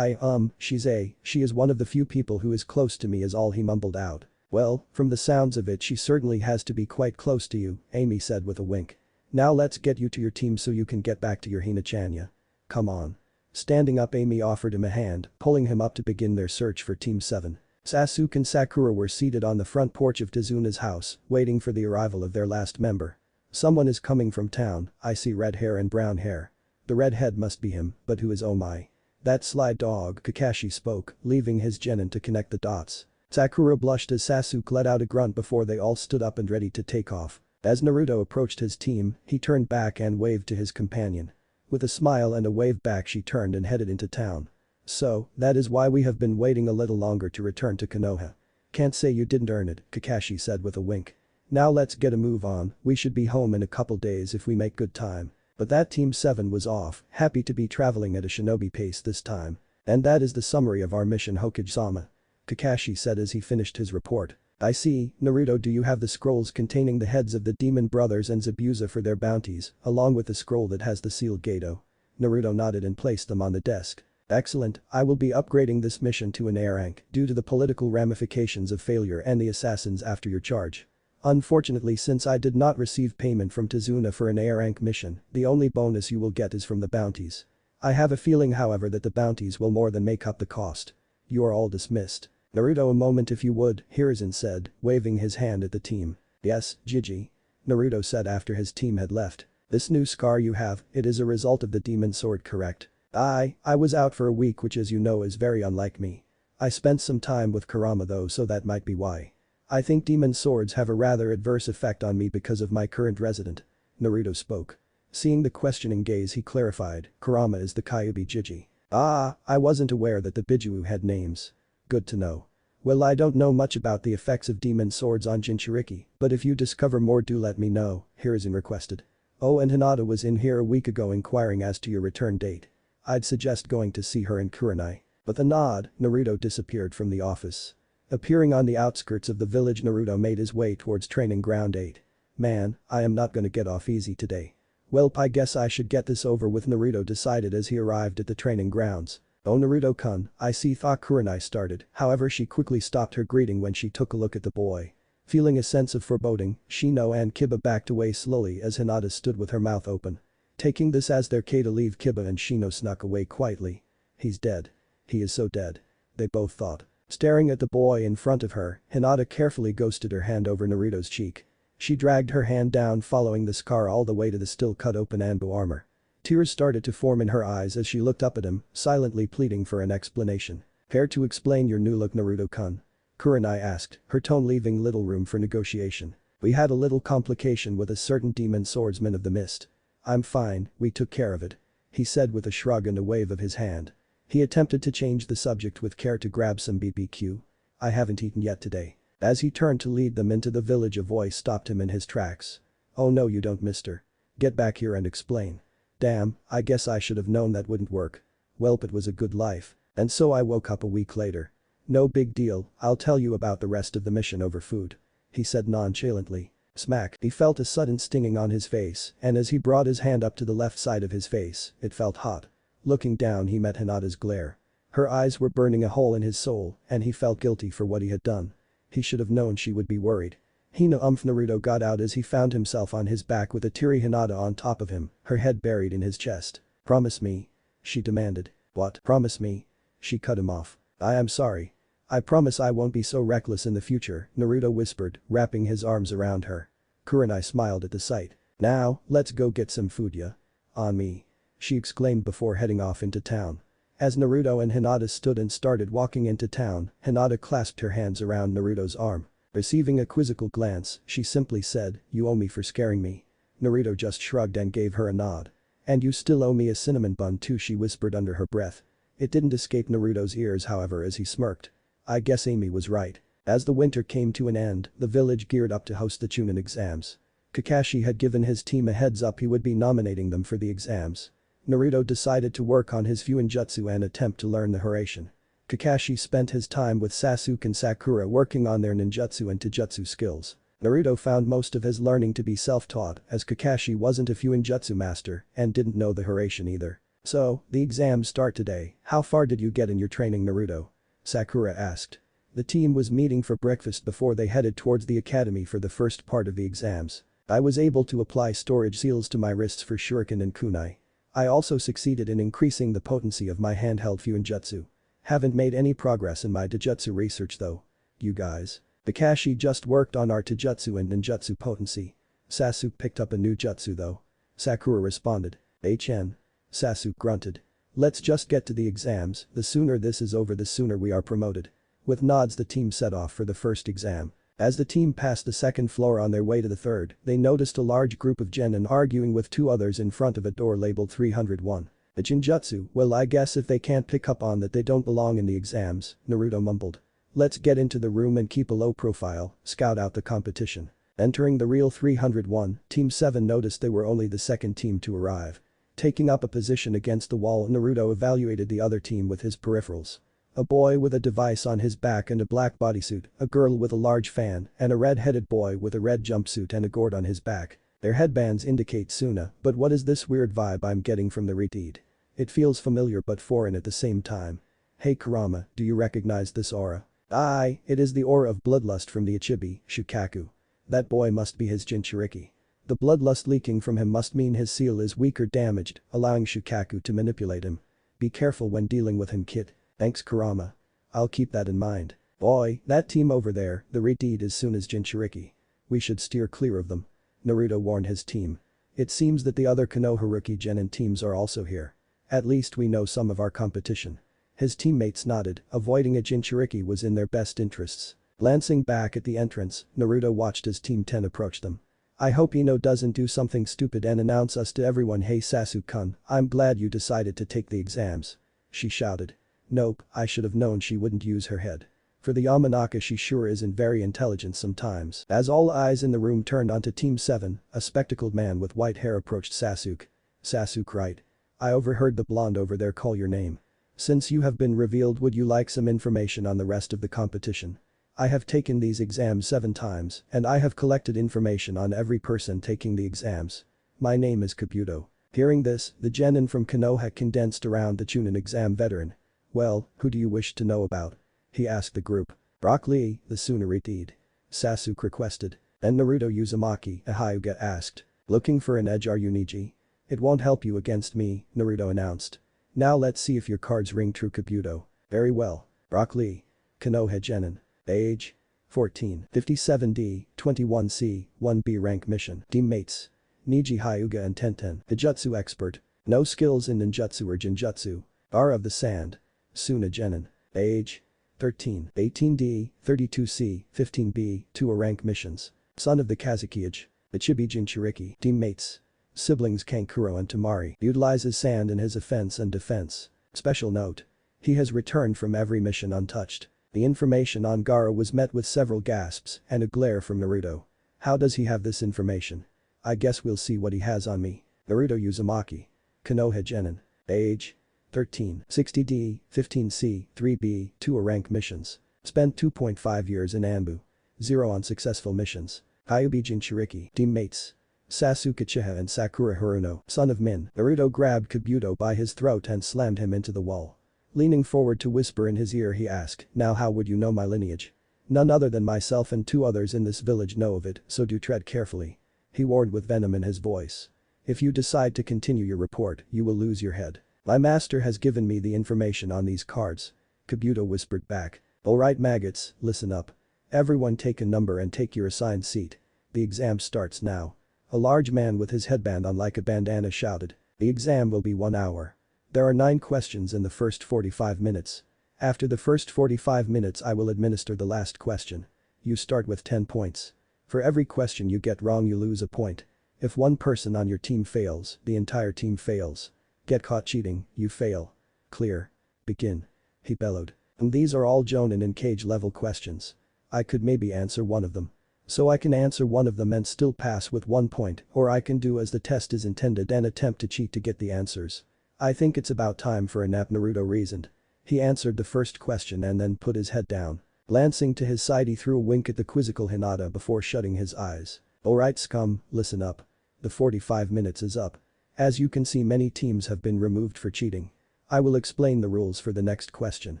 She is one of the few people who is close to me is all he mumbled out. Well, from the sounds of it she certainly has to be quite close to you, Amy said with a wink. Now let's get you to your team so you can get back to your Hina-chanya. Come on. Standing up, Amy offered him a hand, pulling him up to begin their search for Team 7. Sasuke and Sakura were seated on the front porch of Tizuna's house, waiting for the arrival of their last member. Someone is coming from town, I see red hair and brown hair. The redhead must be him, but who is oh my? That sly dog, Kakashi spoke, leaving his genin to connect the dots. Sakura blushed as Sasuke let out a grunt before they all stood up and ready to take off. As Naruto approached his team, he turned back and waved to his companion. With a smile and a wave back she turned and headed into town. So, that is why we have been waiting a little longer to return to Konoha. Can't say you didn't earn it, Kakashi said with a wink. Now let's get a move on, we should be home in a couple days if we make good time. But that Team 7 was off, happy to be traveling at a shinobi pace this time. And that is the summary of our mission Hokage-sama. Kakashi said as he finished his report. I see, Naruto, do you have the scrolls containing the heads of the demon brothers and Zabuza for their bounties, along with the scroll that has the sealed Gedo? Naruto nodded and placed them on the desk. Excellent, I will be upgrading this mission to an A rank due to the political ramifications of failure and the assassins after your charge. Unfortunately, since I did not receive payment from Tizuna for an A rank mission, the only bonus you will get is from the bounties. I have a feeling however that the bounties will more than make up the cost. You are all dismissed. Naruto, a moment if you would, Hiruzen said, waving his hand at the team. Yes, Gigi. Naruto said after his team had left. This new scar you have, it is a result of the demon sword, correct? I was out for a week, which as you know is very unlike me. I spent some time with Kurama though, so that might be why. I think demon swords have a rather adverse effect on me because of my current resident. Naruto spoke. Seeing the questioning gaze he clarified, Kurama is the Kyuubi Jiji. I wasn't aware that the Biju had names. Good to know. Well, I don't know much about the effects of demon swords on Jinchuriki, but if you discover more do let me know, Hiruzen requested. Oh, and Hinata was in here a week ago inquiring as to your return date. I'd suggest going to see her in Kurenai. With a nod, Naruto disappeared from the office. Appearing on the outskirts of the village, Naruto made his way towards training ground 8. Man, I am not gonna get off easy today. Welp, I guess I should get this over with, Naruto decided as he arrived at the training grounds. Oh Naruto-kun, I see, thought Kurenai started, however she quickly stopped her greeting when she took a look at the boy. Feeling a sense of foreboding, Shino and Kiba backed away slowly as Hinata stood with her mouth open. Taking this as their K to leave, Kiba and Shino snuck away quietly. He's dead. He is so dead. They both thought. Staring at the boy in front of her, Hinata carefully ghosted her hand over Naruto's cheek. She dragged her hand down, following the scar all the way to the still cut open Anbu armor. Tears started to form in her eyes as she looked up at him, silently pleading for an explanation. Care to explain your new look, Naruto-kun? Kurenai asked, her tone leaving little room for negotiation. We had a little complication with a certain demon swordsman of the mist. I'm fine, we took care of it. He said with a shrug and a wave of his hand. He attempted to change the subject with care to grab some BBQ. I haven't eaten yet today. As he turned to lead them into the village, a voice stopped him in his tracks. Oh no you don't, mister. Get back here and explain. Damn, I guess I should have known that wouldn't work. Welp, it was a good life. And so I woke up a week later. No big deal, I'll tell you about the rest of the mission over food. He said nonchalantly. Smack, he felt a sudden stinging on his face, and as he brought his hand up to the left side of his face, it felt hot. Looking down he met Hinata's glare. Her eyes were burning a hole in his soul, and he felt guilty for what he had done. He should have known she would be worried. Naruto got out as he found himself on his back with a teary Hinata on top of him, her head buried in his chest. Promise me. She demanded. What? Promise me. She cut him off. I am sorry. I promise I won't be so reckless in the future, Naruto whispered, wrapping his arms around her. Kurenai smiled at the sight. Now, let's go get some food, ya? On me. She exclaimed before heading off into town. As Naruto and Hinata stood and started walking into town, Hinata clasped her hands around Naruto's arm. Receiving a quizzical glance, she simply said, you owe me for scaring me. Naruto just shrugged and gave her a nod. And you still owe me a cinnamon bun too, she whispered under her breath. It didn't escape Naruto's ears however as he smirked. I guess Amy was right. As the winter came to an end, the village geared up to host the Chunin exams. Kakashi had given his team a heads up he would be nominating them for the exams. Naruto decided to work on his Fuinjutsu and attempt to learn the Hiraishin. Kakashi spent his time with Sasuke and Sakura working on their ninjutsu and taijutsu skills. Naruto found most of his learning to be self-taught as Kakashi wasn't a Fuinjutsu master and didn't know the Hiraishin either. So, the exams start today, how far did you get in your training Naruto? Sakura asked. The team was meeting for breakfast before they headed towards the academy for the first part of the exams. I was able to apply storage seals to my wrists for shuriken and kunai. I also succeeded in increasing the potency of my handheld Fuinjutsu. Haven't made any progress in my Doujutsu research though. You guys. Kakashi just worked on our Taijutsu and ninjutsu potency. Sasuke picked up a new jutsu though. Sakura responded. HN. Sasuke grunted. Let's just get to the exams, the sooner this is over the sooner we are promoted. With nods the team set off for the first exam. As the team passed the second floor on their way to the third, they noticed a large group of genin arguing with two others in front of a door labeled 301. A Genjutsu, well I guess if they can't pick up on that they don't belong in the exams, Naruto mumbled. Let's get into the room and keep a low profile, scout out the competition. Entering the real 301, Team 7 noticed they were only the second team to arrive. Taking up a position against the wall, Naruto evaluated the other team with his peripherals. A boy with a device on his back and a black bodysuit, a girl with a large fan, and a red-headed boy with a red jumpsuit and a gourd on his back. Their headbands indicate Suna, but what is this weird vibe I'm getting from the read? It feels familiar but foreign at the same time. Hey Kurama, do you recognize this aura? Aye, it is the aura of bloodlust from the Ichibi, Shukaku. That boy must be his Jinchuriki. The bloodlust leaking from him must mean his seal is weak or damaged, allowing Shukaku to manipulate him. Be careful when dealing with him kid. Thanks Kurama. I'll keep that in mind. Boy, that team over there, the read is soon as Jinchuriki. We should steer clear of them. Naruto warned his team. It seems that the other Konohamaruki Genin teams are also here. At least we know some of our competition. His teammates nodded, avoiding a Jinchuriki was in their best interests. Glancing back at the entrance, Naruto watched as Team 10 approach them. I hope Ino doesn't do something stupid and announce us to everyone. Hey Sasuke-kun, I'm glad you decided to take the exams. She shouted. Nope, I should have known she wouldn't use her head. For the Yamanaka she sure isn't very intelligent sometimes. As all eyes in the room turned onto Team 7, a spectacled man with white hair approached Sasuke. Sasuke right. I overheard the blonde over there call your name. Since you have been revealed, would you like some information on the rest of the competition? I have taken these exams 7 times and I have collected information on every person taking the exams. My name is Kabuto. Hearing this, the genin from Konoha condensed around the Chunin exam veteran. Well, who do you wish to know about? He asked the group. Rock Lee, the Tsunaritiid. Sasuke requested. And Naruto Uzumaki, a Hyuga asked. Looking for an edge are you Niji? It won't help you against me, Naruto announced. Now let's see if your cards ring true Kabuto. Very well. Rock Lee. Konoha Genin. Age. 14. 57D, 21C, 1B rank mission. Teammates. Niji Hyuga and Tenten. Taijutsu expert. No skills in ninjutsu or genjutsu. Are of the sand. Suna Genin. Age. 13. 18D, 32C, 15B, 2 rank missions. Son of the Kazukiage. Ichibi Jinchuriki. Teammates. Siblings Kankuro and Tamari. Utilizes sand in his offense and defense. Special note. He has returned from every mission untouched. The information on Gaara was met with several gasps and a glare from Naruto. How does he have this information? I guess we'll see what he has on me. Naruto Uzumaki. Konoha Genin. Age. 13. 60D, 15C, 3B, 2 rank missions. Spent 2.5 years in Anbu. 0 unsuccessful missions. Hyubi Jinchuriki. Teammates. Sasuke Uchiha and Sakura Haruno, son of Min. Naruto grabbed Kabuto by his throat and slammed him into the wall. Leaning forward to whisper in his ear he asked, now how would you know my lineage? None other than myself and 2 others in this village know of it, so do tread carefully. He warned with venom in his voice. If you decide to continue your report, you will lose your head. My master has given me the information on these cards. Kabuto whispered back. Alright maggots, listen up. Everyone take a number and take your assigned seat. The exam starts now. A large man with his headband on like a bandana shouted. The exam will be 1 hour. There are 9 questions in the first 45 minutes. After the first 45 minutes I will administer the last question. You start with 10 points. For every question you get wrong you lose a point. If one person on your team fails, the entire team fails. Get caught cheating, you fail. Clear. Begin. He bellowed. And these are all Jonin and Cage level questions. I could maybe answer one of them. So I can answer one of them and still pass with 1 point, or I can do as the test is intended and attempt to cheat to get the answers. I think it's about time for a nap, Naruto reasoned. He answered the first question and then put his head down. Glancing to his side he threw a wink at the quizzical Hinata before shutting his eyes. Alright scum, listen up. The 45 minutes is up. As you can see many teams have been removed for cheating. I will explain the rules for the next question.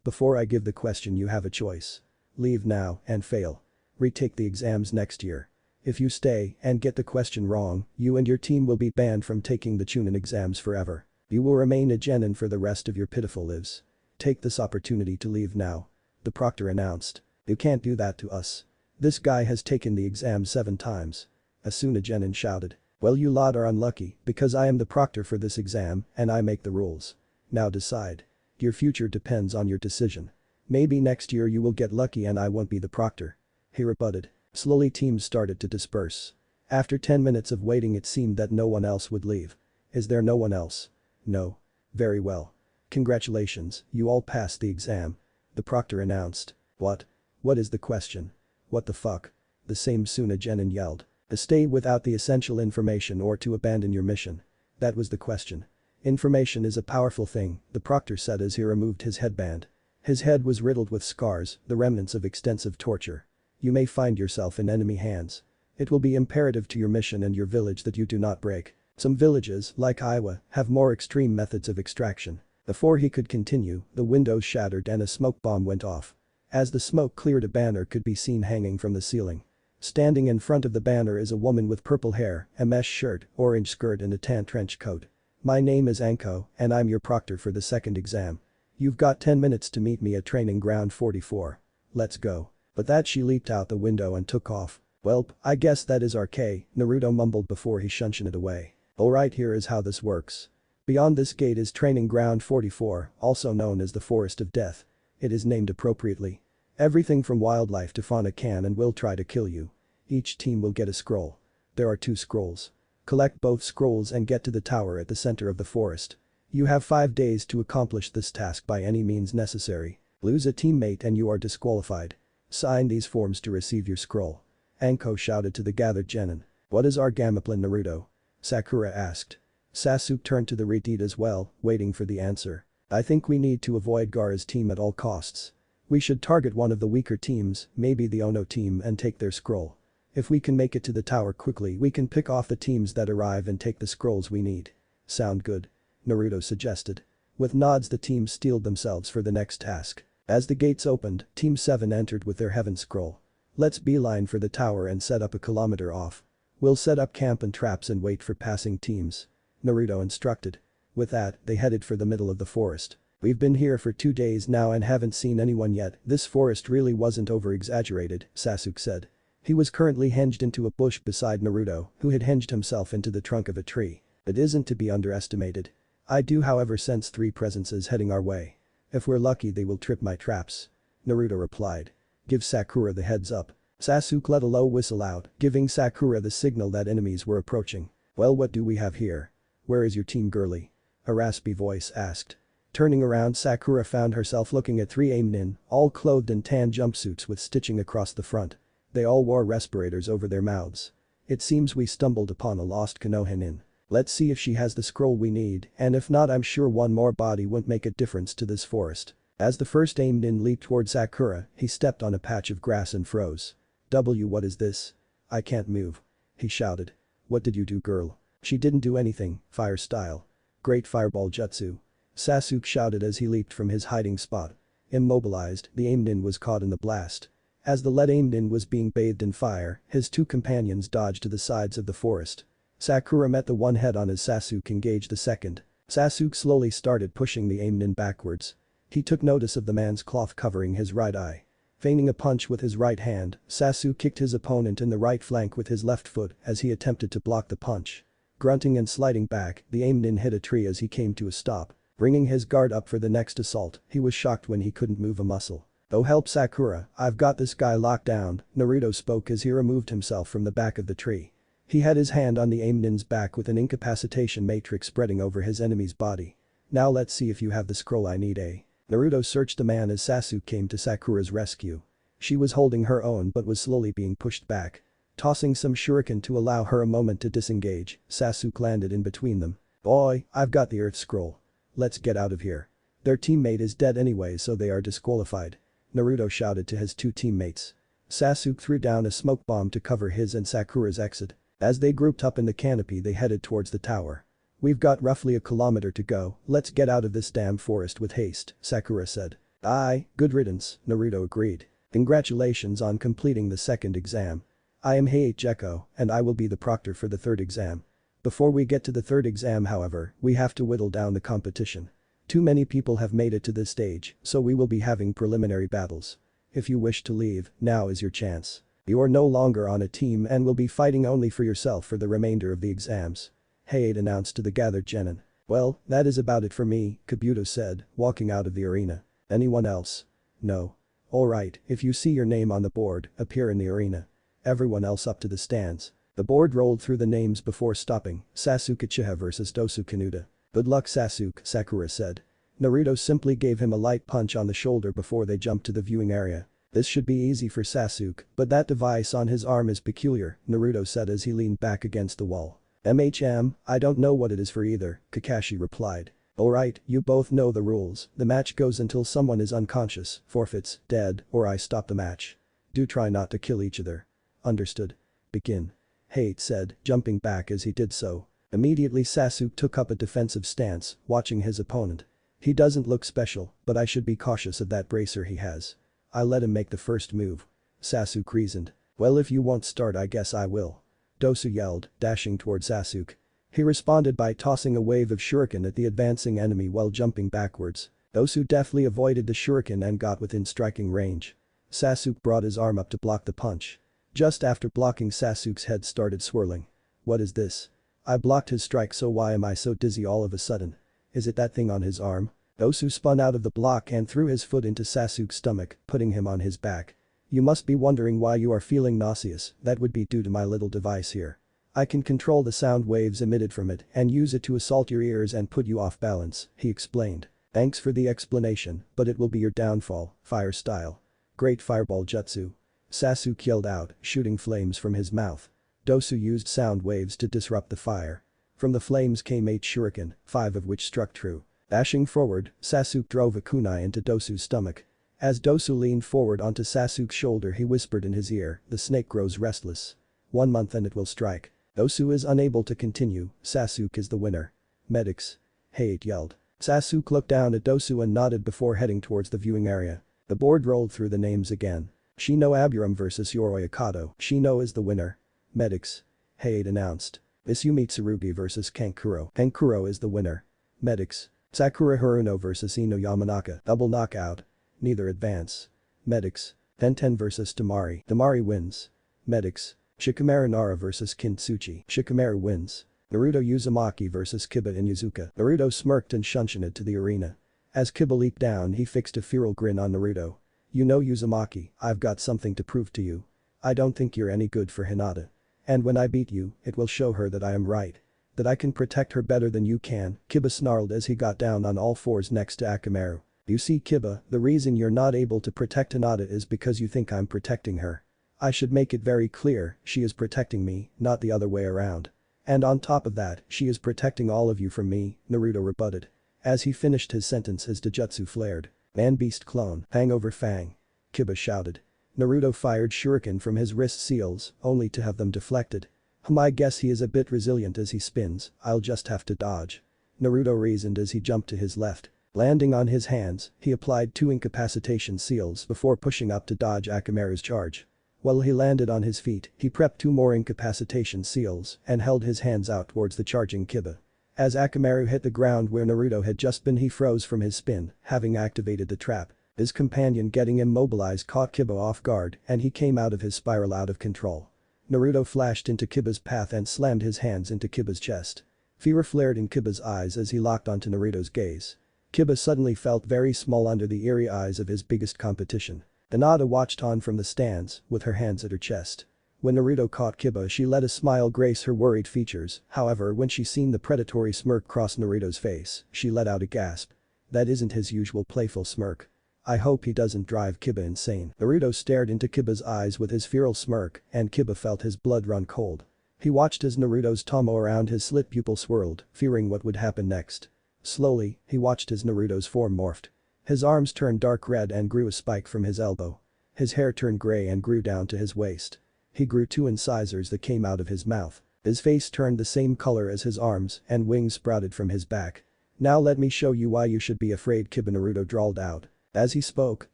Before I give the question you have a choice. Leave now and fail. Retake the exams next year. If you stay and get the question wrong, you and your team will be banned from taking the Chunin exams forever. You will remain a genin for the rest of your pitiful lives. Take this opportunity to leave now. The proctor announced. You can't do that to us. This guy has taken the exam 7 times. Asuna genin shouted. Well you lot are unlucky because I am the proctor for this exam and I make the rules. Now decide. Your future depends on your decision. Maybe next year you will get lucky and I won't be the proctor. He rebutted. Slowly teams started to disperse. After 10 minutes of waiting it seemed that no one else would leave. Is there no one else? No. Very well. Congratulations, you all passed the exam. The proctor announced. What? What is the question? What the fuck? The same Suna genin yelled. To stay without the essential information or to abandon your mission. That was the question. Information is a powerful thing, the proctor said as he removed his headband. His head was riddled with scars, the remnants of extensive torture. You may find yourself in enemy hands. It will be imperative to your mission and your village that you do not break. Some villages, like Iowa, have more extreme methods of extraction. Before he could continue, the windows shattered and a smoke bomb went off. As the smoke cleared a banner could be seen hanging from the ceiling. Standing in front of the banner is a woman with purple hair, a mesh shirt, orange skirt and a tan trench coat. My name is Anko and I'm your proctor for the second exam. You've got 10 minutes to meet me at training ground 44. Let's go. But that she leaped out the window and took off. Welp, I guess that is RK, Naruto mumbled before he shunshed it away. Alright, here is how this works. Beyond this gate is training ground 44, also known as the Forest of Death. It is named appropriately. Everything from wildlife to fauna can and will try to kill you. Each team will get a scroll. There are 2 scrolls. Collect both scrolls and get to the tower at the center of the forest. You have 5 days to accomplish this task by any means necessary. Lose a teammate and you are disqualified. Sign these forms to receive your scroll. Anko shouted to the gathered genin. What is our game plan, Naruto? Sakura asked. Sasuke turned to the retreat as well, waiting for the answer. I think we need to avoid Gaara's team at all costs. We should target one of the weaker teams, maybe the Ono team, and take their scroll. If we can make it to the tower quickly we can pick off the teams that arrive and take the scrolls we need. Sound good? Naruto suggested. With nods the teams steeled themselves for the next task. As the gates opened, Team 7 entered with their heaven scroll. Let's beeline for the tower and set up a kilometer off. We'll set up camp and traps and wait for passing teams. Naruto instructed. With that, they headed for the middle of the forest. We've been here for 2 days now and haven't seen anyone yet. This forest really wasn't over-exaggerated, Sasuke said. He was currently hinged into a bush beside Naruto, who had hinged himself into the trunk of a tree. It isn't to be underestimated. I do however sense 3 presences heading our way. If we're lucky they will trip my traps. Naruto replied. Give Sakura the heads up. Sasuke let a low whistle out, giving Sakura the signal that enemies were approaching. Well, what do we have here? Where is your team, girly? A raspy voice asked. Turning around Sakura found herself looking at 3 Aimnin, all clothed in tan jumpsuits with stitching across the front. They all wore respirators over their mouths. It seems we stumbled upon a lost Konohinin. Let's see if she has the scroll we need, and if not I'm sure one more body won't make a difference to this forest. As the first Aimnin leaped toward Sakura, he stepped on a patch of grass and froze. What is this? I can't move. He shouted. What did you do, girl? She didn't do anything, fire style. Great fireball jutsu. Sasuke shouted as he leaped from his hiding spot. Immobilized, the Aimnin was caught in the blast. As the lead Aimnin was being bathed in fire, his 2 companions dodged to the sides of the forest. Sakura met the one head on as Sasuke engaged the second. Sasuke slowly started pushing the Aimnin backwards. He took notice of the man's cloth covering his right eye. Feigning a punch with his right hand, Sasuke kicked his opponent in the right flank with his left foot as he attempted to block the punch. Grunting and sliding back, the Aimnin hit a tree as he came to a stop. Bringing his guard up for the next assault, he was shocked when he couldn't move a muscle. Oh help Sakura, I've got this guy locked down, Naruto spoke as he removed himself from the back of the tree. He had his hand on the Aimnin's back with an incapacitation matrix spreading over his enemy's body. Now let's see if you have the scroll I need, eh? Naruto searched the man as Sasuke came to Sakura's rescue. She was holding her own but was slowly being pushed back. Tossing some shuriken to allow her a moment to disengage, Sasuke landed in between them. Boy, I've got the earth scroll. Let's get out of here. Their teammate is dead anyway so they are disqualified. Naruto shouted to his two teammates. Sasuke threw down a smoke bomb to cover his and Sakura's exit. As they grouped up in the canopy they headed towards the tower. "We've got roughly a kilometer to go, let's get out of this damn forest with haste," Sakura said. "Aye, good riddance," Naruto agreed. "Congratulations on completing the second exam. I am Heiei Gecko, and I will be the proctor for the third exam. Before we get to the third exam however, we have to whittle down the competition. Too many people have made it to this stage, so we will be having preliminary battles. If you wish to leave, now is your chance. You are no longer on a team and will be fighting only for yourself for the remainder of the exams," Heiei announced to the gathered genin. "Well, that is about it for me," Kabuto said, walking out of the arena. "Anyone else?" "No." "Alright, if you see your name on the board, appear in the arena. Everyone else up to the stands." The board rolled through the names before stopping. Sasuke Uchiha vs Dosu Kanuta. "Good luck Sasuke," Sakura said. Naruto simply gave him a light punch on the shoulder before they jumped to the viewing area. "This should be easy for Sasuke, but that device on his arm is peculiar," Naruto said as he leaned back against the wall. I don't know what it is for either," Kakashi replied. "Alright, you both know the rules, the match goes until someone is unconscious, forfeits, dead, or I stop the match. Do try not to kill each other. Understood? Begin." Heiei said, jumping back as he did so. Immediately Sasuke took up a defensive stance, watching his opponent. "He doesn't look special, but I should be cautious of that bracer he has. I let him make the first move." Sasuke reasoned. "Well if you won't start I guess I will." Dosu yelled, dashing toward Sasuke. He responded by tossing a wave of shuriken at the advancing enemy while jumping backwards. Dosu deftly avoided the shuriken and got within striking range. Sasuke brought his arm up to block the punch. Just after blocking Sasuke's head started swirling. "What is this? I blocked his strike so why am I so dizzy all of a sudden? Is it that thing on his arm?" Dosu spun out of the block and threw his foot into Sasuke's stomach, putting him on his back. "You must be wondering why you are feeling nauseous, that would be due to my little device here. I can control the sound waves emitted from it and use it to assault your ears and put you off balance," he explained. "Thanks for the explanation, but it will be your downfall, fire style. Great fireball jutsu." Sasuke yelled out, shooting flames from his mouth. Dosu used sound waves to disrupt the fire. From the flames came 8 shuriken, 5 of which struck true. Dashing forward, Sasuke drove a kunai into Dosu's stomach. As Dosu leaned forward onto Sasuke's shoulder he whispered in his ear, "The snake grows restless. 1 month and it will strike." Dosu is unable to continue, Sasuke is the winner. "Medics." Heiei yelled. Sasuke looked down at Dosu and nodded before heading towards the viewing area. The board rolled through the names again. Shino Aburam vs Yoroi Akato, Shino is the winner. "Medics." Heiei announced. Isumi Tsurugi vs Kankuro, Kankuro is the winner. "Medics." Sakura Haruno vs Ino Yamanaka, double knockout. Neither advance. "Medics." Tenten vs Tamari, Tamari wins. "Medics." Shikamaru Nara vs Kintsuchi, Shikamaru wins. Naruto Uzumaki vs Kiba Inuzuka, Naruto smirked and shunted to the arena. As Kiba leaped down he fixed a feral grin on Naruto. "You know Uzumaki, I've got something to prove to you. I don't think you're any good for Hinata. And when I beat you, it will show her that I am right. That I can protect her better than you can," Kiba snarled as he got down on all fours next to Akamaru. "You see Kiba, the reason you're not able to protect Hinata is because you think I'm protecting her. I should make it very clear, she is protecting me, not the other way around. And on top of that, she is protecting all of you from me," Naruto rebutted. As he finished his sentence his Doujutsu flared. "Man-beast clone, hangover fang." Kiba shouted. Naruto fired shuriken from his wrist seals, only to have them deflected. I guess he is a bit resilient as he spins, I'll just have to dodge." Naruto reasoned as he jumped to his left. Landing on his hands, he applied 2 incapacitation seals before pushing up to dodge Akamaru's charge. While he landed on his feet, he prepped 2 more incapacitation seals and held his hands out towards the charging Kiba. As Akamaru hit the ground where Naruto had just been he froze from his spin, having activated the trap. His companion getting immobilized caught Kiba off guard and he came out of his spiral out of control. Naruto flashed into Kiba's path and slammed his hands into Kiba's chest. Fear flared in Kiba's eyes as he locked onto Naruto's gaze. Kiba suddenly felt very small under the eerie eyes of his biggest competition. Hinata watched on from the stands, with her hands at her chest. When Naruto caught Kiba she let a smile grace her worried features, however when she seen the predatory smirk cross Naruto's face, she let out a gasp. That isn't his usual playful smirk. I hope he doesn't drive Kiba insane. Naruto stared into Kiba's eyes with his feral smirk and Kiba felt his blood run cold. He watched as Naruto's tomo around his slit pupil swirled, fearing what would happen next. Slowly, he watched as Naruto's form morphed. His arms turned dark red and grew a spike from his elbow. His hair turned gray and grew down to his waist. He grew 2 incisors that came out of his mouth. His face turned the same color as his arms and wings sprouted from his back. "Now let me show you why you should be afraid," Kiba, Naruto drawled out. As he spoke,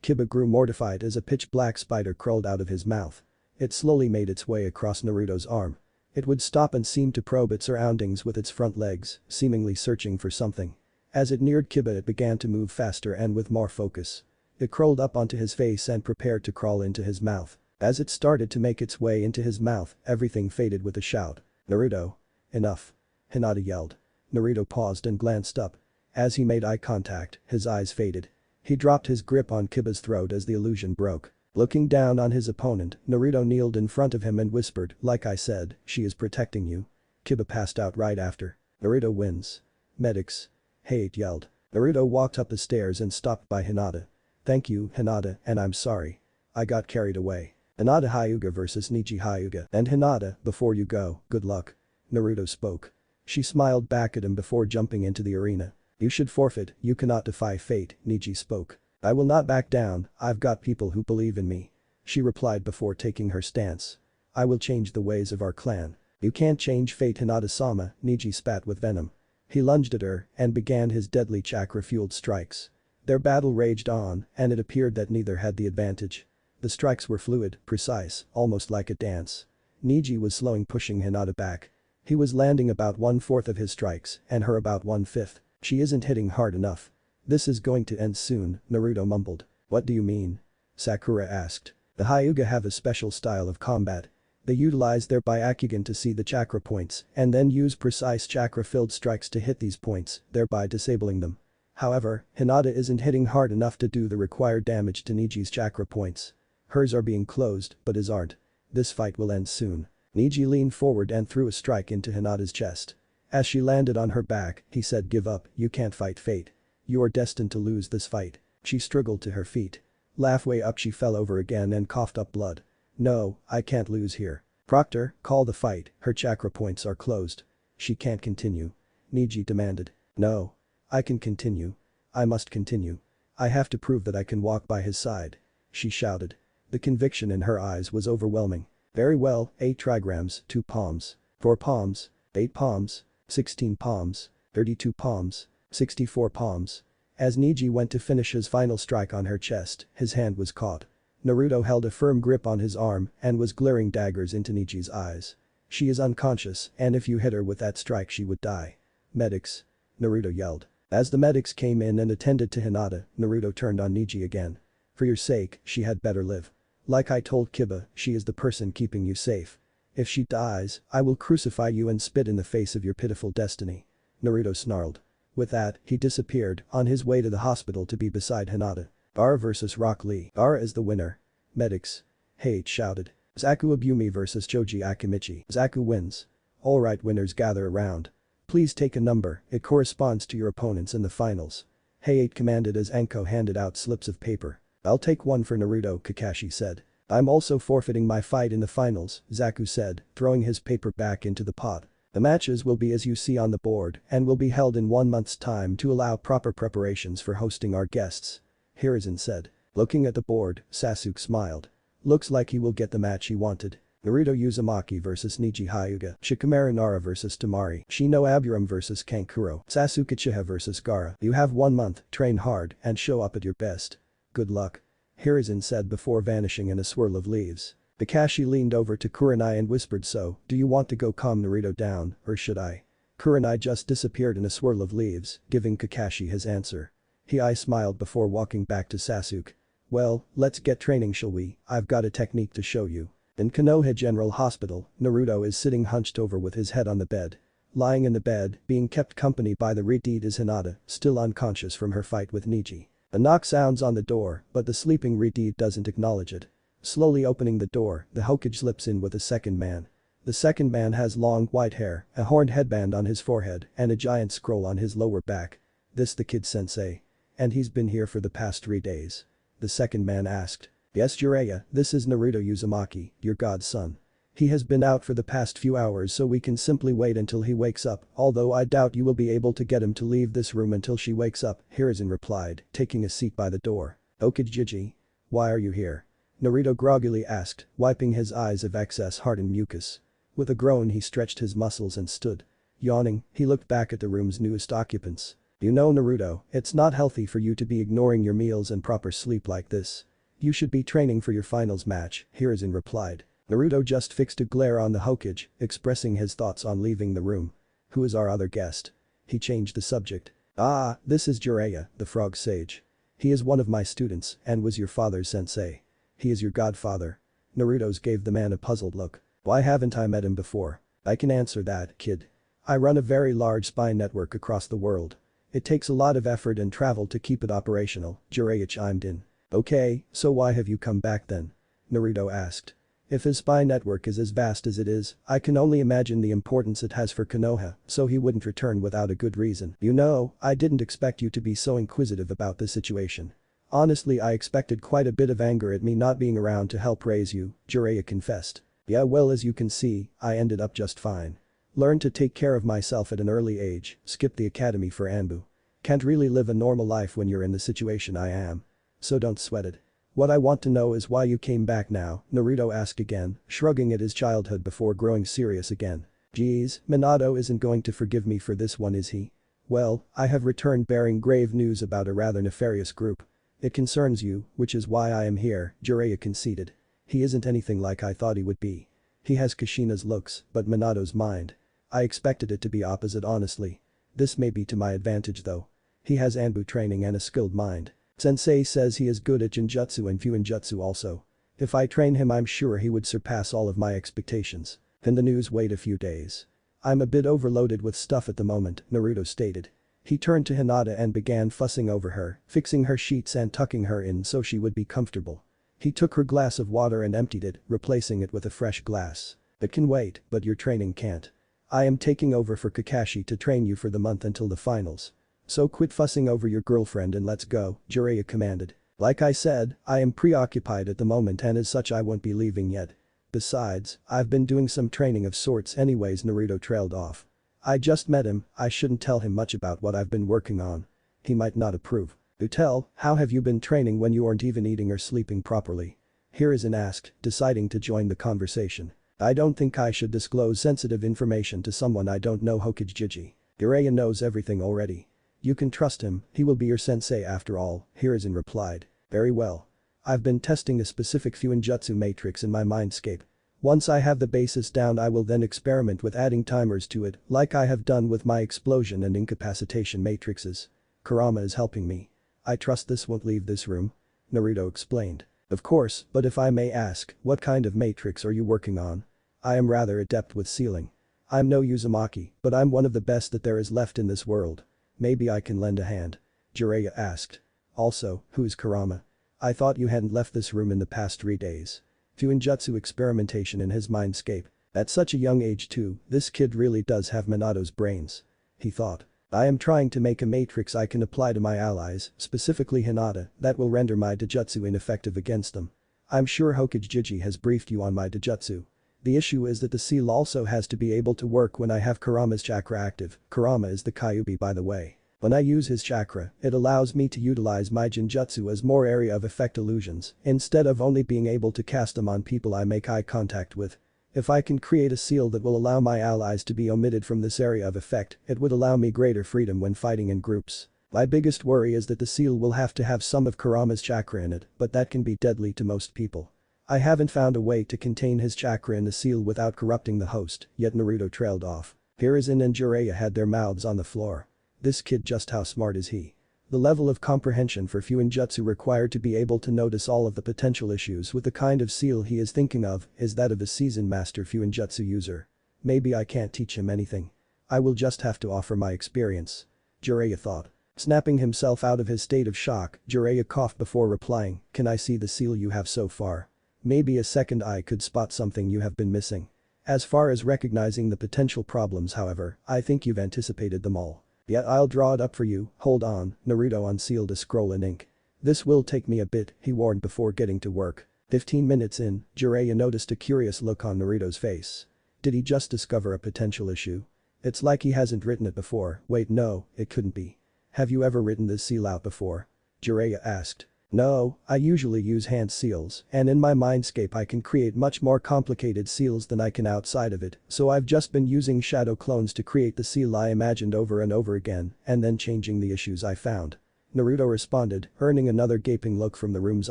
Kiba grew mortified as a pitch-black spider crawled out of his mouth. It slowly made its way across Naruto's arm. It would stop and seem to probe its surroundings with its front legs, seemingly searching for something. As it neared Kiba, it began to move faster and with more focus. It crawled up onto his face and prepared to crawl into his mouth. As it started to make its way into his mouth, everything faded with a shout. "Naruto. Enough." Hinata yelled. Naruto paused and glanced up. As he made eye contact, his eyes faded. He dropped his grip on Kiba's throat as the illusion broke. Looking down on his opponent, Naruto kneeled in front of him and whispered, "Like I said, she is protecting you." Kiba passed out right after. Naruto wins. "Medics." Hayate yelled. Naruto walked up the stairs and stopped by Hinata. "Thank you, Hinata, and I'm sorry. I got carried away." Hinata Hyuga vs Neji Hyuga. "And Hinata, before you go, good luck." Naruto spoke. She smiled back at him before jumping into the arena. "You should forfeit, you cannot defy fate," Neji spoke. "I will not back down, I've got people who believe in me." She replied before taking her stance. "I will change the ways of our clan." "You can't change fate, Hinata-sama," Neji spat with venom. He lunged at her and began his deadly chakra-fueled strikes. Their battle raged on, and it appeared that neither had the advantage. The strikes were fluid, precise, almost like a dance. Neji was slowing, pushing Hinata back. He was landing about 1/4 of his strikes and her about 1/5. "She isn't hitting hard enough. This is going to end soon," Naruto mumbled. "What do you mean?" Sakura asked. "The Hyuga have a special style of combat. They utilize their Byakugan to see the chakra points and then use precise chakra-filled strikes to hit these points, thereby disabling them. However, Hinata isn't hitting hard enough to do the required damage to Neji's chakra points. Hers are being closed, but his aren't. This fight will end soon." Neji leaned forward and threw a strike into Hinata's chest. As she landed on her back, he said, "Give up, you can't fight fate. You are destined to lose this fight." She struggled to her feet. Halfway up she fell over again and coughed up blood. "No, I can't lose here. Proctor, call the fight, her chakra points are closed." "She can't continue," Neji demanded. "No. I can continue. I must continue. I have to prove that I can walk by his side," she shouted. The conviction in her eyes was overwhelming. "Very well, 8 trigrams, 2 palms. 4 palms, 8 palms, 16 palms, 32 palms, 64 palms." As Neji went to finish his final strike on her chest, his hand was caught. Naruto held a firm grip on his arm and was glaring daggers into Neji's eyes. "She is unconscious, and if you hit her with that strike she would die." "Medics." Naruto yelled. As the medics came in and attended to Hinata, Naruto turned on Neji again. "For your sake, she had better live. Like I told Kiba, she is the person keeping you safe. If she dies, I will crucify you and spit in the face of your pitiful destiny." Naruto snarled. With that, he disappeared, on his way to the hospital to be beside Hinata. Gaara vs Rock Lee. Gaara is the winner. Medics. Hayate shouted. Zaku Abumi vs Choji Akimichi. Zaku wins. Alright, winners, gather around. Please take a number, it corresponds to your opponents in the finals. Hayate commanded as Anko handed out slips of paper. "I'll take one for Naruto," Kakashi said. "I'm also forfeiting my fight in the finals," Zaku said, throwing his paper back into the pot. "The matches will be as you see on the board and will be held in 1 month's time to allow proper preparations for hosting our guests," Hiruzen said. Looking at the board, Sasuke smiled. "Looks like he will get the match he wanted. Naruto Uzumaki vs Neji Hyuga. Shikamaru Nara vs Temari. Shino Aburam vs Kankuro. Sasuke Uchiha vs Gaara. You have 1 month, train hard and show up at your best. Good luck," Hiruzen said before vanishing in a swirl of leaves. Kakashi leaned over to Kurenai and whispered, "So, do you want to go calm Naruto down, or should I?" Kurenai just disappeared in a swirl of leaves, giving Kakashi his answer. He smiled before walking back to Sasuke. "Well, let's get training, shall we? I've got a technique to show you." In Konoha General Hospital, Naruto is sitting hunched over with his head on the bed. Lying in the bed, being kept company by the Redeed is Hinata, still unconscious from her fight with Neji. A knock sounds on the door, but the sleeping Redeed doesn't acknowledge it. Slowly opening the door, the Hokage slips in with a second man. The second man has long white hair, a horned headband on his forehead, and a giant scroll on his lower back. "This the kid sensei? And he's been here for the past 3 days?" the second man asked. "Yes, Jiraiya, this is Naruto Uzumaki, your godson." He has been out for the past few hours so we can simply wait until he wakes up, although I doubt you will be able to get him to leave this room until she wakes up, Hiruzen replied, taking a seat by the door. Okajiji? Why are you here? Naruto groggily asked, wiping his eyes of excess hardened mucus. With a groan he stretched his muscles and stood. Yawning, he looked back at the room's newest occupants. You know Naruto, it's not healthy for you to be ignoring your meals and proper sleep like this. You should be training for your finals match, Hiruzen replied. Naruto just fixed a glare on the Hokage, expressing his thoughts on leaving the room. Who is our other guest? He changed the subject. Ah, this is Jiraiya, the frog sage. He is one of my students and was your father's sensei. He is your godfather. Naruto's gave the man a puzzled look. Why haven't I met him before? I can answer that, kid. I run a very large spy network across the world. It takes a lot of effort and travel to keep it operational, Jiraiya chimed in. Okay, so why have you come back then? Naruto asked. If his spy network is as vast as it is, I can only imagine the importance it has for Konoha, so he wouldn't return without a good reason. You know, I didn't expect you to be so inquisitive about this situation. Honestly, I expected quite a bit of anger at me not being around to help raise you, Jiraiya confessed. Yeah, well, as you can see, I ended up just fine. Learned to take care of myself at an early age, skipped the academy for Anbu. Can't really live a normal life when you're in the situation I am. So don't sweat it. What I want to know is why you came back now, Naruto asked again, shrugging at his childhood before growing serious again. Geez, Minato isn't going to forgive me for this one, is he? Well, I have returned bearing grave news about a rather nefarious group. It concerns you, which is why I am here, Jiraiya conceded. He isn't anything like I thought he would be. He has Kushina's looks, but Minato's mind. I expected it to be opposite honestly. This may be to my advantage though. He has Anbu training and a skilled mind. Sensei says he is good at Genjutsu and Fuinjutsu also. If I train him I'm sure he would surpass all of my expectations. Can the news wait a few days? I'm a bit overloaded with stuff at the moment, Naruto stated. He turned to Hinata and began fussing over her, fixing her sheets and tucking her in so she would be comfortable. He took her glass of water and emptied it, replacing it with a fresh glass. It can wait, but your training can't. I am taking over for Kakashi to train you for the month until the finals. So quit fussing over your girlfriend and let's go, Jiraiya commanded. Like I said, I am preoccupied at the moment and as such I won't be leaving yet. Besides, I've been doing some training of sorts anyways, Naruto trailed off. I just met him, I shouldn't tell him much about what I've been working on. He might not approve. Do tell, how have you been training when you aren't even eating or sleeping properly? Hiruzen asked, deciding to join the conversation. I don't think I should disclose sensitive information to someone I don't know, Hokage. Jiraiya knows everything already. You can trust him, he will be your sensei after all, Hiruzen replied. Very well. I've been testing a specific Fuinjutsu matrix in my mindscape. Once I have the basis down I will then experiment with adding timers to it, like I have done with my explosion and incapacitation matrices. Kurama is helping me. I trust this won't leave this room. Naruto explained. Of course, but if I may ask, what kind of matrix are you working on? I am rather adept with sealing. I'm no Uzumaki, but I'm one of the best that there is left in this world. Maybe I can lend a hand. Jiraiya asked. Also, who's Kurama? I thought you hadn't left this room in the past 3 days. Fuinjutsu experimentation in his mindscape. At such a young age too, this kid really does have Minato's brains. He thought. I am trying to make a matrix I can apply to my allies, specifically Hinata, that will render my Doujutsu ineffective against them. I'm sure Hokage has briefed you on my Doujutsu. The issue is that the seal also has to be able to work when I have Kurama's chakra active. Kurama is the Kyuubi by the way. When I use his chakra, it allows me to utilize my Genjutsu as more area of effect illusions, instead of only being able to cast them on people I make eye contact with. If I can create a seal that will allow my allies to be omitted from this area of effect, it would allow me greater freedom when fighting in groups. My biggest worry is that the seal will have to have some of Kurama's chakra in it, but that can be deadly to most people. I haven't found a way to contain his chakra in the seal without corrupting the host, yet Naruto trailed off. Hiruzen and Jiraiya had their mouths on the floor. This kid, just how smart is he? The level of comprehension for Fuinjutsu required to be able to notice all of the potential issues with the kind of seal he is thinking of is that of a seasoned master Fuinjutsu user. Maybe I can't teach him anything. I will just have to offer my experience. Jiraiya thought. Snapping himself out of his state of shock, Jiraiya coughed before replying, can I see the seal you have so far? Maybe a second eye could spot something you have been missing. As far as recognizing the potential problems however, I think you've anticipated them all. Yeah, I'll draw it up for you, hold on, Naruto unsealed a scroll in ink. This will take me a bit, he warned before getting to work. 15 minutes in, Jiraiya noticed a curious look on Naruto's face. Did he just discover a potential issue? It's like he hasn't written it before. Wait, no, it couldn't be. Have you ever written this seal out before? Jiraiya asked. No, I usually use hand seals, and in my mindscape I can create much more complicated seals than I can outside of it, so I've just been using shadow clones to create the seal I imagined over and over again, and then changing the issues I found. Naruto responded, earning another gaping look from the room's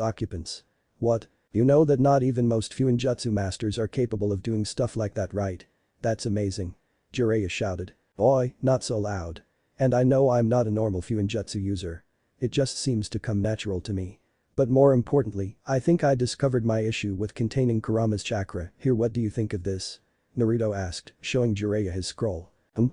occupants. What? You know that not even most Fuinjutsu masters are capable of doing stuff like that, right? That's amazing. Jiraiya shouted. Boy, not so loud. And I know I'm not a normal Fuinjutsu user. It just seems to come natural to me. But more importantly, I think I discovered my issue with containing Kurama's chakra. Here, what do you think of this? Naruto asked, showing Jiraiya his scroll.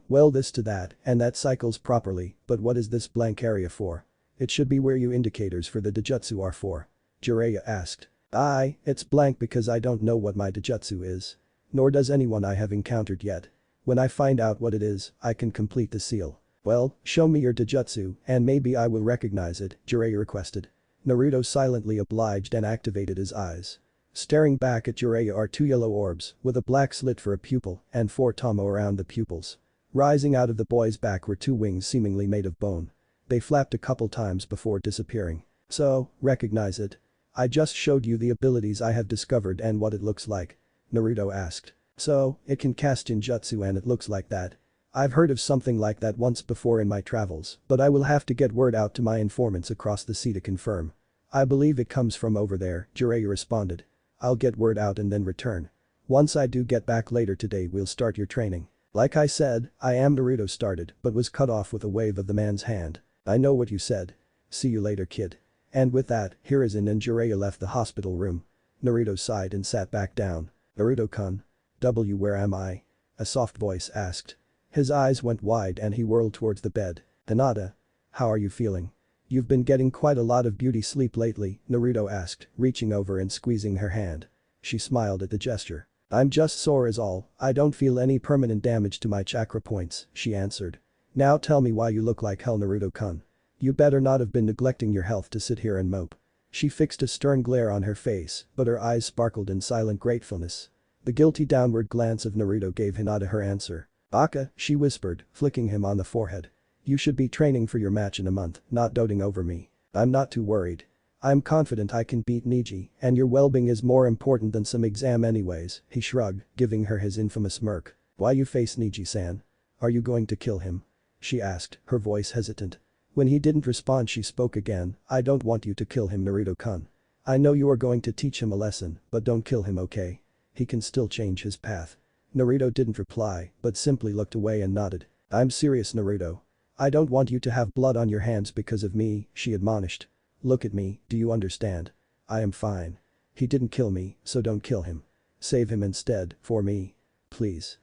Well, this to that, and that cycles properly, but what is this blank area for? It should be where you indicators for the Doujutsu are for. Jiraiya asked. It's blank because I don't know what my Doujutsu is. Nor does anyone I have encountered yet. When I find out what it is, I can complete the seal. Well, show me your Doujutsu, and maybe I will recognize it, Jiraiya requested. Naruto silently obliged and activated his eyes. Staring back at Jiraiya are 2 yellow orbs, with a black slit for a pupil, and 4 tomo around the pupils. Rising out of the boy's back were 2 wings seemingly made of bone. They flapped a couple times before disappearing. So, recognize it? I just showed you the abilities I have discovered and what it looks like. Naruto asked. So, it can cast Genjutsu and it looks like that. I've heard of something like that once before in my travels, but I will have to get word out to my informants across the sea to confirm. I believe it comes from over there, Jiraiya responded. I'll get word out and then return. Once I do get back later today, we'll start your training. Like I said, I am Naruto started but was cut off with a wave of the man's hand. I know what you said. See you later, kid. And with that, Hiruzen and Jiraiya left the hospital room. Naruto sighed and sat back down. Naruto-kun. Where am I? A soft voice asked. His eyes went wide and he whirled towards the bed. Hinata. How are you feeling? You've been getting quite a lot of beauty sleep lately, Naruto asked, reaching over and squeezing her hand. She smiled at the gesture. I'm just sore is all, I don't feel any permanent damage to my chakra points, she answered. Now tell me why you look like hell, Naruto-kun. You better not have been neglecting your health to sit here and mope. She fixed a stern glare on her face, but her eyes sparkled in silent gratefulness. The guilty downward glance of Naruto gave Hinata her answer. Baka, she whispered, flicking him on the forehead. You should be training for your match in a month, not doting over me. I'm not too worried. I'm confident I can beat Neji, and your well-being is more important than some exam anyways, he shrugged, giving her his infamous smirk. Why you face Neji-san? Are you going to kill him? She asked, her voice hesitant. When he didn't respond, she spoke again. I don't want you to kill him, Naruto-kun. I know you are going to teach him a lesson, but don't kill him, okay? He can still change his path. Naruto didn't reply, but simply looked away and nodded. I'm serious, Naruto. I don't want you to have blood on your hands because of me, she admonished. Look at me, do you understand? I am fine. He didn't kill me, so don't kill him. Save him instead, for me. Please.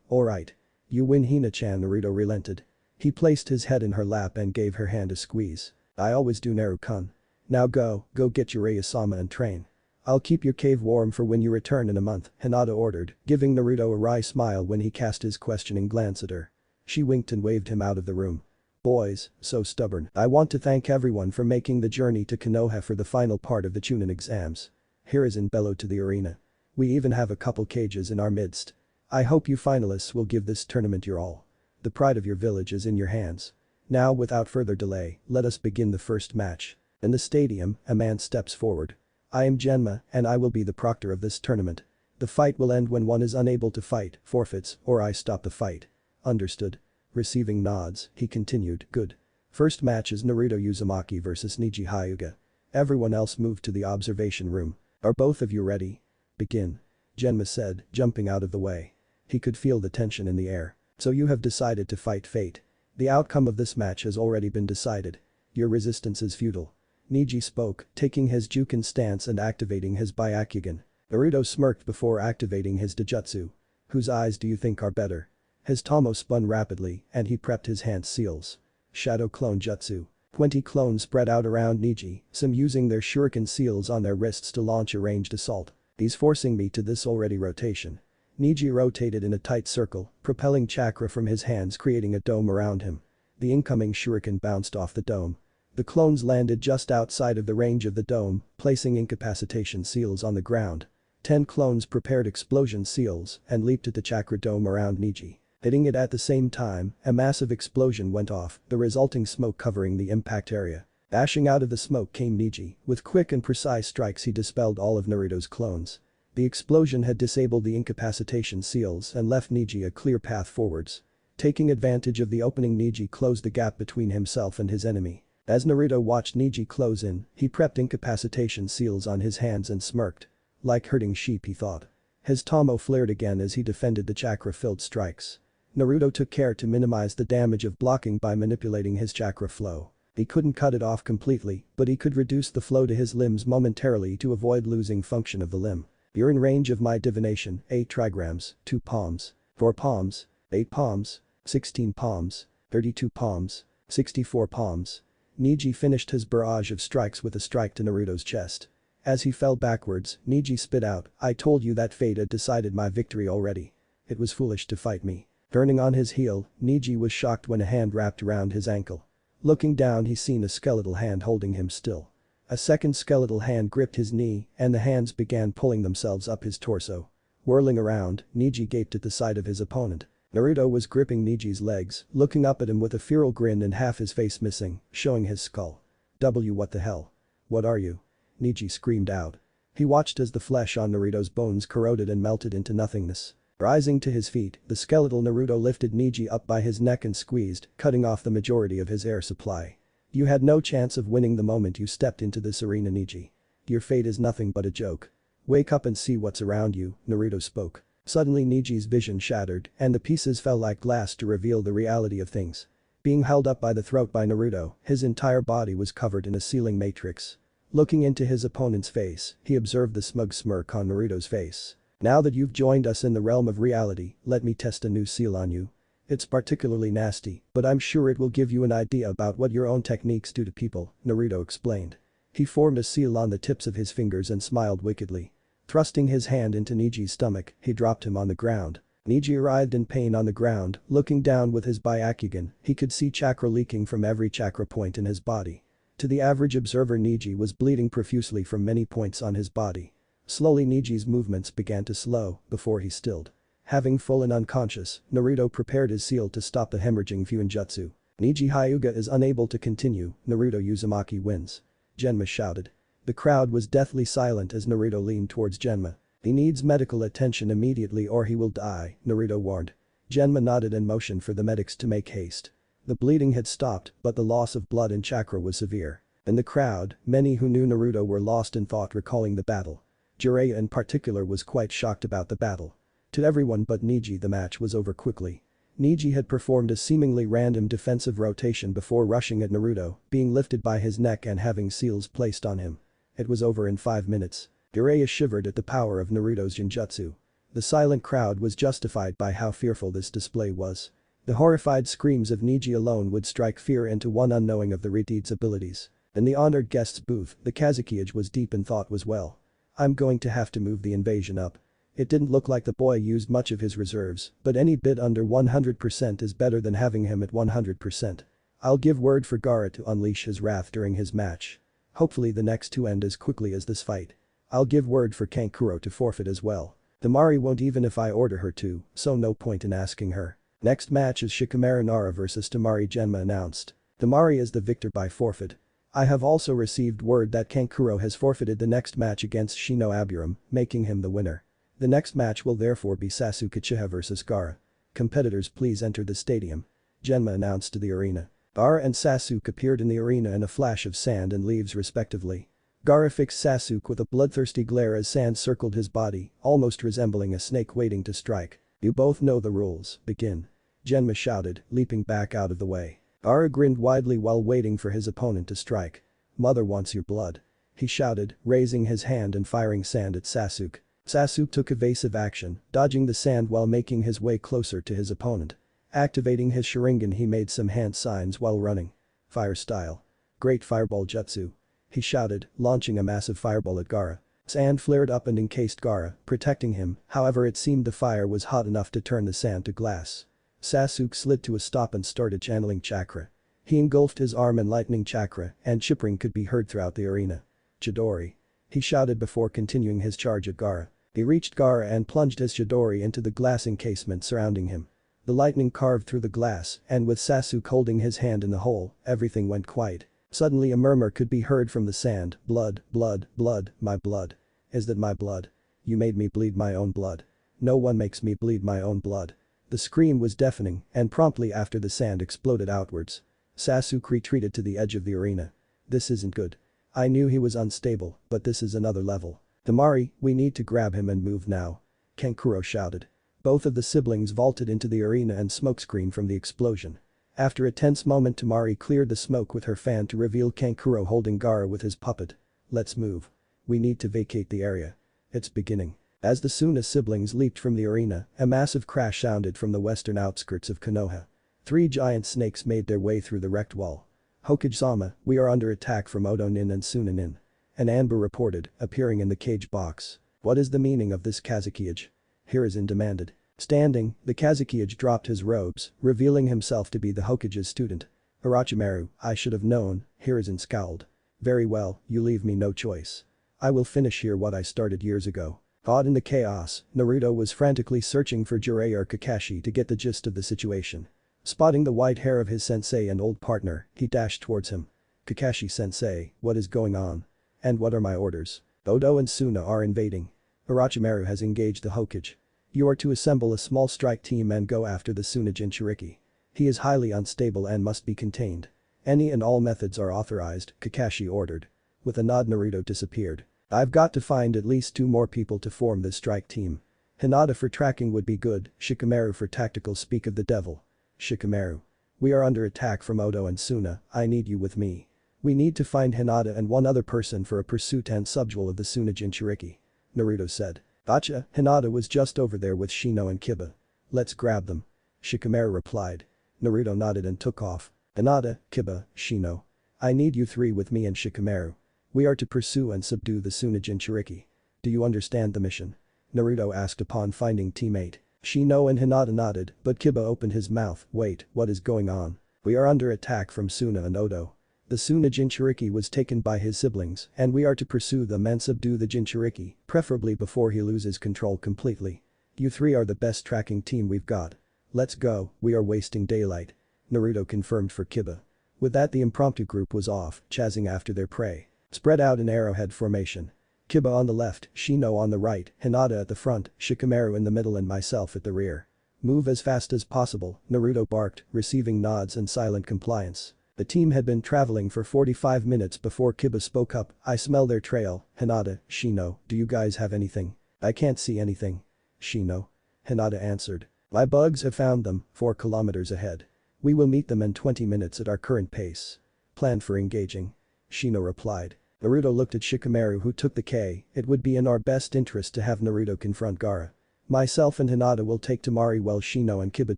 Alright. You win, Hina-chan, Naruto relented. He placed his head in her lap and gave her hand a squeeze. I always do, Naruto-kun. Now go get Jiraiya-sama and train. I'll keep your cave warm for when you return in a month, Hinata ordered, giving Naruto a wry smile when he cast his questioning glance at her. She winked and waved him out of the room. Boys, so stubborn. I want to thank everyone for making the journey to Konoha for the final part of the Chunin exams. Hiruzen bellowed to the arena. We even have a couple cages in our midst. I hope you finalists will give this tournament your all. The pride of your village is in your hands. Now, without further delay, let us begin the first match. In the stadium, a man steps forward. I am Genma, and I will be the proctor of this tournament. The fight will end when one is unable to fight, forfeits, or I stop the fight. Understood. Receiving nods, he continued, good. First match is Naruto Uzumaki vs Neji Hyuga. Everyone else moved to the observation room. Are both of you ready? Begin. Genma said, jumping out of the way. He could feel the tension in the air. So you have decided to fight fate. The outcome of this match has already been decided. Your resistance is futile. Neji spoke, taking his Juken stance and activating his Byakugan. Naruto smirked before activating his Doujutsu. Whose eyes do you think are better? His Tomo spun rapidly, and he prepped his hand seals. Shadow Clone Jutsu. 20 clones spread out around Neji, some using their shuriken seals on their wrists to launch a ranged assault. He's forcing me to this already rotation. Neji rotated in a tight circle, propelling chakra from his hands creating a dome around him. The incoming shuriken bounced off the dome. The clones landed just outside of the range of the dome, placing incapacitation seals on the ground. 10 clones prepared explosion seals and leaped at the chakra dome around Niji. Hitting it at the same time, a massive explosion went off, the resulting smoke covering the impact area. Dashing out of the smoke came Niji. With quick and precise strikes he dispelled all of Naruto's clones. The explosion had disabled the incapacitation seals and left Niji a clear path forwards. Taking advantage of the opening, Niji closed the gap between himself and his enemy. As Naruto watched Niji close in, he prepped incapacitation seals on his hands and smirked. Like herding sheep, he thought. His Tomo flared again as he defended the chakra-filled strikes. Naruto took care to minimize the damage of blocking by manipulating his chakra flow. He couldn't cut it off completely, but he could reduce the flow to his limbs momentarily to avoid losing function of the limb. You're in range of my divination, 8 trigrams, 2 palms, 4 palms, 8 palms, 16 palms, 32 palms, 64 palms. Niji finished his barrage of strikes with a strike to Naruto's chest. As he fell backwards, Niji spit out, "I told you that fate had decided my victory already. It was foolish to fight me." Turning on his heel, Niji was shocked when a hand wrapped around his ankle. Looking down, he seen a skeletal hand holding him still. A second skeletal hand gripped his knee and the hands began pulling themselves up his torso. Whirling around, Niji gaped at the sight of his opponent. Naruto was gripping Niji's legs, looking up at him with a feral grin and half his face missing, showing his skull. What the hell? What are you?" Niji screamed out. He watched as the flesh on Naruto's bones corroded and melted into nothingness. Rising to his feet, the skeletal Naruto lifted Niji up by his neck and squeezed, cutting off the majority of his air supply. "You had no chance of winning the moment you stepped into this arena, Niji. Your fate is nothing but a joke. Wake up and see what's around you," Naruto spoke. Suddenly Niji's vision shattered and the pieces fell like glass to reveal the reality of things. Being held up by the throat by Naruto, his entire body was covered in a sealing matrix. Looking into his opponent's face, he observed the smug smirk on Naruto's face. "Now that you've joined us in the realm of reality, let me test a new seal on you. It's particularly nasty, but I'm sure it will give you an idea about what your own techniques do to people," Naruto explained. He formed a seal on the tips of his fingers and smiled wickedly. Thrusting his hand into Niji's stomach, he dropped him on the ground. Niji writhed in pain on the ground, looking down with his Byakugan, he could see chakra leaking from every chakra point in his body. To the average observer, Niji was bleeding profusely from many points on his body. Slowly Niji's movements began to slow before he stilled. Having fallen unconscious, Naruto prepared his seal to stop the hemorrhaging Fuinjutsu. "Niji Hyuga is unable to continue, Naruto Uzumaki wins," Genma shouted. The crowd was deathly silent as Naruto leaned towards Genma. "He needs medical attention immediately or he will die," Naruto warned. Genma nodded and motioned for the medics to make haste. The bleeding had stopped, but the loss of blood and chakra was severe. In the crowd, many who knew Naruto were lost in thought recalling the battle. Jiraiya in particular was quite shocked about the battle. To everyone but Niji, the match was over quickly. Niji had performed a seemingly random defensive rotation before rushing at Naruto, being lifted by his neck and having seals placed on him. It was over in 5 minutes. Jiraiya shivered at the power of Naruto's Genjutsu. The silent crowd was justified by how fearful this display was. The horrified screams of Niji alone would strike fear into one unknowing of the Riteid's abilities. In the honored guest's booth, the Kazukiage was deep in thought as well. "I'm going to have to move the invasion up." It didn't look like the boy used much of his reserves, but any bit under 100% is better than having him at 100%. "I'll give word for Gaara to unleash his wrath during his match. Hopefully the next two end as quickly as this fight. I'll give word for Kankuro to forfeit as well. Tamari won't even if I order her to, so no point in asking her." Next match is Shikamaru Nara vs Tamari, Genma announced. Tamari is the victor by forfeit. I have also received word that Kankuro has forfeited the next match against Shino Aburam, making him the winner. The next match will therefore be Sasuke Uchiha vs Gaara. Competitors please enter the stadium. Genma announced to the arena. Gaara and Sasuke appeared in the arena in a flash of sand and leaves respectively. Gaara fixed Sasuke with a bloodthirsty glare as sand circled his body, almost resembling a snake waiting to strike. "You both know the rules, begin," Genma shouted, leaping back out of the way. Gaara grinned widely while waiting for his opponent to strike. "Mother wants your blood," he shouted, raising his hand and firing sand at Sasuke. Sasuke took evasive action, dodging the sand while making his way closer to his opponent. Activating his Sharingan, he made some hand signs while running. "Fire style. Great fireball jutsu," he shouted, launching a massive fireball at Gaara. Sand flared up and encased Gaara, protecting him, however it seemed the fire was hot enough to turn the sand to glass. Sasuke slid to a stop and started channeling chakra. He engulfed his arm in lightning chakra and chippering could be heard throughout the arena. Chidori. He shouted before continuing his charge at Gaara. He reached Gaara and plunged his Chidori into the glass encasement surrounding him. The lightning carved through the glass and with Sasuke holding his hand in the hole, everything went quiet. Suddenly a murmur could be heard from the sand, blood, blood, blood, my blood. Is that my blood? You made me bleed my own blood. No one makes me bleed my own blood. The scream was deafening and promptly after the sand exploded outwards. Sasuke retreated to the edge of the arena. This isn't good. I knew he was unstable, but this is another level. Temari, we need to grab him and move now. Kankuro shouted. Both of the siblings vaulted into the arena and smokescreen from the explosion. After a tense moment Temari cleared the smoke with her fan to reveal Kankuro holding Gaara with his puppet. Let's move. We need to vacate the area. It's beginning. As the Suna siblings leaped from the arena, a massive crash sounded from the western outskirts of Konoha. 3 giant snakes made their way through the wrecked wall. Hokage-sama, we are under attack from Odo-nin and Suna-nin. An Anbu reported, appearing in the cage box. What is the meaning of this Kazukiage? Hiruzen demanded. Standing, the Kazukiage dropped his robes, revealing himself to be the Hokage's student. Orochimaru, I should have known, Hiruzen scowled. Very well, you leave me no choice. I will finish here what I started years ago. Caught in the chaos, Naruto was frantically searching for Jiraiya or Kakashi to get the gist of the situation. Spotting the white hair of his sensei and old partner, he dashed towards him. Kakashi-sensei, what is going on? And what are my orders? Odo and Suna are invading. Orochimaru has engaged the Hokage. You are to assemble a small strike team and go after the Suna Jinchuriki. He is highly unstable and must be contained. Any and all methods are authorized, Kakashi ordered. With a nod Naruto disappeared. I've got to find at least 2 more people to form this strike team. Hinata for tracking would be good, Shikamaru for tactical speak of the devil. Shikamaru. We are under attack from Odo and Suna, I need you with me. We need to find Hinata and 1 other person for a pursuit and subdual of the Suna Jinchuriki. Naruto said. Gotcha, Hinata was just over there with Shino and Kiba. Let's grab them. Shikamaru replied. Naruto nodded and took off. Hinata, Kiba, Shino. I need you 3 with me and Shikamaru. We are to pursue and subdue the Suna Jinchuriki. Do you understand the mission? Naruto asked upon finding teammate. Shino and Hinata nodded, but Kiba opened his mouth. Wait, what is going on? We are under attack from Suna and Odo. The Suna Jinchuriki was taken by his siblings and we are to pursue them and subdue the Jinchuriki, preferably before he loses control completely. You 3 are the best tracking team we've got. Let's go, we are wasting daylight. Naruto confirmed for Kiba. With that the impromptu group was off, chasing after their prey. Spread out in arrowhead formation. Kiba on the left, Shino on the right, Hinata at the front, Shikamaru in the middle and myself at the rear. Move as fast as possible, Naruto barked, receiving nods and silent compliance. The team had been traveling for 45 minutes before Kiba spoke up. I smell their trail, Hinata, Shino, do you guys have anything? I can't see anything. Shino. Hinata answered. My bugs have found them, 4 kilometers ahead. We will meet them in 20 minutes at our current pace. Plan for engaging. Shino replied. Naruto looked at Shikamaru who took the K, it would be in our best interest to have Naruto confront Gaara. Myself and Hinata will take Temari while Shino and Kiba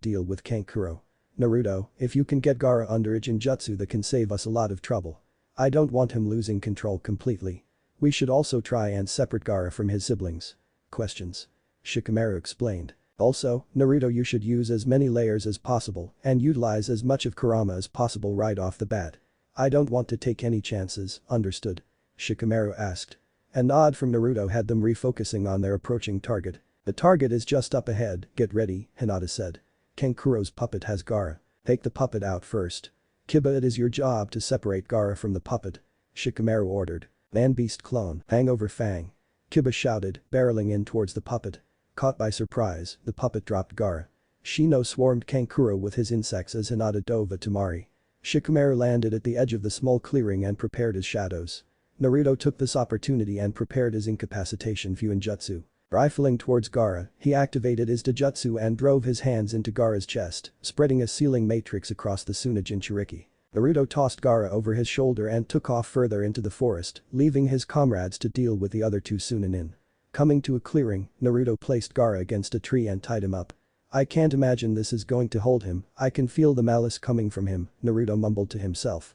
deal with Kankuro. Naruto, if you can get Gaara under a Genjutsu that can save us a lot of trouble. I don't want him losing control completely. We should also try and separate Gaara from his siblings. Questions. Shikamaru explained. Also, Naruto you should use as many layers as possible and utilize as much of Kurama as possible right off the bat. I don't want to take any chances, understood? Shikamaru asked. A nod from Naruto had them refocusing on their approaching target. The target is just up ahead, get ready, Hinata said. Kankuro's puppet has Gaara. Take the puppet out first. Kiba it is your job to separate Gaara from the puppet. Shikamaru ordered. Man-beast clone, hangover Fang. Kiba shouted, barreling in towards the puppet. Caught by surprise, the puppet dropped Gaara. Shino swarmed Kankuro with his insects as Hinata dove at Temari. Shikamaru landed at the edge of the small clearing and prepared his shadows. Naruto took this opportunity and prepared his incapacitation Fuinjutsu. Rifling towards Gaara, he activated his Doujutsu and drove his hands into Gaara's chest, spreading a sealing matrix across the Suna Jinchuriki. Naruto tossed Gaara over his shoulder and took off further into the forest, leaving his comrades to deal with the other 2 Sunanin. Coming to a clearing, Naruto placed Gaara against a tree and tied him up. I can't imagine this is going to hold him, I can feel the malice coming from him, Naruto mumbled to himself.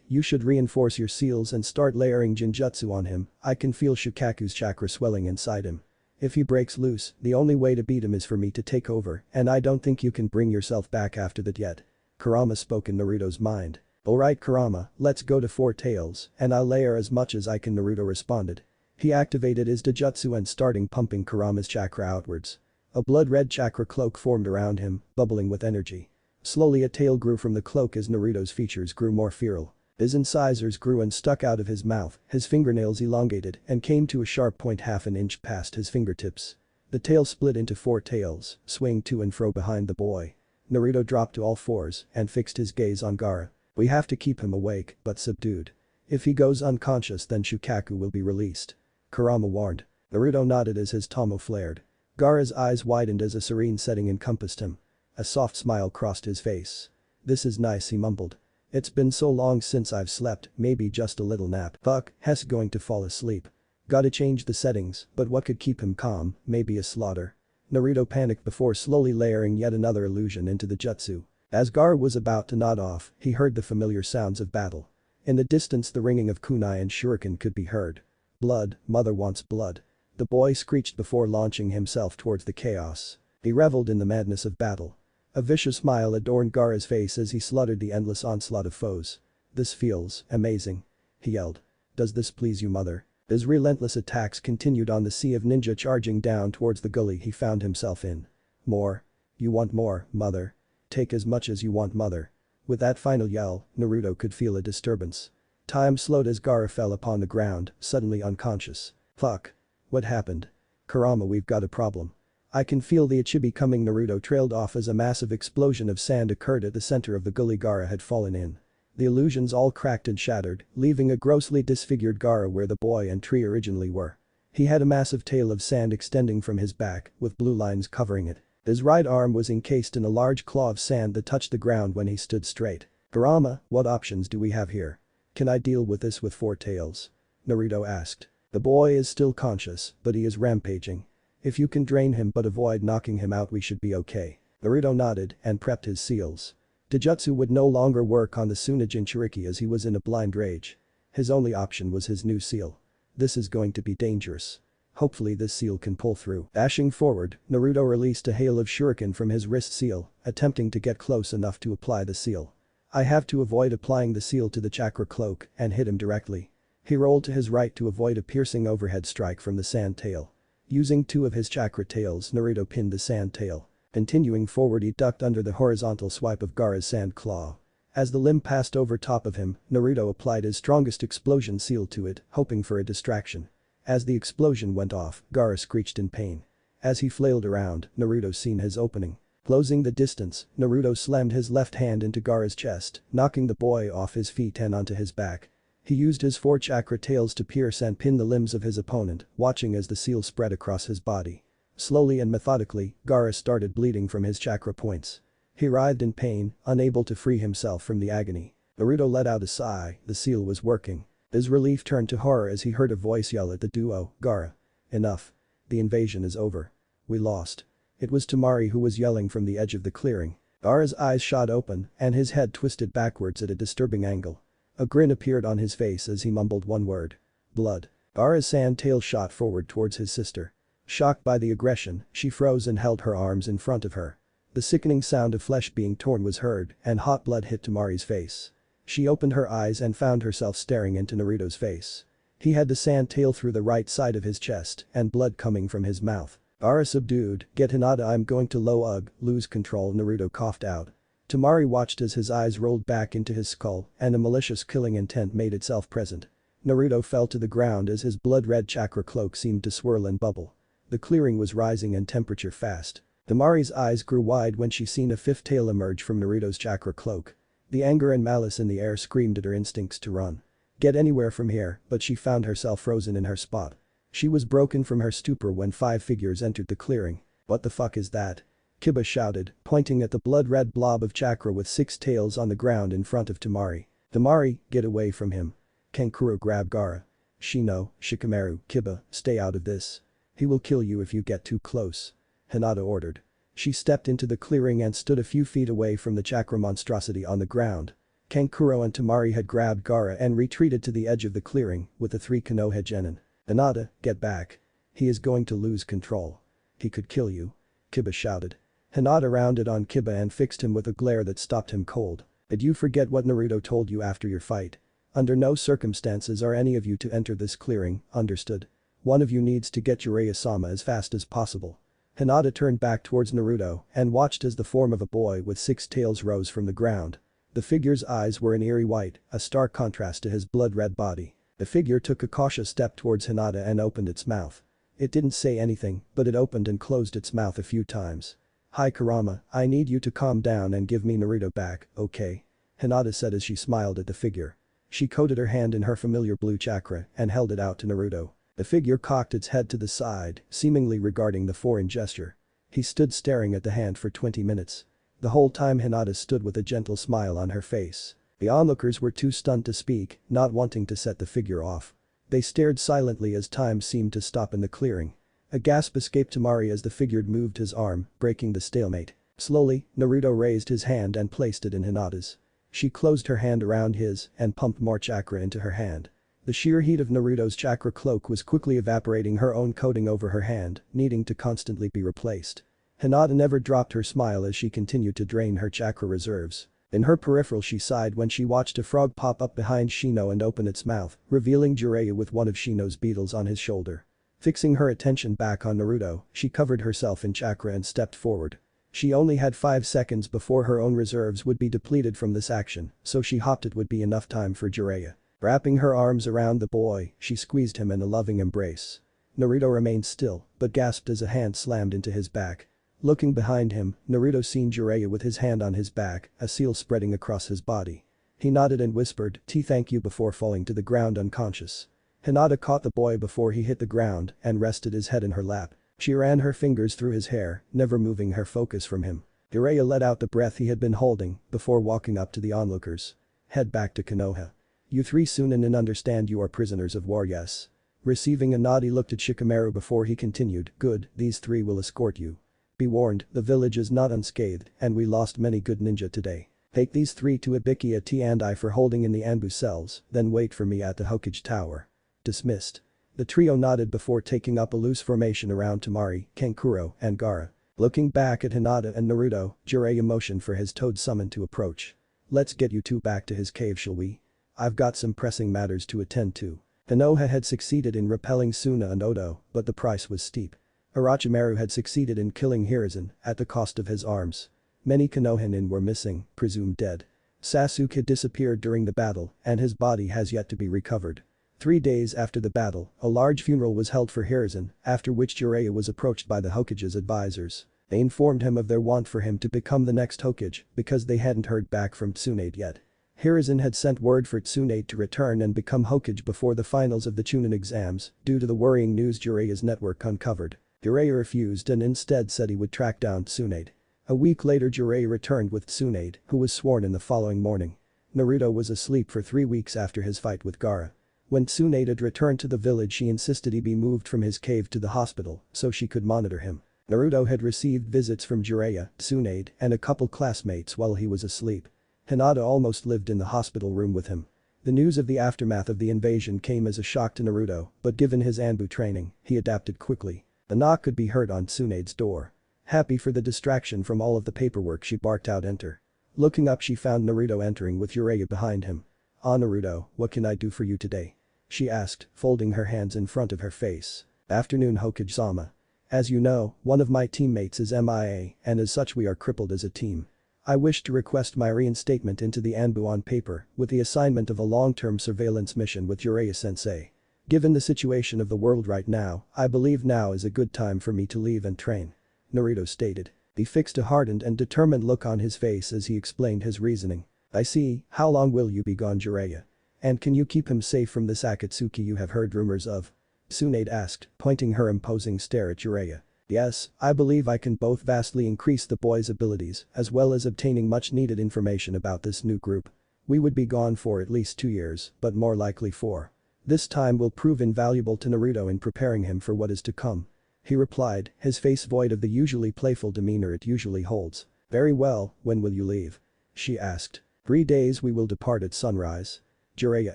You should reinforce your seals and start layering Genjutsu on him, I can feel Shukaku's chakra swelling inside him. If he breaks loose, the only way to beat him is for me to take over and I don't think you can bring yourself back after that yet. Kurama spoke in Naruto's mind. Alright Kurama, let's go to Four Tails, and I'll layer as much as I can, Naruto responded. He activated his Doujutsu and starting pumping Kurama's chakra outwards. A blood-red chakra cloak formed around him, bubbling with energy. Slowly a tail grew from the cloak as Naruto's features grew more feral. His incisors grew and stuck out of his mouth, his fingernails elongated and came to a sharp point half an inch past his fingertips. The tail split into four tails, swaying to and fro behind the boy. Naruto dropped to all fours and fixed his gaze on Gaara. We have to keep him awake, but subdued. If he goes unconscious then Shukaku will be released. Kurama warned. Naruto nodded as his Tomo flared. Gaara's eyes widened as a serene setting encompassed him. A soft smile crossed his face. This is nice, he mumbled. It's been so long since I've slept, maybe just a little nap. Fuck, Hess going to fall asleep. Gotta change the settings, but what could keep him calm, maybe a slaughter. Naruto panicked before slowly layering yet another illusion into the jutsu. As Gaara was about to nod off, he heard the familiar sounds of battle. In the distance the ringing of kunai and shuriken could be heard. Blood, mother wants blood. The boy screeched before launching himself towards the chaos. He reveled in the madness of battle. A vicious smile adorned Gaara's face as he slaughtered the endless onslaught of foes. This feels amazing. He yelled. Does this please you, mother? His relentless attacks continued on the sea of ninja charging down towards the gully he found himself in. More. You want more, mother. Take as much as you want, mother. With that final yell, Naruto could feel a disturbance. Time slowed as Gaara fell upon the ground, suddenly unconscious. Fuck. What happened? Kurama, we've got a problem. I can feel the Ichibi coming. Naruto trailed off as a massive explosion of sand occurred at the center of the gully Gaara had fallen in. The illusions all cracked and shattered, leaving a grossly disfigured Gaara where the boy and tree originally were. He had a massive tail of sand extending from his back, with blue lines covering it. His right arm was encased in a large claw of sand that touched the ground when he stood straight. Kurama, what options do we have here? Can I deal with this with Four Tails? Naruto asked. The boy is still conscious, but he is rampaging. If you can drain him but avoid knocking him out we should be okay. Naruto nodded and prepped his seals. Doujutsu would no longer work on the Tsunade Jinchuriki as he was in a blind rage. His only option was his new seal. This is going to be dangerous. Hopefully this seal can pull through. Dashing forward, Naruto released a hail of shuriken from his wrist seal, attempting to get close enough to apply the seal. I have to avoid applying the seal to the chakra cloak and hit him directly. He rolled to his right to avoid a piercing overhead strike from the sand tail. Using two of his chakra tails, Naruto pinned the sand tail. Continuing forward, he ducked under the horizontal swipe of Gaara's sand claw. As the limb passed over top of him, Naruto applied his strongest explosion seal to it, hoping for a distraction. As the explosion went off, Gaara screeched in pain. As he flailed around, Naruto seen his opening. Closing the distance, Naruto slammed his left hand into Gaara's chest, knocking the boy off his feet and onto his back. He used his four chakra tails to pierce and pin the limbs of his opponent, watching as the seal spread across his body. Slowly and methodically, Gaara started bleeding from his chakra points. He writhed in pain, unable to free himself from the agony. Naruto let out a sigh, the seal was working. His relief turned to horror as he heard a voice yell at the duo, Gaara. Enough. The invasion is over. We lost. It was Temari who was yelling from the edge of the clearing. Gaara's eyes shot open and his head twisted backwards at a disturbing angle. A grin appeared on his face as he mumbled one word. Blood. Gaara's sand tail shot forward towards his sister. Shocked by the aggression, she froze and held her arms in front of her. The sickening sound of flesh being torn was heard and hot blood hit Temari's face. She opened her eyes and found herself staring into Naruto's face. He had the sand tail through the right side of his chest and blood coming from his mouth. Gaara subdued, get Hinata, I'm going to lose control, Naruto coughed out. Temari watched as his eyes rolled back into his skull and a malicious killing intent made itself present. Naruto fell to the ground as his blood-red chakra cloak seemed to swirl and bubble. The clearing was rising in temperature fast. Temari's eyes grew wide when she seen a fifth tail emerge from Naruto's chakra cloak. The anger and malice in the air screamed at her instincts to run. Get anywhere from here, but she found herself frozen in her spot. She was broken from her stupor when 5 figures entered the clearing. What the fuck is that? Kiba shouted, pointing at the blood-red blob of chakra with 6 tails on the ground in front of Temari. Temari, get away from him. Kankuro grabbed Gaara. Shino, Shikamaru, Kiba, stay out of this. He will kill you if you get too close. Hinata ordered. She stepped into the clearing and stood a few feet away from the chakra monstrosity on the ground. Kankuro and Temari had grabbed Gaara and retreated to the edge of the clearing with the 3 Konoha genin. Hinata, get back. He is going to lose control. He could kill you. Kiba shouted. Hinata rounded on Kiba and fixed him with a glare that stopped him cold. Did you forget what Naruto told you after your fight? Under no circumstances are any of you to enter this clearing, understood? One of you needs to get Jiraiya-sama as fast as possible. Hinata turned back towards Naruto and watched as the form of a boy with 6 tails rose from the ground. The figure's eyes were an eerie white, a stark contrast to his blood-red body. The figure took a cautious step towards Hinata and opened its mouth. It didn't say anything, but it opened and closed its mouth a few times. "Hi Kurama, I need you to calm down and give me Naruto back, okay?" Hinata said as she smiled at the figure. She coated her hand in her familiar blue chakra and held it out to Naruto. The figure cocked its head to the side, seemingly regarding the foreign gesture. He stood staring at the hand for 20 minutes. The whole time Hinata stood with a gentle smile on her face. The onlookers were too stunned to speak, not wanting to set the figure off. They stared silently as time seemed to stop in the clearing. A gasp escaped Temari as the figure moved his arm, breaking the stalemate. Slowly, Naruto raised his hand and placed it in Hinata's. She closed her hand around his and pumped more chakra into her hand. The sheer heat of Naruto's chakra cloak was quickly evaporating her own coating over her hand, needing to constantly be replaced. Hinata never dropped her smile as she continued to drain her chakra reserves. In her peripheral she sighed when she watched a frog pop up behind Shino and open its mouth, revealing Jiraiya with one of Shino's beetles on his shoulder. Fixing her attention back on Naruto, she covered herself in chakra and stepped forward. She only had 5 seconds before her own reserves would be depleted from this action, so she hoped it would be enough time for Jiraiya. Wrapping her arms around the boy, she squeezed him in a loving embrace. Naruto remained still, but gasped as a hand slammed into his back. Looking behind him, Naruto seen Jiraiya with his hand on his back, a seal spreading across his body. He nodded and whispered, "Thank you," before falling to the ground unconscious. Hinata caught the boy before he hit the ground and rested his head in her lap. She ran her fingers through his hair, never moving her focus from him. Jiraiya let out the breath he had been holding before walking up to the onlookers. "Head back to Konoha. You 3 soon and understand you are prisoners of war, yes?" Receiving a nod, he looked at Shikamaru before he continued, "Good, these 3 will escort you. Be warned, the village is not unscathed and we lost many good ninja today. Take these 3 to Ibiki T and I for holding in the Anbu cells, then wait for me at the Hokage Tower." Dismissed. The trio nodded before taking up a loose formation around Temari, Kankuro, and Gaara. Looking back at Hinata and Naruto, Jiraiya motioned for his toad summon to approach. "Let's get you 2 back to his cave, shall we? I've got some pressing matters to attend to." Konoha had succeeded in repelling Suna and Odo, but the price was steep. Orochimaru had succeeded in killing Hiruzen at the cost of his arms. Many Konohinin were missing, presumed dead. Sasuke had disappeared during the battle and his body has yet to be recovered. 3 days after the battle, a large funeral was held for Hiruzen, after which Jiraiya was approached by the Hokage's advisors. They informed him of their want for him to become the next Hokage because they hadn't heard back from Tsunade yet. Hiruzen had sent word for Tsunade to return and become Hokage before the finals of the Chunin exams due to the worrying news Jiraiya's network uncovered. Jiraiya refused and instead said he would track down Tsunade. A week later Jiraiya returned with Tsunade, who was sworn in the following morning. Naruto was asleep for 3 weeks after his fight with Gaara. When Tsunade had returned to the village, she insisted he be moved from his cave to the hospital so she could monitor him. Naruto had received visits from Jiraiya, Tsunade, and a couple classmates while he was asleep. Hinata almost lived in the hospital room with him. The news of the aftermath of the invasion came as a shock to Naruto, but given his Anbu training, he adapted quickly. The knock could be heard on Tsunade's door. Happy for the distraction from all of the paperwork, she barked out, "Enter." Looking up, she found Naruto entering with Jiraiya behind him. "Ah Naruto, what can I do for you today?" she asked, folding her hands in front of her face. "Afternoon Hokage-sama. As you know, one of my teammates is MIA and as such we are crippled as a team. I wish to request my reinstatement into the Anbu on paper with the assignment of a long-term surveillance mission with Jiraiya-sensei. Given the situation of the world right now, I believe now is a good time for me to leave and train," Naruto stated. He fixed a hardened and determined look on his face as he explained his reasoning. "I see, how long will you be gone, Jiraiya? And can you keep him safe from this Akatsuki you have heard rumors of?" Tsunade asked, pointing her imposing stare at Jiraiya. "Yes, I believe I can both vastly increase the boy's abilities as well as obtaining much needed information about this new group. We would be gone for at least 2 years, but more likely 4. This time will prove invaluable to Naruto in preparing him for what is to come," he replied, his face void of the usually playful demeanor it usually holds. "Very well, when will you leave?" she asked. 3 days we will depart at sunrise," Jiraiya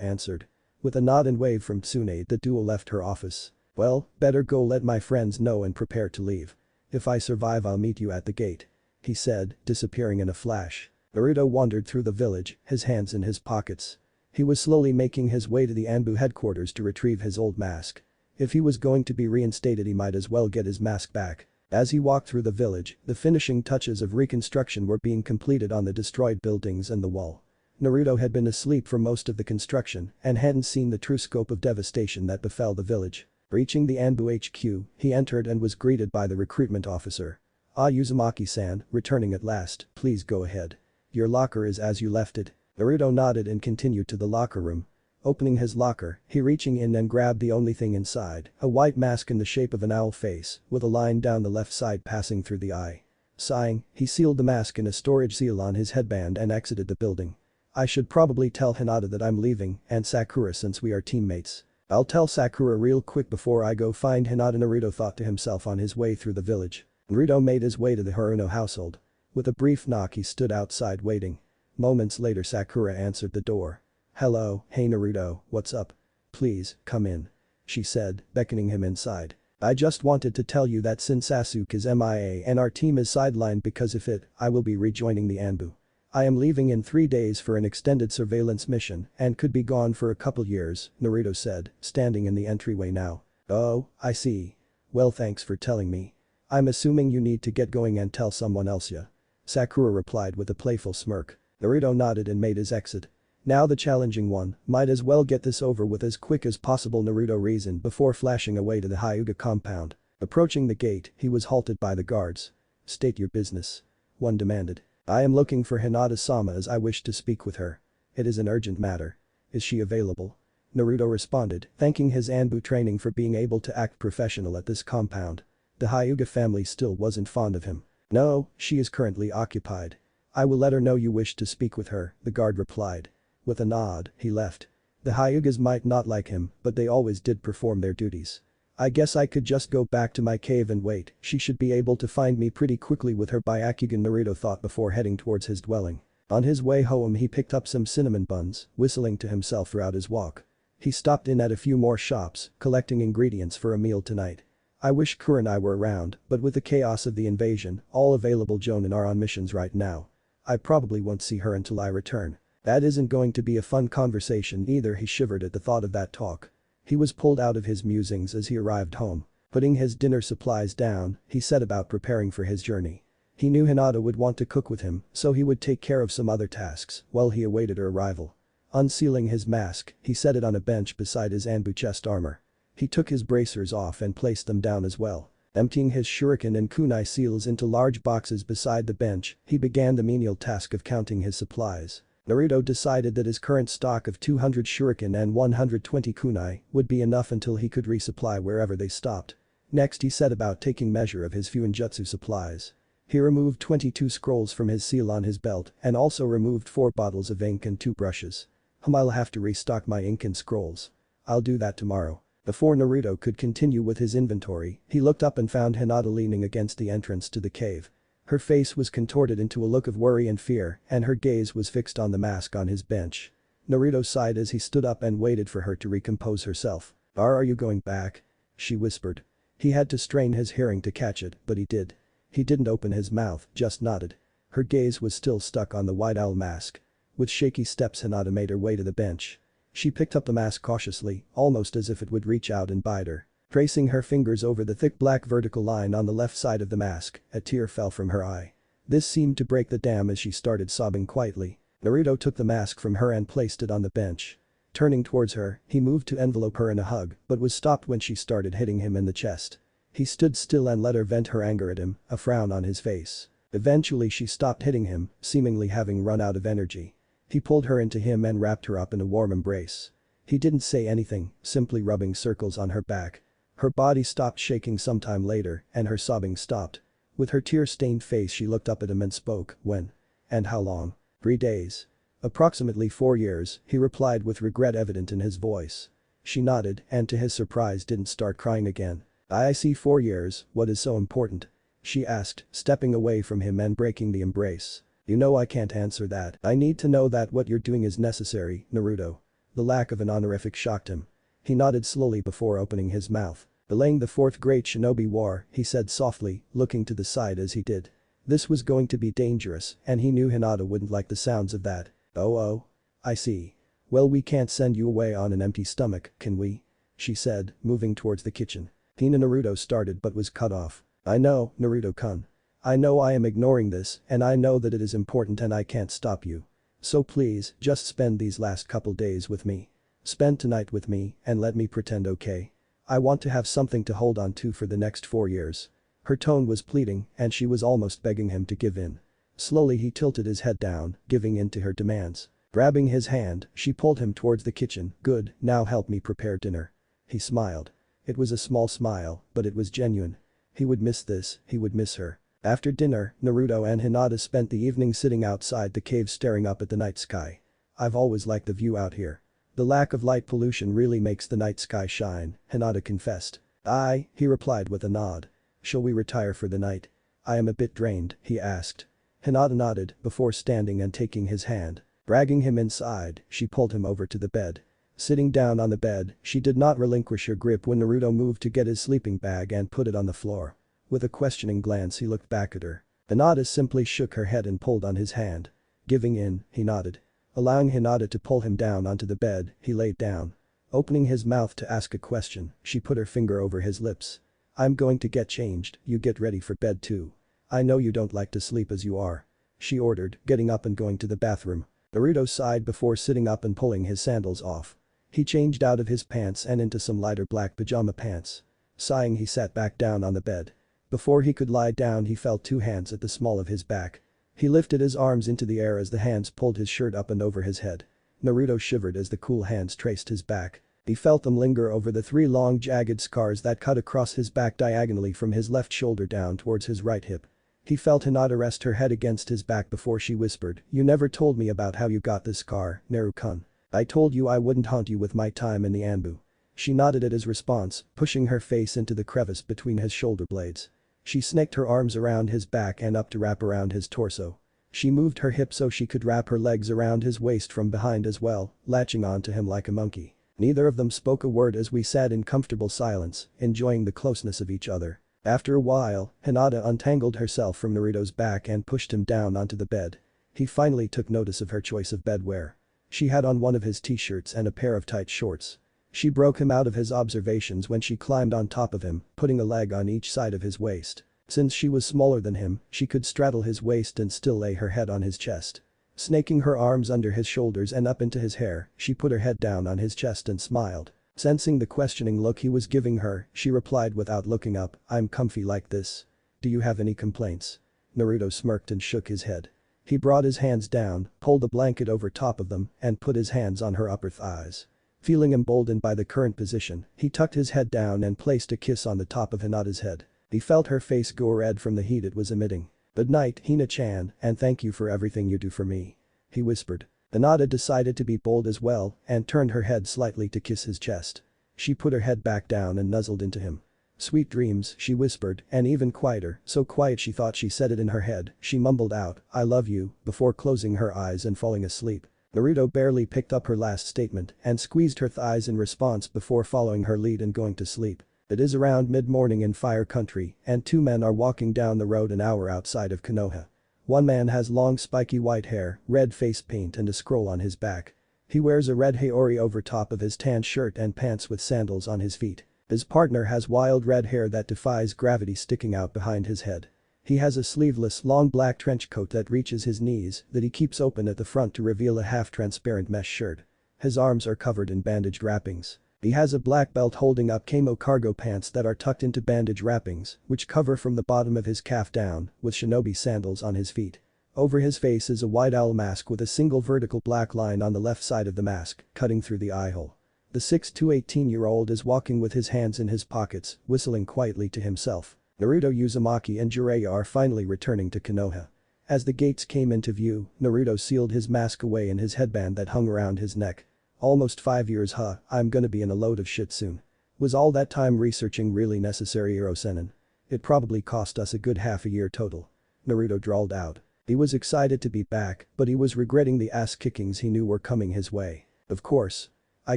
answered. With a nod and wave from Tsunade, the duo left her office. "Well, better go let my friends know and prepare to leave. If I survive I'll meet you at the gate," he said, disappearing in a flash. Naruto wandered through the village, his hands in his pockets. He was slowly making his way to the Anbu headquarters to retrieve his old mask. If he was going to be reinstated, he might as well get his mask back. As he walked through the village, the finishing touches of reconstruction were being completed on the destroyed buildings and the wall. Naruto had been asleep for most of the construction and hadn't seen the true scope of devastation that befell the village. Reaching the Anbu HQ, he entered and was greeted by the recruitment officer. "Ah, Uzumaki-san, returning at last, please go ahead. Your locker is as you left it." Naruto nodded and continued to the locker room. Opening his locker, he reaching in and grabbed the only thing inside, a white mask in the shape of an owl face, with a line down the left side passing through the eye. Sighing, he sealed the mask in a storage seal on his headband and exited the building. "I should probably tell Hinata that I'm leaving and Sakura since we are teammates. I'll tell Sakura real quick before I go find Hinata," Naruto thought to himself on his way through the village. Naruto made his way to the Haruno household. With a brief knock, he stood outside waiting. Moments later, Sakura answered the door. "Hello, hey Naruto, what's up? Please, come in," she said, beckoning him inside. "I just wanted to tell you that since Sasuke is MIA and our team is sidelined because of it, I will be rejoining the Anbu. I am leaving in 3 days for an extended surveillance mission and could be gone for a couple years," Naruto said, standing in the entryway now. "Oh, I see. Well, thanks for telling me. I'm assuming you need to get going and tell someone else, yeah?" Sakura replied with a playful smirk. Naruto nodded and made his exit. "Now the challenging one, might as well get this over with as quick as possible," Naruto reasoned before flashing away to the Hyuga compound. Approaching the gate, he was halted by the guards. "State your business," one demanded. "I am looking for Hinata-sama as I wish to speak with her. It is an urgent matter. Is she available?" Naruto responded, thanking his Anbu training for being able to act professional at this compound. The Hyuga family still wasn't fond of him. "No, she is currently occupied. I will let her know you wish to speak with her," the guard replied. With a nod, he left. The Hyugas might not like him, but they always did perform their duties. "I guess I could just go back to my cave and wait, she should be able to find me pretty quickly with her Byakugan," Naruto thought before heading towards his dwelling. On his way home, he picked up some cinnamon buns, whistling to himself throughout his walk. He stopped in at a few more shops, collecting ingredients for a meal tonight. "I wish Kurenai were around, but with the chaos of the invasion, all available Jonin are on missions right now. I probably won't see her until I return. That isn't going to be a fun conversation either." He shivered at the thought of that talk. He was pulled out of his musings as he arrived home. Putting his dinner supplies down, he set about preparing for his journey. He knew Hinata would want to cook with him, so he would take care of some other tasks while he awaited her arrival. Unsealing his mask, he set it on a bench beside his Anbu chest armor. He took his bracers off and placed them down as well. Emptying his shuriken and kunai seals into large boxes beside the bench, he began the menial task of counting his supplies. Naruto decided that his current stock of 200 shuriken and 120 kunai would be enough until he could resupply wherever they stopped. Next, he set about taking measure of his Fuinjutsu supplies. He removed 22 scrolls from his seal on his belt and also removed 4 bottles of ink and 2 brushes. "I'll have to restock my ink and scrolls. I'll do that tomorrow." Before Naruto could continue with his inventory, he looked up and found Hinata leaning against the entrance to the cave. Her face was contorted into a look of worry and fear, and her gaze was fixed on the mask on his bench. Naruto sighed as he stood up and waited for her to recompose herself. Are you going back?" she whispered. He had to strain his hearing to catch it, but he did. He didn't open his mouth, just nodded. Her gaze was still stuck on the white owl mask. With shaky steps, Hinata made her way to the bench. She picked up the mask cautiously, almost as if it would reach out and bite her. Tracing her fingers over the thick black vertical line on the left side of the mask, a tear fell from her eye. This seemed to break the dam as she started sobbing quietly. Naruto took the mask from her and placed it on the bench. Turning towards her, he moved to envelope her in a hug, but was stopped when she started hitting him in the chest. He stood still and let her vent her anger at him, a frown on his face. Eventually she stopped hitting him, seemingly having run out of energy. He pulled her into him and wrapped her up in a warm embrace. He didn't say anything, simply rubbing circles on her back. Her body stopped shaking sometime later, and her sobbing stopped. With her tear-stained face, she looked up at him and spoke. "When? And how long?" 3 days. "Approximately 4 years," he replied with regret evident in his voice. She nodded and to his surprise didn't start crying again. "I see, 4 years, what is so important?" she asked, stepping away from him and breaking the embrace. "You know I can't answer that. I need to know that what you're doing is necessary, Naruto." The lack of an honorific shocked him. He nodded slowly before opening his mouth. "Belaying the 4th Great Shinobi War," he said softly, looking to the side as he did. This was going to be dangerous and he knew Hinata wouldn't like the sounds of that. Oh, I see. Well, we can't send you away on an empty stomach, can we? She said, moving towards the kitchen. Naruto started but was cut off. I know, Naruto-kun. I know I am ignoring this and I know that it is important and I can't stop you. So please, just spend these last couple days with me. Spend tonight with me and let me pretend okay? I want to have something to hold on to for the next 4 years. Her tone was pleading and she was almost begging him to give in. Slowly he tilted his head down, giving in to her demands. Grabbing his hand, she pulled him towards the kitchen. Good, now help me prepare dinner. He smiled. It was a small smile, but it was genuine. He would miss this, he would miss her. After dinner, Naruto and Hinata spent the evening sitting outside the cave staring up at the night sky. I've always liked the view out here. The lack of light pollution really makes the night sky shine, Hinata confessed. Aye, he replied with a nod. Shall we retire for the night? I am a bit drained, he asked. Hinata nodded before standing and taking his hand. Dragging him inside, she pulled him over to the bed. Sitting down on the bed, she did not relinquish her grip when Naruto moved to get his sleeping bag and put it on the floor. With a questioning glance he looked back at her. Hinata simply shook her head and pulled on his hand. Giving in, he nodded. Allowing Hinata to pull him down onto the bed, he laid down. Opening his mouth to ask a question, she put her finger over his lips. I'm going to get changed, you get ready for bed too. I know you don't like to sleep as you are. She ordered, getting up and going to the bathroom. Naruto sighed before sitting up and pulling his sandals off. He changed out of his pants and into some lighter black pajama pants. Sighing he sat back down on the bed. Before he could lie down he felt 2 hands at the small of his back. He lifted his arms into the air as the hands pulled his shirt up and over his head. Naruto shivered as the cool hands traced his back. He felt them linger over the 3 long jagged scars that cut across his back diagonally from his left shoulder down towards his right hip. He felt Hinata rest her head against his back before she whispered, you never told me about how you got this scar, Naru-kun. I told you I wouldn't haunt you with my time in the Anbu. She nodded at his response, pushing her face into the crevice between his shoulder blades. She snaked her arms around his back and up to wrap around his torso. She moved her hips so she could wrap her legs around his waist from behind as well, latching onto him like a monkey. Neither of them spoke a word as we sat in comfortable silence, enjoying the closeness of each other. After a while, Hinata untangled herself from Naruto's back and pushed him down onto the bed. He finally took notice of her choice of bedwear. She had on one of his t-shirts and a pair of tight shorts. She broke him out of his observations when she climbed on top of him, putting a leg on each side of his waist. Since she was smaller than him, she could straddle his waist and still lay her head on his chest. Snaking her arms under his shoulders and up into his hair, she put her head down on his chest and smiled. Sensing the questioning look he was giving her, she replied without looking up, I'm comfy like this. Do you have any complaints? Naruto smirked and shook his head. He brought his hands down, pulled the blanket over top of them, and put his hands on her upper thighs. Feeling emboldened by the current position, he tucked his head down and placed a kiss on the top of Hinata's head. He felt her face go red from the heat it was emitting. Good night, Hina-chan, and thank you for everything you do for me. He whispered. Hinata decided to be bold as well and turned her head slightly to kiss his chest. She put her head back down and nuzzled into him. Sweet dreams, she whispered, and even quieter, so quiet she thought she said it in her head, she mumbled out, I love you, before closing her eyes and falling asleep. Naruto barely picked up her last statement and squeezed her thighs in response before following her lead and going to sleep. It is around mid-morning in Fire Country and 2 men are walking down the road an hour outside of Konoha. One man has long spiky white hair, red face paint and a scroll on his back. He wears a red haori over top of his tan shirt and pants with sandals on his feet. His partner has wild red hair that defies gravity sticking out behind his head. He has a sleeveless long black trench coat that reaches his knees that he keeps open at the front to reveal a half-transparent mesh shirt. His arms are covered in bandaged wrappings. He has a black belt holding up camo cargo pants that are tucked into bandage wrappings, which cover from the bottom of his calf down, with shinobi sandals on his feet. Over his face is a white owl mask with a single vertical black line on the left side of the mask, cutting through the eye hole. The 6'2" 18-year-old is walking with his hands in his pockets, whistling quietly to himself. Naruto, Uzumaki and Jiraiya are finally returning to Konoha. As the gates came into view, Naruto sealed his mask away in his headband that hung around his neck. Almost 5 years, huh, I'm gonna be in a load of shit soon. Was all that time researching really necessary, Iro-senin? It probably cost us a good half a year total. Naruto drawled out. He was excited to be back, but he was regretting the ass kickings he knew were coming his way. Of course. I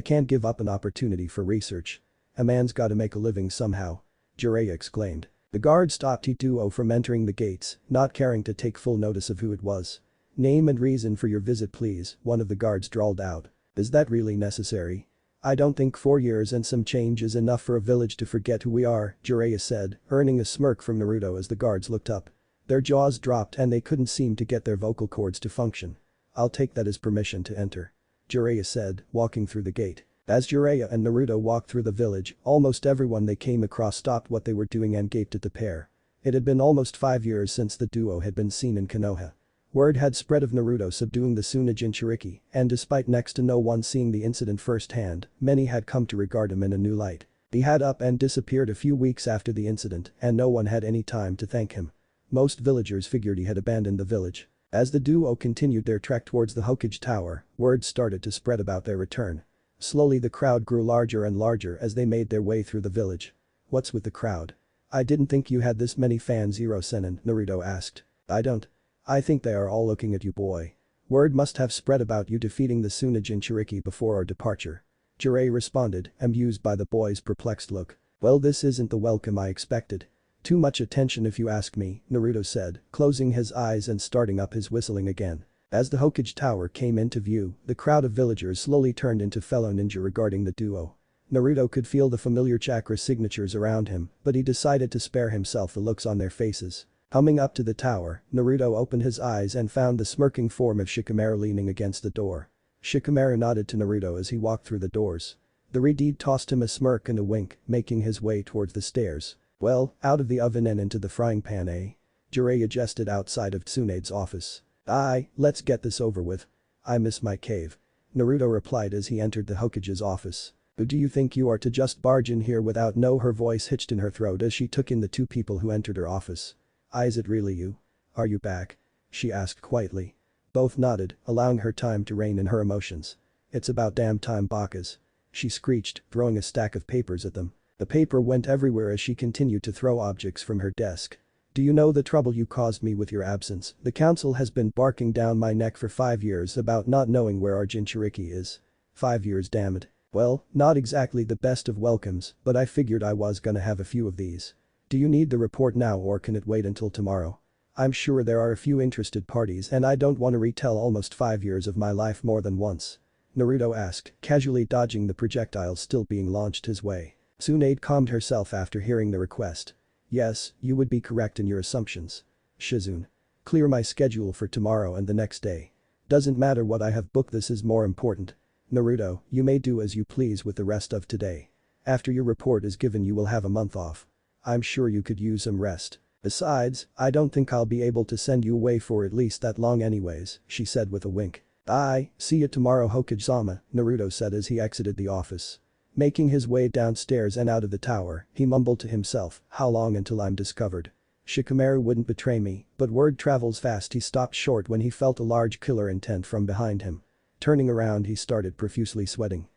can't give up an opportunity for research. A man's gotta make a living somehow. Jiraiya exclaimed. The guard stopped Duo from entering the gates, not caring to take full notice of who it was. "Name and reason for your visit please," one of the guards drawled out. "Is that really necessary?" "I don't think 4 years and some change is enough for a village to forget who we are," Jiraiya said, earning a smirk from Naruto as the guards looked up. Their jaws dropped and they couldn't seem to get their vocal cords to function. "I'll take that as permission to enter," Jiraiya said, walking through the gate. As Jiraiya and Naruto walked through the village, almost everyone they came across stopped what they were doing and gaped at the pair. It had been almost 5 years since the duo had been seen in Konoha. Word had spread of Naruto subduing the Tsunade Jinchuriki, and despite next to no one seeing the incident firsthand, many had come to regard him in a new light. He had up and disappeared a few weeks after the incident, and no one had any time to thank him. Most villagers figured he had abandoned the village. As the duo continued their trek towards the Hokage Tower, word started to spread about their return. Slowly the crowd grew larger and larger as they made their way through the village. "What's with the crowd? I didn't think you had this many fans, Zero-Senin," Naruto asked. I think they are all looking at you, boy. Word must have spread about you defeating the Tsunade Jinchuriki before our departure." Jiraiya responded, amused by the boy's perplexed look. "Well, this isn't the welcome I expected. Too much attention if you ask me," Naruto said, closing his eyes and starting up his whistling again. As the Hokage Tower came into view, the crowd of villagers slowly turned into fellow ninja regarding the duo. Naruto could feel the familiar chakra signatures around him, but he decided to spare himself the looks on their faces. Humming up to the tower, Naruto opened his eyes and found the smirking form of Shikamaru leaning against the door. Shikamaru nodded to Naruto as he walked through the doors. The Redeed tossed him a smirk and a wink, making his way towards the stairs. "Well, out of the oven and into the frying pan, eh?" Jiraiya gestured outside of Tsunade's office. "Aye, let's get this over with. I miss my cave," Naruto replied as he entered the Hokage's office. "Who do you think you are to just barge in here without no?" Her voice hitched in her throat as she took in the two people who entered her office. "Is it really you? Are you back?" she asked quietly. Both nodded, allowing her time to rein in her emotions. "It's about damn time, Bakas," she screeched, throwing a stack of papers at them. The paper went everywhere as she continued to throw objects from her desk. "Do you know the trouble you caused me with your absence? The council has been barking down my neck for 5 years about not knowing where our Jinchuriki is. 5 years, damn it. Well, not exactly the best of welcomes, but I figured I was gonna have a few of these. Do you need the report now or can it wait until tomorrow? I'm sure there are a few interested parties and I don't want to retell almost 5 years of my life more than once," Naruto asked, casually dodging the projectiles still being launched his way. Tsunade calmed herself after hearing the request. "Yes, you would be correct in your assumptions. Shizune. Clear my schedule for tomorrow and the next day. Doesn't matter what I have booked, this is more important. Naruto, you may do as you please with the rest of today. After your report is given you will have a month off. I'm sure you could use some rest. Besides, I don't think I'll be able to send you away for at least that long anyways," she said with a wink. "Aye, see you tomorrow, Hokage-sama," Naruto said as he exited the office. Making his way downstairs and out of the tower, he mumbled to himself, "How long until I'm discovered? Shikamaru wouldn't betray me," but word travels fast. He stopped short when he felt a large killer intent from behind him. Turning around he started profusely sweating.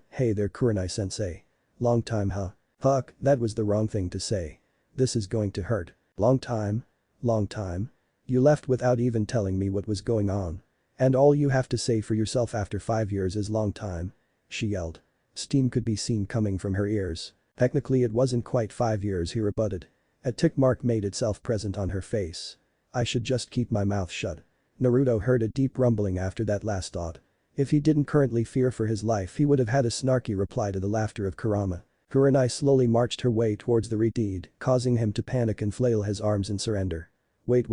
Hey there Kurenai-sensei. Long time huh? Fuck, that was the wrong thing to say. This is going to hurt. Long time? Long time? You left without even telling me what was going on. And all you have to say for yourself after 5 years is long time?" she yelled. Steam could be seen coming from her ears. "Technically it wasn't quite 5 years," he rebutted. A tick mark made itself present on her face. "I should just keep my mouth shut." Naruto heard a deep rumbling after that last thought. If he didn't currently fear for his life he would have had a snarky reply to the laughter of Kurama. Kurenai slowly marched her way towards the Redeed, causing him to panic and flail his arms in surrender. Wait.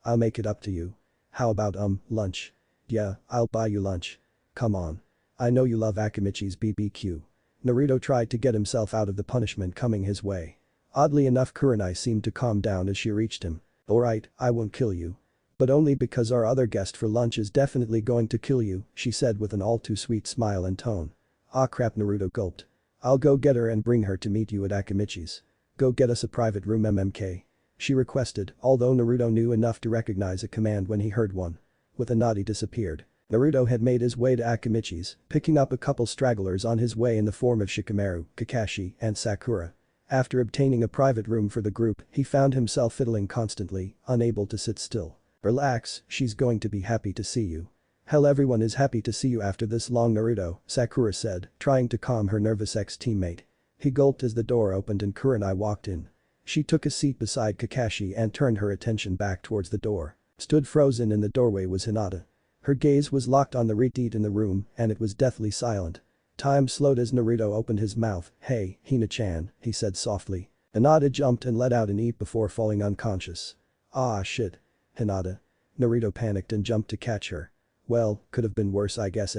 I'll make it up to you. How about lunch? Yeah, I'll buy you lunch. Come on. I know you love Akimichi's BBQ." Naruto tried to get himself out of the punishment coming his way. Oddly enough, Kurenai seemed to calm down as she reached him. "Alright, I won't kill you. But only because our other guest for lunch is definitely going to kill you," she said with an all too sweet smile and tone. "Ah crap," Naruto gulped. "I'll go get her and bring her to meet you at Akimichi's. Go get us a private room MMK," she requested, although Naruto knew enough to recognize a command when he heard one. With a nod he disappeared. Naruto had made his way to Akimichi's, picking up a couple stragglers on his way in the form of Shikamaru, Kakashi, and Sakura. After obtaining a private room for the group, he found himself fiddling constantly, unable to sit still. "Relax, she's going to be happy to see you." "Hell, everyone is happy to see you after this long, Naruto," Sakura said, trying to calm her nervous ex-teammate. He gulped as the door opened and Kurenai walked in. She took a seat beside Kakashi and turned her attention back towards the door. Stood frozen in the doorway was Hinata. Her gaze was locked on the retreat in the room and it was deathly silent. Time slowed as Naruto opened his mouth. "Hey, Hina-chan," he said softly. Hinata jumped and let out an eep before falling unconscious. "Ah shit. Hinata." Naruto panicked and jumped to catch her. "Well, could have been worse I guess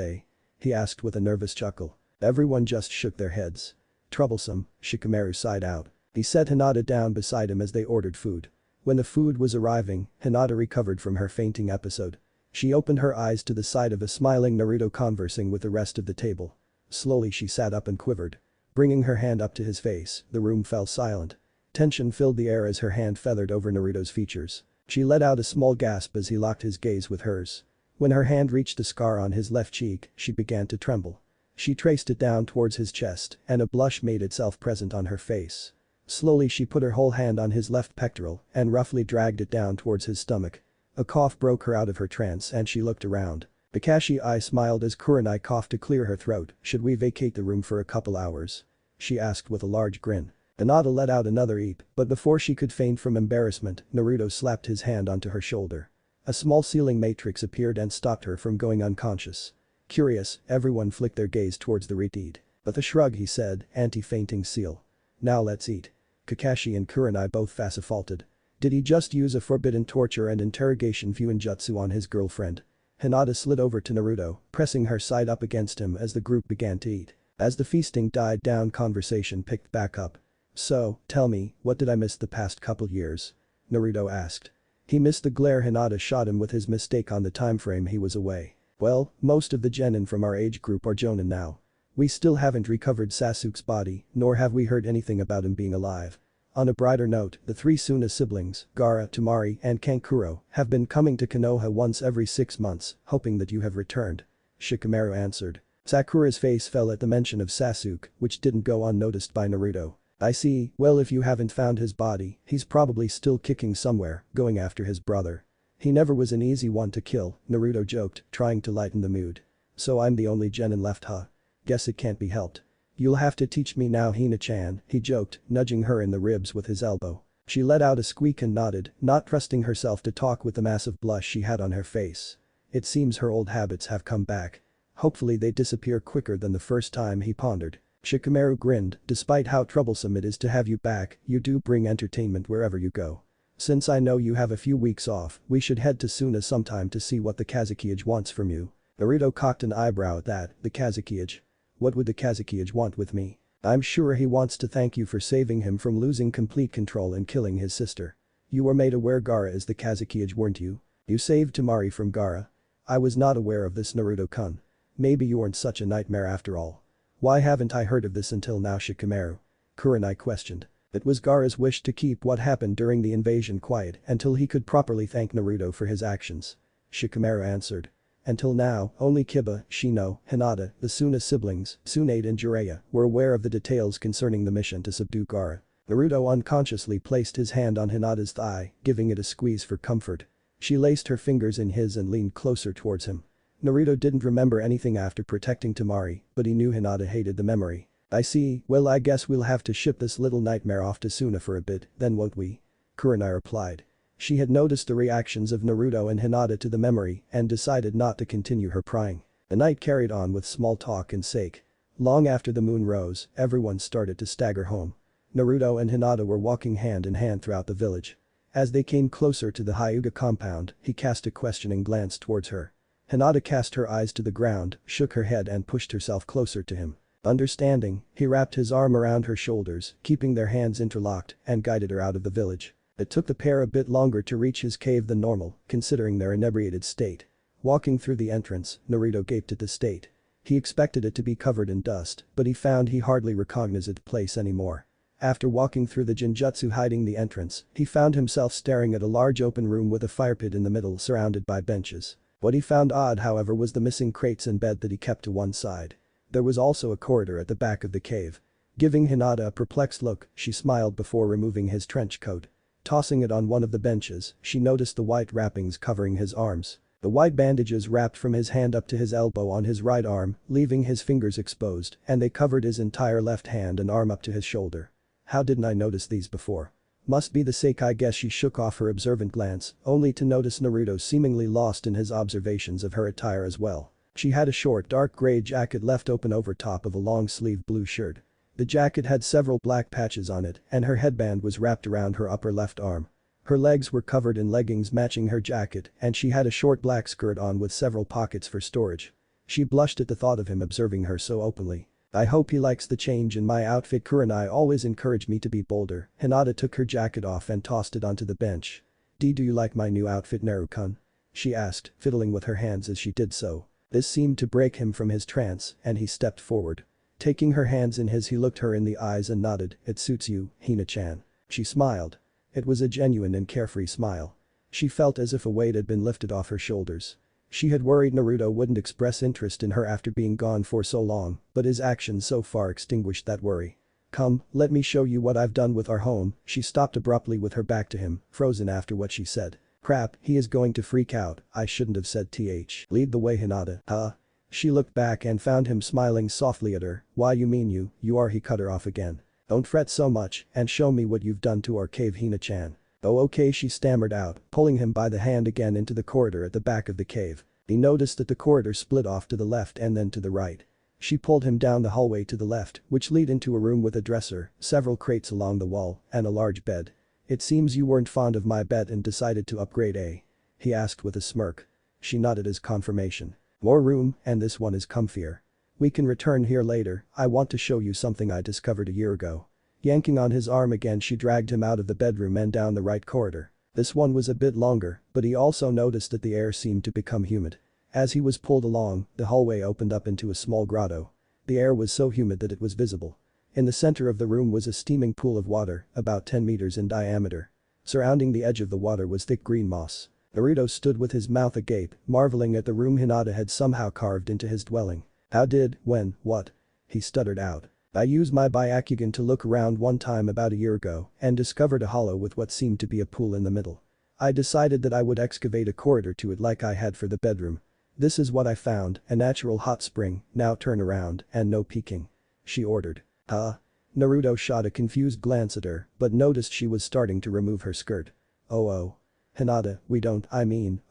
he asked with a nervous chuckle. Everyone just shook their heads. "Troublesome," Shikamaru sighed out. He set Hinata down beside him as they ordered food. When the food was arriving, Hinata recovered from her fainting episode. She opened her eyes to the sight of a smiling Naruto conversing with the rest of the table. Slowly she sat up and quivered. Bringing her hand up to his face, the room fell silent. Tension filled the air as her hand feathered over Naruto's features. She let out a small gasp as he locked his gaze with hers. When her hand reached a scar on his left cheek, she began to tremble. She traced it down towards his chest and a blush made itself present on her face. Slowly she put her whole hand on his left pectoral and roughly dragged it down towards his stomach. A cough broke her out of her trance and she looked around. Kakashi smiled as Kurenai coughed to clear her throat. "Should we vacate the room for a couple hours?" she asked with a large grin. Hinata let out another eep, but before she could faint from embarrassment, Naruto slapped his hand onto her shoulder. A small ceiling matrix appeared and stopped her from going unconscious. Curious, everyone flicked their gaze towards the retreat. With a shrug he said, "Anti-fainting seal. Now let's eat." Kakashi and Kurenai both facephalted. Did he just use a forbidden torture and interrogation Fuinjutsu on his girlfriend? Hinata slid over to Naruto, pressing her side up against him as the group began to eat. As the feasting died down, conversation picked back up. "So, tell me, what did I miss the past couple years?" Naruto asked. He missed the glare Hinata shot him with his mistake on the time frame he was away. "Well, most of the genin from our age group are jonin now. We still haven't recovered Sasuke's body, nor have we heard anything about him being alive. On a brighter note, the three Suna siblings, Gaara, Temari, and Kankuro, have been coming to Konoha once every 6 months, hoping that you have returned." Shikamaru answered. Sakura's face fell at the mention of Sasuke, which didn't go unnoticed by Naruto. "I see, well if you haven't found his body, he's probably still kicking somewhere, going after his brother. He never was an easy one to kill," Naruto joked, trying to lighten the mood. "So I'm the only genin left huh? Guess it can't be helped. You'll have to teach me now Hina-chan," he joked, nudging her in the ribs with his elbow. She let out a squeak and nodded, not trusting herself to talk with the massive blush she had on her face. It seems her old habits have come back. Hopefully they disappear quicker than the first time, he pondered. Shikamaru grinned, "Despite how troublesome it is to have you back, you do bring entertainment wherever you go. Since I know you have a few weeks off, we should head to Suna sometime to see what the Kazekage wants from you." Naruto cocked an eyebrow at that. "The Kazekage? What would the Kazekage want with me?" "I'm sure he wants to thank you for saving him from losing complete control and killing his sister. You were made aware Gaara is the Kazekage, weren't you? You saved Temari from Gaara." "I was not aware of this, Naruto-kun. Maybe you weren't such a nightmare after all." "Why haven't I heard of this until now, Shikamaru?" Kurenai questioned. It was Gaara's wish to keep what happened during the invasion quiet until he could properly thank Naruto for his actions. Shikamaru answered. "Until now, only Kiba, Shino, Hinata, the Suna siblings, Tsunade and Jiraiya were aware of the details concerning the mission to subdue Gaara." Naruto unconsciously placed his hand on Hinata's thigh, giving it a squeeze for comfort. She laced her fingers in his and leaned closer towards him. Naruto didn't remember anything after protecting Temari, but he knew Hinata hated the memory. "I see, well I guess we'll have to ship this little nightmare off to Suna for a bit, then won't we?" Kurenai replied. She had noticed the reactions of Naruto and Hinata to the memory and decided not to continue her prying. The night carried on with small talk and sake. Long after the moon rose, everyone started to stagger home. Naruto and Hinata were walking hand in hand throughout the village. As they came closer to the Hyuga compound, he cast a questioning glance towards her. Hinata cast her eyes to the ground, shook her head and pushed herself closer to him. Understanding, he wrapped his arm around her shoulders, keeping their hands interlocked, and guided her out of the village. It took the pair a bit longer to reach his cave than normal, considering their inebriated state. Walking through the entrance, Naruto gaped at the state. He expected it to be covered in dust, but he found he hardly recognized its place anymore. After walking through the Genjutsu hiding the entrance, he found himself staring at a large open room with a fire pit in the middle surrounded by benches. What he found odd however was the missing crates and bed that he kept to one side. There was also a corridor at the back of the cave. Giving Hinata a perplexed look, she smiled before removing his trench coat. Tossing it on one of the benches, she noticed the white wrappings covering his arms. The white bandages wrapped from his hand up to his elbow on his right arm, leaving his fingers exposed, and they covered his entire left hand and arm up to his shoulder. How didn't I notice these before? Must be the sake, I guess. She shook off her observant glance, only to notice Naruto seemingly lost in his observations of her attire as well. She had a short dark gray jacket left open over top of a long-sleeved blue shirt. The jacket had several black patches on it and her headband was wrapped around her upper left arm. Her legs were covered in leggings matching her jacket and she had a short black skirt on with several pockets for storage. She blushed at the thought of him observing her so openly. I hope he likes the change in my outfit. Kurenai always encouraged me to be bolder. Hinata took her jacket off and tossed it onto the bench. Do you like my new outfit, Naruto-kun? She asked, fiddling with her hands as she did so. This seemed to break him from his trance and he stepped forward. Taking her hands in his, he looked her in the eyes and nodded. It suits you, Hina-chan. She smiled. It was a genuine and carefree smile. She felt as if a weight had been lifted off her shoulders. She had worried Naruto wouldn't express interest in her after being gone for so long, but his actions so far extinguished that worry. Come, let me show you what I've done with our home. She stopped abruptly with her back to him, frozen after what she said. Crap, he is going to freak out. I shouldn't have said th. Lead the way, Hinata. Huh? She looked back and found him smiling softly at her. Why you mean you are, he cut her off again. Don't fret so much and show me what you've done to our cave, Hina-chan. Oh okay, she stammered out, pulling him by the hand again into the corridor at the back of the cave. He noticed that the corridor split off to the left and then to the right. She pulled him down the hallway to the left, which led into a room with a dresser, several crates along the wall, and a large bed. It seems you weren't fond of my bed and decided to upgrade, eh? He asked with a smirk. She nodded as confirmation. More room, and this one is comfier. We can return here later. I want to show you something I discovered a year ago. Yanking on his arm again, she dragged him out of the bedroom and down the right corridor. This one was a bit longer, but he also noticed that the air seemed to become humid. As he was pulled along, the hallway opened up into a small grotto. The air was so humid that it was visible. In the center of the room was a steaming pool of water, about 10 meters in diameter. Surrounding the edge of the water was thick green moss. Naruto stood with his mouth agape, marveling at the room Hinata had somehow carved into his dwelling. How did, when, what? He stuttered out. I used my Byakugan to look around one time about a year ago and discovered a hollow with what seemed to be a pool in the middle. I decided that I would excavate a corridor to it like I had for the bedroom. This is what I found, a natural hot spring. Now turn around and no peeking. She ordered. Huh? Naruto shot a confused glance at her but noticed she was starting to remove her skirt. Oh. Hinata,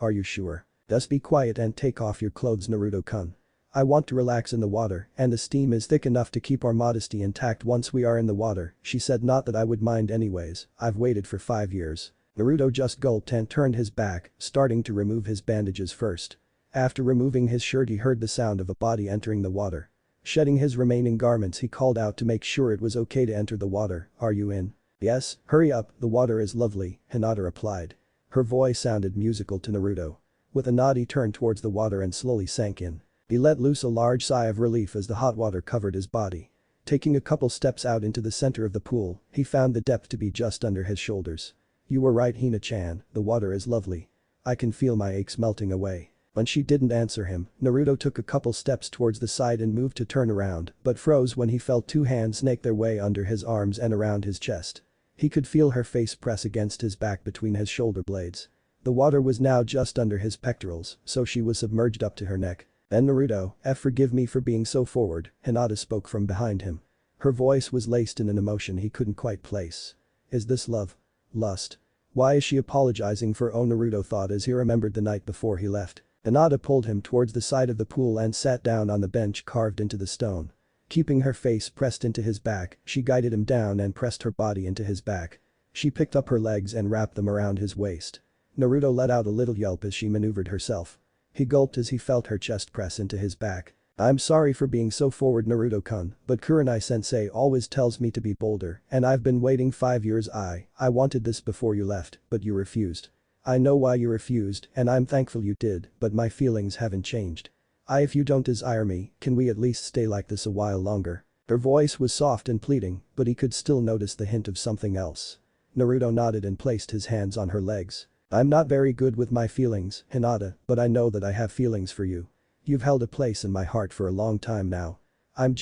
are you sure? Just be quiet and take off your clothes, Naruto-kun. I want to relax in the water and the steam is thick enough to keep our modesty intact once we are in the water, she said. Not that I would mind anyways, I've waited for 5 years. Naruto just gulped and turned his back, starting to remove his bandages first. After removing his shirt he heard the sound of a body entering the water. Shedding his remaining garments he called out to make sure it was okay to enter the water. Are you in? Yes, hurry up, the water is lovely, Hinata replied. Her voice sounded musical to Naruto. With a nod he turned towards the water and slowly sank in. He let loose a large sigh of relief as the hot water covered his body. Taking a couple steps out into the center of the pool, he found the depth to be just under his shoulders. You were right, Hina-chan, the water is lovely. I can feel my aches melting away. When she didn't answer him, Naruto took a couple steps towards the side and moved to turn around, but froze when he felt 2 hands snake their way under his arms and around his chest. He could feel her face press against his back between his shoulder blades. The water was now just under his pectorals, so she was submerged up to her neck. Then Naruto, forgive me for being so forward, Hinata spoke from behind him. Her voice was laced in an emotion he couldn't quite place. Is this love? Lust? Why is she apologizing for? Naruto thought as he remembered the night before he left. Hinata pulled him towards the side of the pool and sat down on the bench carved into the stone. Keeping her face pressed into his back, she guided him down and pressed her body into his back. She picked up her legs and wrapped them around his waist. Naruto let out a little yelp as she maneuvered herself. He gulped as he felt her chest press into his back. I'm sorry for being so forward, Naruto-kun, but Kurenai-sensei always tells me to be bolder and I've been waiting 5 years. I wanted this before you left, but you refused. I know why you refused and I'm thankful you did, but my feelings haven't changed. If you don't desire me, can we at least stay like this a while longer? Her voice was soft and pleading, but he could still notice the hint of something else. Naruto nodded and placed his hands on her legs. I'm not very good with my feelings, Hinata, but I know that I have feelings for you. You've held a place in my heart for a long time now. I'm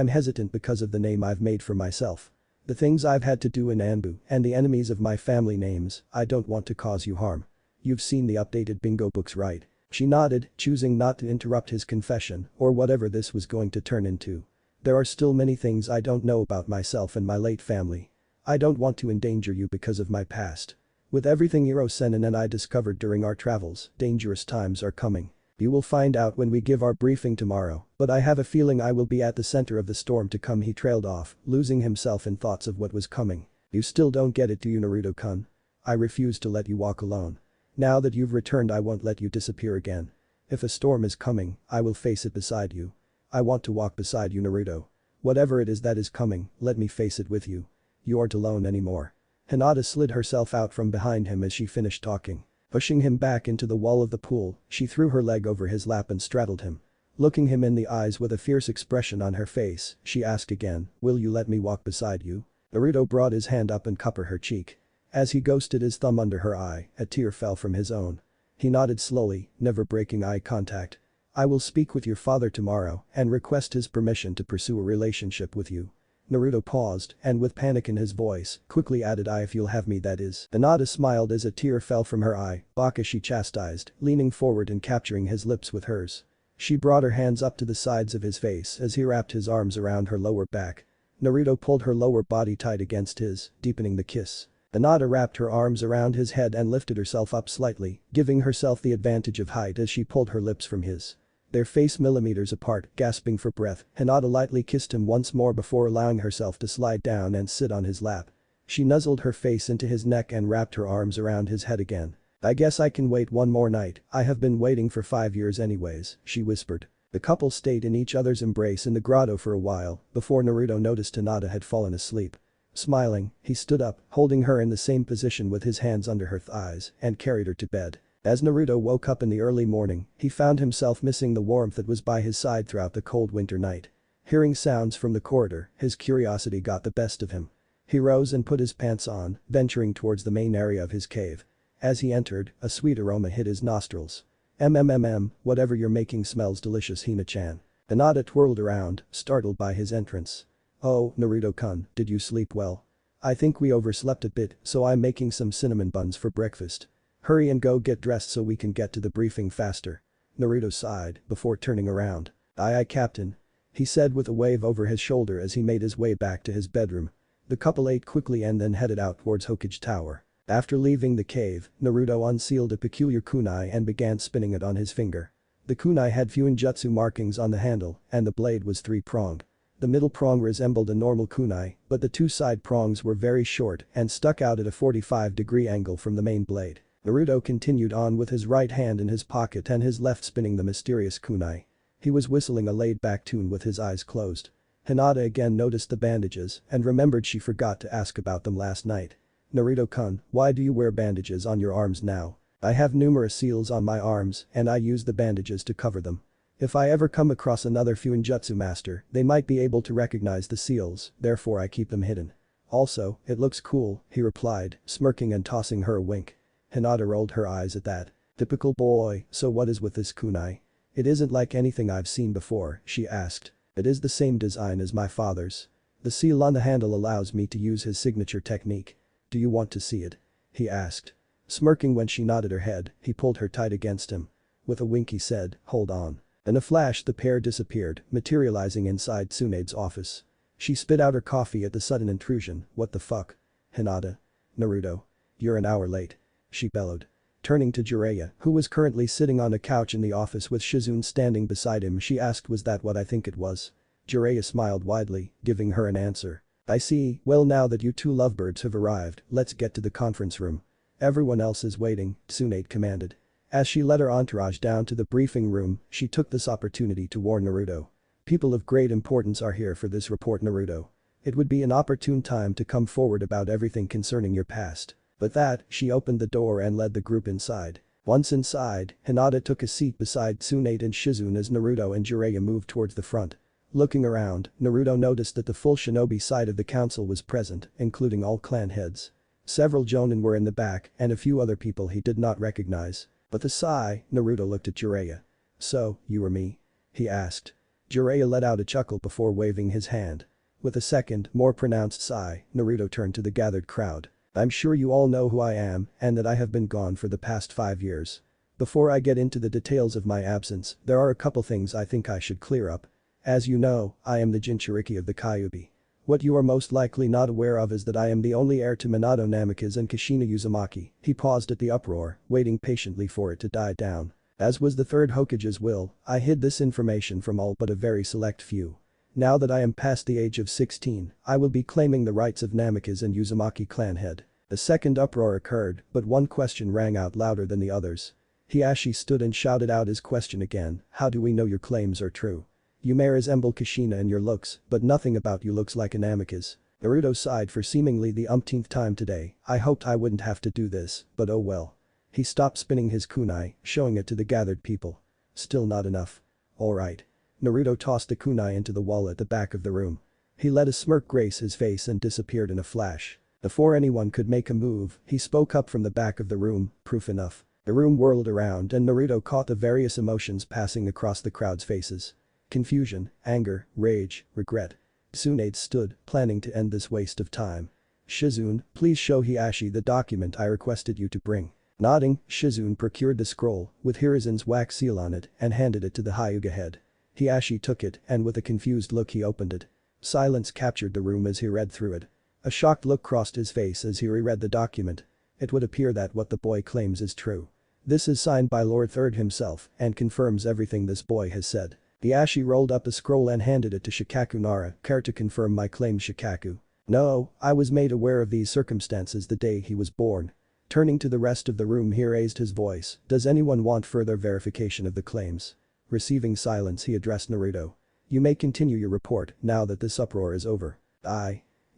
hesitant because of the name I've made for myself. The things I've had to do in Anbu and the enemies of my family names. I don't want to cause you harm. You've seen the updated bingo books, right? She nodded, choosing not to interrupt his confession or whatever this was going to turn into. There are still many things I don't know about myself and my late family. I don't want to endanger you because of my past. With everything Iro-Senin and I discovered during our travels, dangerous times are coming. You will find out when we give our briefing tomorrow, but I have a feeling I will be at the center of the storm to come." He trailed off, losing himself in thoughts of what was coming. "You still don't get it, do you, Naruto-kun? I refuse to let you walk alone. Now that you've returned, I won't let you disappear again. If a storm is coming, I will face it beside you. I want to walk beside you, Naruto. Whatever it is that is coming, let me face it with you. You aren't alone anymore." Hinata slid herself out from behind him as she finished talking. Pushing him back into the wall of the pool, she threw her leg over his lap and straddled him. Looking him in the eyes with a fierce expression on her face, she asked again, "Will you let me walk beside you?" Naruto brought his hand up and cupped her cheek. As he ghosted his thumb under her eye, a tear fell from his own. He nodded slowly, never breaking eye contact. "I will speak with your father tomorrow and request his permission to pursue a relationship with you." Naruto paused and with panic in his voice, quickly added, "If you'll have me, that is." Hinata smiled as a tear fell from her eye, "Baka," she chastised, leaning forward and capturing his lips with hers. She brought her hands up to the sides of his face as he wrapped his arms around her lower back. Naruto pulled her lower body tight against his, deepening the kiss. Hinata wrapped her arms around his head and lifted herself up slightly, giving herself the advantage of height as she pulled her lips from his. Their face millimeters apart, gasping for breath, Hinata lightly kissed him once more before allowing herself to slide down and sit on his lap. She nuzzled her face into his neck and wrapped her arms around his head again. "I guess I can wait one more night, I have been waiting for 5 years anyways," she whispered. The couple stayed in each other's embrace in the grotto for a while before Naruto noticed Hinata had fallen asleep. Smiling, he stood up, holding her in the same position with his hands under her thighs, and carried her to bed. As Naruto woke up in the early morning, he found himself missing the warmth that was by his side throughout the cold winter night. Hearing sounds from the corridor, his curiosity got the best of him. He rose and put his pants on, venturing towards the main area of his cave. As he entered, a sweet aroma hit his nostrils. Whatever you're making smells delicious, Hina-chan." Hinata twirled around, startled by his entrance. "Oh, Naruto-kun, did you sleep well? I think we overslept a bit, so I'm making some cinnamon buns for breakfast. Hurry and go get dressed so we can get to the briefing faster." Naruto sighed before turning around. Aye, Captain," he said with a wave over his shoulder as he made his way back to his bedroom. The couple ate quickly and then headed out towards Hokage Tower. After leaving the cave, Naruto unsealed a peculiar kunai and began spinning it on his finger. The kunai had Fuinjutsu markings on the handle and the blade was 3-pronged. The middle prong resembled a normal kunai, but the 2 side prongs were very short and stuck out at a 45-degree angle from the main blade. Naruto continued on with his right hand in his pocket and his left spinning the mysterious kunai. He was whistling a laid-back tune with his eyes closed. Hinata again noticed the bandages and remembered she forgot to ask about them last night. "Naruto-kun, why do you wear bandages on your arms now?" "I have numerous seals on my arms and I use the bandages to cover them. If I ever come across another Fuinjutsu master, they might be able to recognize the seals, therefore I keep them hidden. Also, it looks cool," he replied, smirking and tossing her a wink. Hinata rolled her eyes at that. "Typical boy, so what is with this kunai? It isn't like anything I've seen before," she asked. "It is the same design as my father's. The seal on the handle allows me to use his signature technique. Do you want to see it?" he asked. Smirking when she nodded her head, he pulled her tight against him. With a wink he said, "Hold on." In a flash the pair disappeared, materializing inside Tsunade's office. She spit out her coffee at the sudden intrusion. "What the fuck? Hinata? Naruto? You're an hour late," she bellowed. Turning to Jiraiya, who was currently sitting on a couch in the office with Shizune standing beside him, she asked, "Was that what I think it was?" Jiraiya smiled widely, giving her an answer. "I see, well now that you 2 lovebirds have arrived, let's get to the conference room. Everyone else is waiting," Tsunade commanded. As she led her entourage down to the briefing room, she took this opportunity to warn Naruto. "People of great importance are here for this report, Naruto. It would be an opportune time to come forward about everything concerning your past." With that, she opened the door and led the group inside. Once inside, Hinata took a seat beside Tsunade and Shizune as Naruto and Jiraiya moved towards the front. Looking around, Naruto noticed that the full shinobi side of the council was present, including all clan heads. Several jonin were in the back and a few other people he did not recognize. With a sigh, Naruto looked at Jiraiya. "So, you or me?" he asked. Jiraiya let out a chuckle before waving his hand. With a second, more pronounced sigh, Naruto turned to the gathered crowd. "I'm sure you all know who I am and that I have been gone for the past 5 years. Before I get into the details of my absence, there are a couple things I think I should clear up. As you know, I am the Jinchuriki of the Kyuubi. What you are most likely not aware of is that I am the only heir to Minato Namikaze and Kushina Uzumaki." He paused at the uproar, waiting patiently for it to die down. "As was the third Hokage's will, I hid this information from all but a very select few. Now that I am past the age of 16, I will be claiming the rights of Namikaze and Uzumaki clan head." A second uproar occurred, but one question rang out louder than the others. Hiashi stood and shouted out his question again, "How do we know your claims are true? You may resemble Kushina in your looks, but nothing about you looks like a Namikaze." Naruto sighed for seemingly the umpteenth time today. "I hoped I wouldn't have to do this, but oh well." He stopped spinning his kunai, showing it to the gathered people. "Still not enough. Alright." Naruto tossed the kunai into the wall at the back of the room. He let a smirk grace his face and disappeared in a flash. Before anyone could make a move, he spoke up from the back of the room, "Proof enough." The room whirled around and Naruto caught the various emotions passing across the crowd's faces. Confusion, anger, rage, regret. Tsunade stood, planning to end this waste of time. "Shizune, please show Hiashi the document I requested you to bring." Nodding, Shizune procured the scroll, with Hirazen's wax seal on it, and handed it to the Hyuga head. Hiashi took it and with a confused look he opened it. Silence captured the room as he read through it. A shocked look crossed his face as he reread the document. It would appear that what the boy claims is true. This is signed by Lord Third himself and confirms everything this boy has said. Hiashi rolled up the scroll and handed it to Shikaku Nara. "Care to confirm my claim, Shikaku?" "No, I was made aware of these circumstances the day he was born." Turning to the rest of the room he raised his voice, "Does anyone want further verification of the claims?" Receiving silence he addressed Naruto. "You may continue your report now that this uproar is over."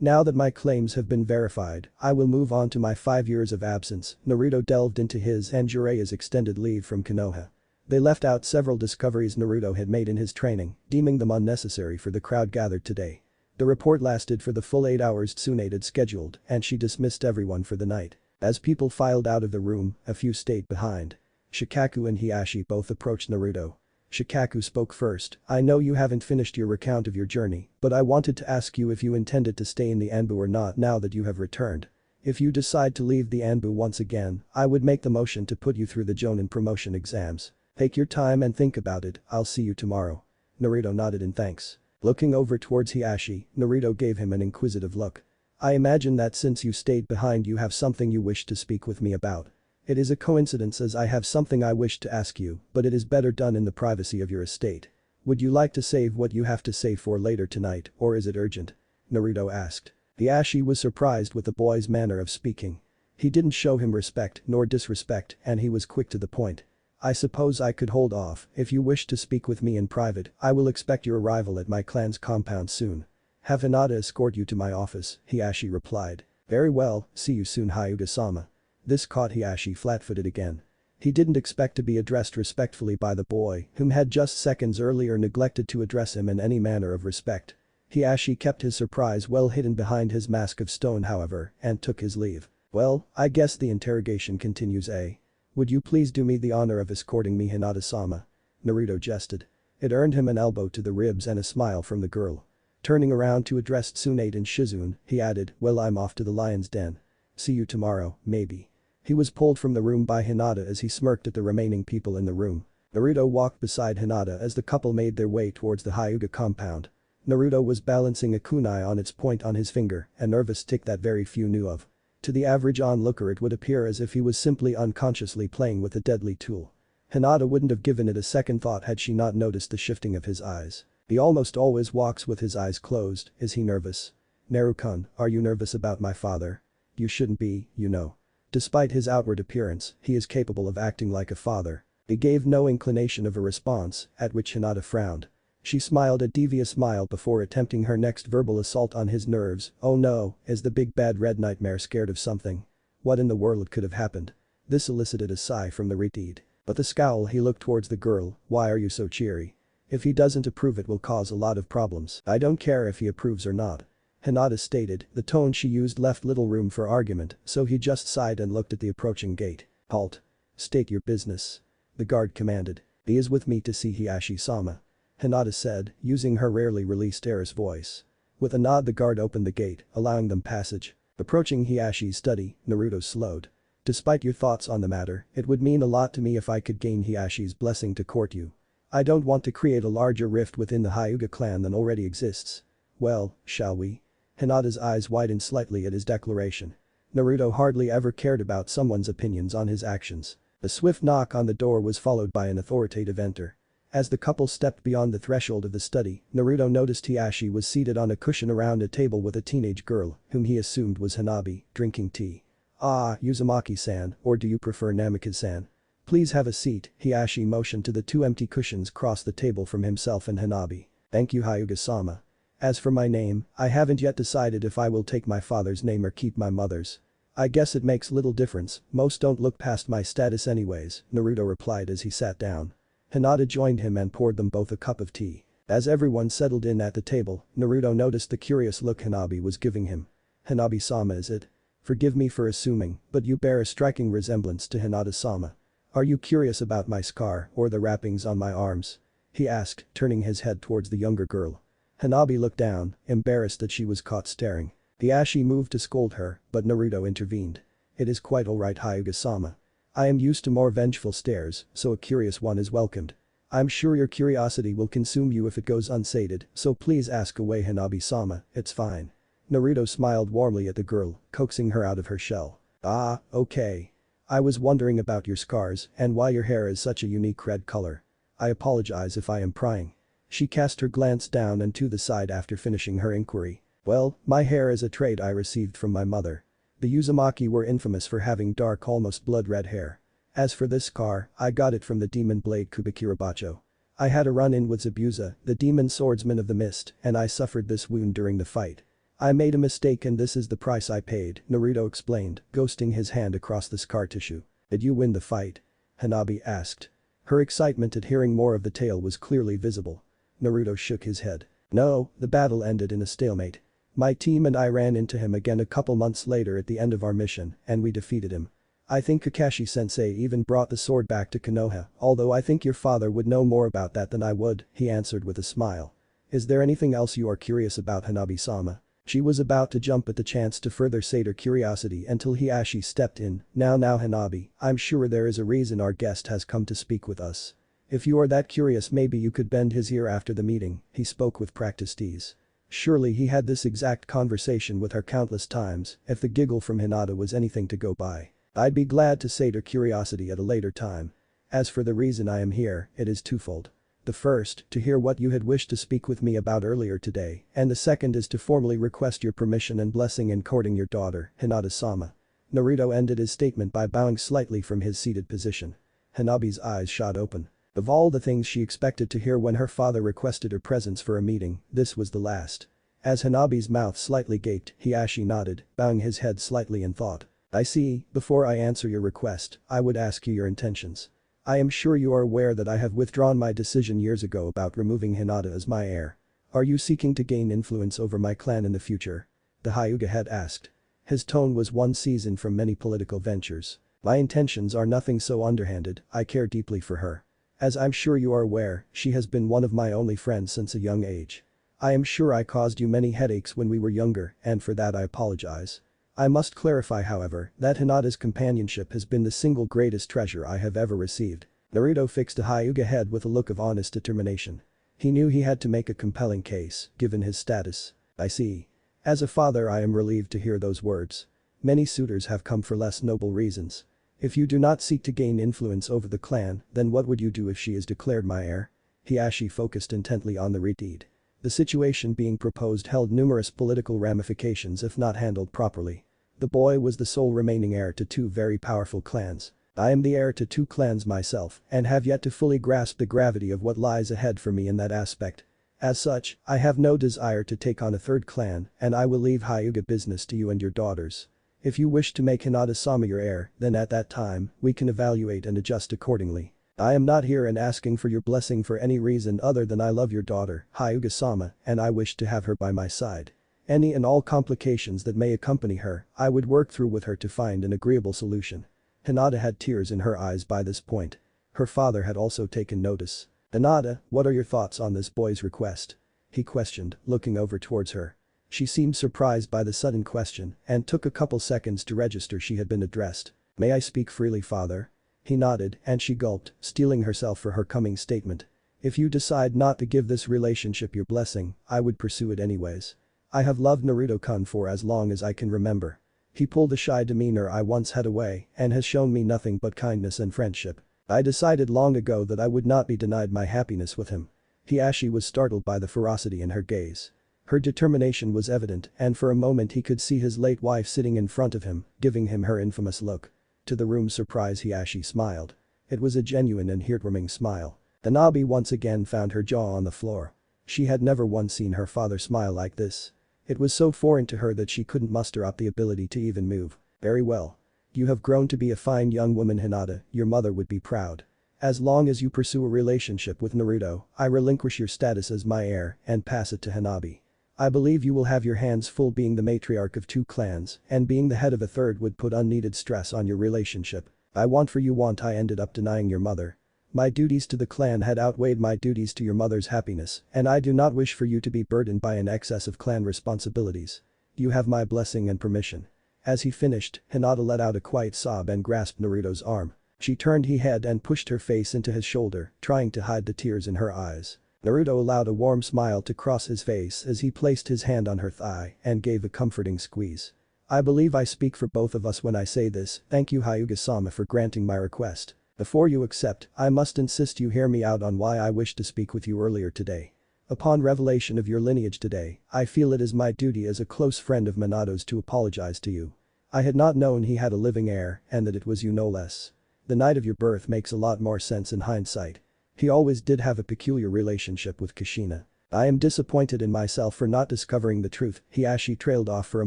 Now that my claims have been verified, I will move on to my 5 years of absence." Naruto delved into his and Jireya's extended leave from Konoha. They left out several discoveries Naruto had made in his training, deeming them unnecessary for the crowd gathered today. The report lasted for the full 8 hours Tsunade had scheduled and she dismissed everyone for the night. As people filed out of the room, a few stayed behind. Shikaku and Hiashi both approached Naruto. Shikaku spoke first. "I know you haven't finished your recount of your journey, but I wanted to ask you if you intended to stay in the Anbu or not now that you have returned. If you decide to leave the Anbu once again, I would make the motion to put you through the Jonin promotion exams. Take your time and think about it, I'll see you tomorrow." Naruto nodded in thanks. Looking over towards Hiashi, Naruto gave him an inquisitive look. "I imagine that since you stayed behind you have something you wish to speak with me about. It is a coincidence as I have something I wish to ask you, but it is better done in the privacy of your estate. Would you like to save what you have to say for later tonight, or is it urgent?" Naruto asked. Hiashi was surprised with the boy's manner of speaking. He didn't show him respect nor disrespect and he was quick to the point. "I suppose I could hold off. If you wish to speak with me in private, I will expect your arrival at my clan's compound soon. Have Hinata escort you to my office," Hiashi replied. "Very well, see you soon Hyuga-sama." This caught Hiashi flat-footed again. He didn't expect to be addressed respectfully by the boy whom had just seconds earlier neglected to address him in any manner of respect. Hiashi kept his surprise well hidden behind his mask of stone however and took his leave. "Well, I guess the interrogation continues, eh? Would you please do me the honor of escorting me Hinata-sama?" Naruto jested. It earned him an elbow to the ribs and a smile from the girl. Turning around to address Tsunade and Shizune, he added, "Well, I'm off to the lion's den. See you tomorrow, maybe." He was pulled from the room by Hinata as he smirked at the remaining people in the room. Naruto walked beside Hinata as the couple made their way towards the Hyuga compound. Naruto was balancing a kunai on its point on his finger, a nervous tic that very few knew of. To the average onlooker it would appear as if he was simply unconsciously playing with a deadly tool. Hinata wouldn't have given it a second thought had she not noticed the shifting of his eyes. He almost always walks with his eyes closed. Is he nervous? "Naru-kun, are you nervous about my father?" "You shouldn't be, you know. Despite his outward appearance, he is capable of acting like a father." He gave no inclination of a response, at which Hinata frowned. She smiled a devious smile before attempting her next verbal assault on his nerves. "Oh no, is the big bad red nightmare scared of something? What in the world could have happened?" This elicited a sigh from the Retid. But the scowl he looked towards the girl. "Why are you so cheery? If he doesn't approve it will cause a lot of problems." "I don't care if he approves or not," Hinata stated. The tone she used left little room for argument, so he just sighed and looked at the approaching gate. "Halt. State your business," the guard commanded. "He is with me to see Hiashi-sama," Hinata said, using her rarely released heiress voice. With a nod the guard opened the gate, allowing them passage. Approaching Hiashi's study, Naruto slowed. "Despite your thoughts on the matter, it would mean a lot to me if I could gain Hiashi's blessing to court you. I don't want to create a larger rift within the Hyuga clan than already exists. Well, shall we?" Hinata's eyes widened slightly at his declaration. Naruto hardly ever cared about someone's opinions on his actions. A swift knock on the door was followed by an authoritative enter. As the couple stepped beyond the threshold of the study, Naruto noticed Hiashi was seated on a cushion around a table with a teenage girl, whom he assumed was Hanabi, drinking tea. "Ah, Uzumaki-san, or do you prefer Namikaze-san? Please have a seat." Hiashi motioned to the two empty cushions across the table from himself and Hanabi. "Thank you, Hyuga-sama. As for my name, I haven't yet decided if I will take my father's name or keep my mother's. I guess it makes little difference, most don't look past my status anyways," Naruto replied as he sat down. Hinata joined him and poured them both a cup of tea. As everyone settled in at the table, Naruto noticed the curious look Hanabi was giving him. "Hanabi-sama, is it? Forgive me for assuming, but you bear a striking resemblance to Hinata-sama. Are you curious about my scar or the wrappings on my arms?" he asked, turning his head towards the younger girl. Hanabi looked down, embarrassed that she was caught staring. Hiashi moved to scold her, but Naruto intervened. "It is quite alright, Hyuga-sama. I am used to more vengeful stares, so a curious one is welcomed. I'm sure your curiosity will consume you if it goes unsated, so please ask away, Hanabi-sama, it's fine." Naruto smiled warmly at the girl, coaxing her out of her shell. "Ah, okay. I was wondering about your scars and why your hair is such a unique red color. I apologize if I am prying." She cast her glance down and to the side after finishing her inquiry. "Well, my hair is a trait I received from my mother. The Uzumaki were infamous for having dark, almost blood-red hair. As for this scar, I got it from the demon blade Kubikirabacho. I had a run-in with Zabuza, the demon swordsman of the mist, and I suffered this wound during the fight. I made a mistake and this is the price I paid," Naruto explained, ghosting his hand across the scar tissue. "Did you win the fight?" Hanabi asked. Her excitement at hearing more of the tale was clearly visible. Naruto shook his head. "No, the battle ended in a stalemate. My team and I ran into him again a couple months later at the end of our mission, and we defeated him. I think Kakashi-sensei even brought the sword back to Konoha, although I think your father would know more about that than I would," he answered with a smile. "Is there anything else you are curious about, Hanabi-sama?" She was about to jump at the chance to further sate her curiosity until Hiashi stepped in. Now Hanabi, I'm sure there is a reason our guest has come to speak with us. If you are that curious, maybe you could bend his ear after the meeting," he spoke with practiced ease. Surely he had this exact conversation with her countless times, if the giggle from Hinata was anything to go by. "I'd be glad to sate her curiosity at a later time. As for the reason I am here, it is twofold. The first, to hear what you had wished to speak with me about earlier today, and the second is to formally request your permission and blessing in courting your daughter, Hinata-sama." Naruto ended his statement by bowing slightly from his seated position. Hanabi's eyes shot open. Of all the things she expected to hear when her father requested her presence for a meeting, this was the last. As Hanabi's mouth slightly gaped, Hiashi nodded, bowing his head slightly in thought. "I see, before I answer your request, I would ask you your intentions. I am sure you are aware that I have withdrawn my decision years ago about removing Hinata as my heir. Are you seeking to gain influence over my clan in the future?" the Hyuga head asked. His tone was one seasoned from many political ventures. "My intentions are nothing so underhanded, I care deeply for her. As I'm sure you are aware, she has been one of my only friends since a young age. I am sure I caused you many headaches when we were younger, and for that I apologize. I must clarify, however, that Hinata's companionship has been the single greatest treasure I have ever received." Naruto fixed a Hyuga head with a look of honest determination. He knew he had to make a compelling case, given his status. "I see. As a father, I am relieved to hear those words. Many suitors have come for less noble reasons. If you do not seek to gain influence over the clan, then what would you do if she is declared my heir?" Hiashi focused intently on the redeed. The situation being proposed held numerous political ramifications if not handled properly. The boy was the sole remaining heir to two very powerful clans. "I am the heir to two clans myself and have yet to fully grasp the gravity of what lies ahead for me in that aspect. As such, I have no desire to take on a third clan and I will leave Hyuga business to you and your daughters. If you wish to make Hinata-sama your heir, then at that time, we can evaluate and adjust accordingly. I am not here and asking for your blessing for any reason other than I love your daughter, Hyuga-sama, and I wish to have her by my side. Any and all complications that may accompany her, I would work through with her to find an agreeable solution." Hinata had tears in her eyes by this point. Her father had also taken notice. "Hinata, what are your thoughts on this boy's request?" he questioned, looking over towards her. She seemed surprised by the sudden question and took a couple seconds to register she had been addressed. "May I speak freely, father?" He nodded and she gulped, steeling herself for her coming statement. "If you decide not to give this relationship your blessing, I would pursue it anyways. I have loved Naruto-kun for as long as I can remember. He pulled the shy demeanor I once had away and has shown me nothing but kindness and friendship. I decided long ago that I would not be denied my happiness with him. Hiashi was startled by the ferocity in her gaze. Her determination was evident and for a moment he could see his late wife sitting in front of him, giving him her infamous look. To the room's surprise Hiashi smiled. It was a genuine and heartwarming smile. The Nabi once again found her jaw on the floor. She had never once seen her father smile like this. It was so foreign to her that she couldn't muster up the ability to even move. Very well. You have grown to be a fine young woman Hinata, your mother would be proud. As long as you pursue a relationship with Naruto, I relinquish your status as my heir and pass it to Hanabi. I believe you will have your hands full being the matriarch of 2 clans and being the head of a third would put unneeded stress on your relationship. I ended up denying your mother. My duties to the clan had outweighed my duties to your mother's happiness and I do not wish for you to be burdened by an excess of clan responsibilities. You have my blessing and permission. As he finished, Hinata let out a quiet sob and grasped Naruto's arm. She turned his head and pushed her face into his shoulder, trying to hide the tears in her eyes. Naruto allowed a warm smile to cross his face as he placed his hand on her thigh and gave a comforting squeeze. I believe I speak for both of us when I say this, thank you Hyuga-sama for granting my request. Before you accept, I must insist you hear me out on why I wished to speak with you earlier today. Upon revelation of your lineage today, I feel it is my duty as a close friend of Minato's to apologize to you. I had not known he had a living heir and that it was you no less. The night of your birth makes a lot more sense in hindsight. He always did have a peculiar relationship with Kushina. I am disappointed in myself for not discovering the truth, Hiashi trailed off for a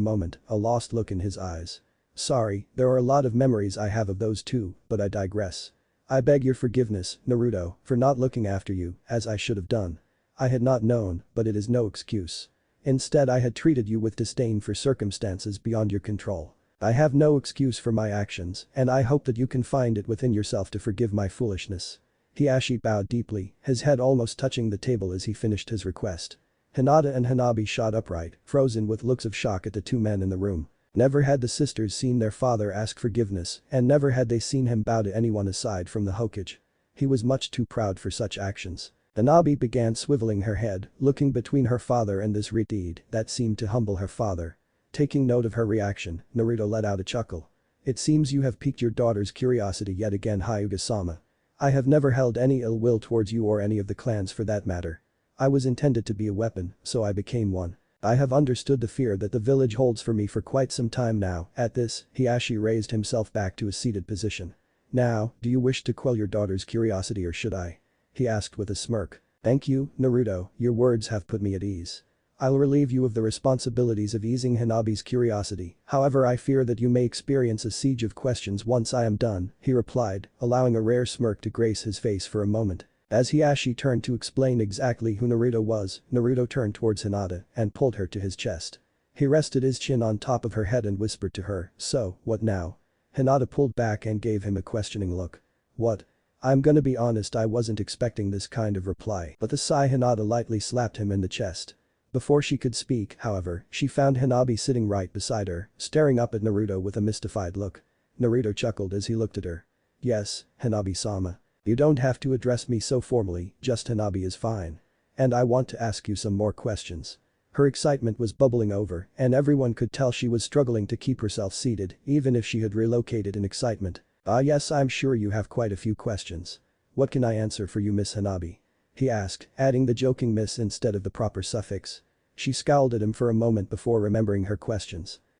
moment, a lost look in his eyes. Sorry, there are a lot of memories I have of those too, but I digress. I beg your forgiveness, Naruto, for not looking after you, as I should have done. I had not known, but it is no excuse. Instead I had treated you with disdain for circumstances beyond your control. I have no excuse for my actions, and I hope that you can find it within yourself to forgive my foolishness. Hiashi bowed deeply, his head almost touching the table as he finished his request. Hinata and Hanabi shot upright, frozen with looks of shock at the 2 men in the room. Never had the sisters seen their father ask forgiveness, and never had they seen him bow to anyone aside from the Hokage. He was much too proud for such actions. Hanabi began swiveling her head, looking between her father and this deed that seemed to humble her father. Taking note of her reaction, Naruto let out a chuckle. It seems you have piqued your daughter's curiosity yet again Hyuga-sama. I have never held any ill will towards you or any of the clans for that matter. I was intended to be a weapon, so I became one. I have understood the fear that the village holds for me for quite some time now. At this, Hiashi raised himself back to a seated position. Now, do you wish to quell your daughter's curiosity or should I? He asked with a smirk. Thank you, Naruto, your words have put me at ease. I'll relieve you of the responsibilities of easing Hanabi's curiosity, however I fear that you may experience a siege of questions once I am done, he replied, allowing a rare smirk to grace his face for a moment. As Hiashi turned to explain exactly who Naruto was, Naruto turned towards Hinata and pulled her to his chest. He rested his chin on top of her head and whispered to her, so, what now? Hinata pulled back and gave him a questioning look. What? I'm gonna be honest I wasn't expecting this kind of reply, but the sigh Hinata lightly slapped him in the chest. Before she could speak, however, she found Hanabi sitting right beside her, staring up at Naruto with a mystified look. Naruto chuckled as he looked at her. Yes, Hanabi-sama. You don't have to address me so formally, just Hanabi is fine. And I want to ask you some more questions. Her excitement was bubbling over, and everyone could tell she was struggling to keep herself seated, even if she had relocated in excitement. Ah yes, I'm sure you have quite a few questions. What can I answer for you Miss Hanabi? He asked, adding the joking miss instead of the proper suffix. She scowled at him for a moment before remembering her questions.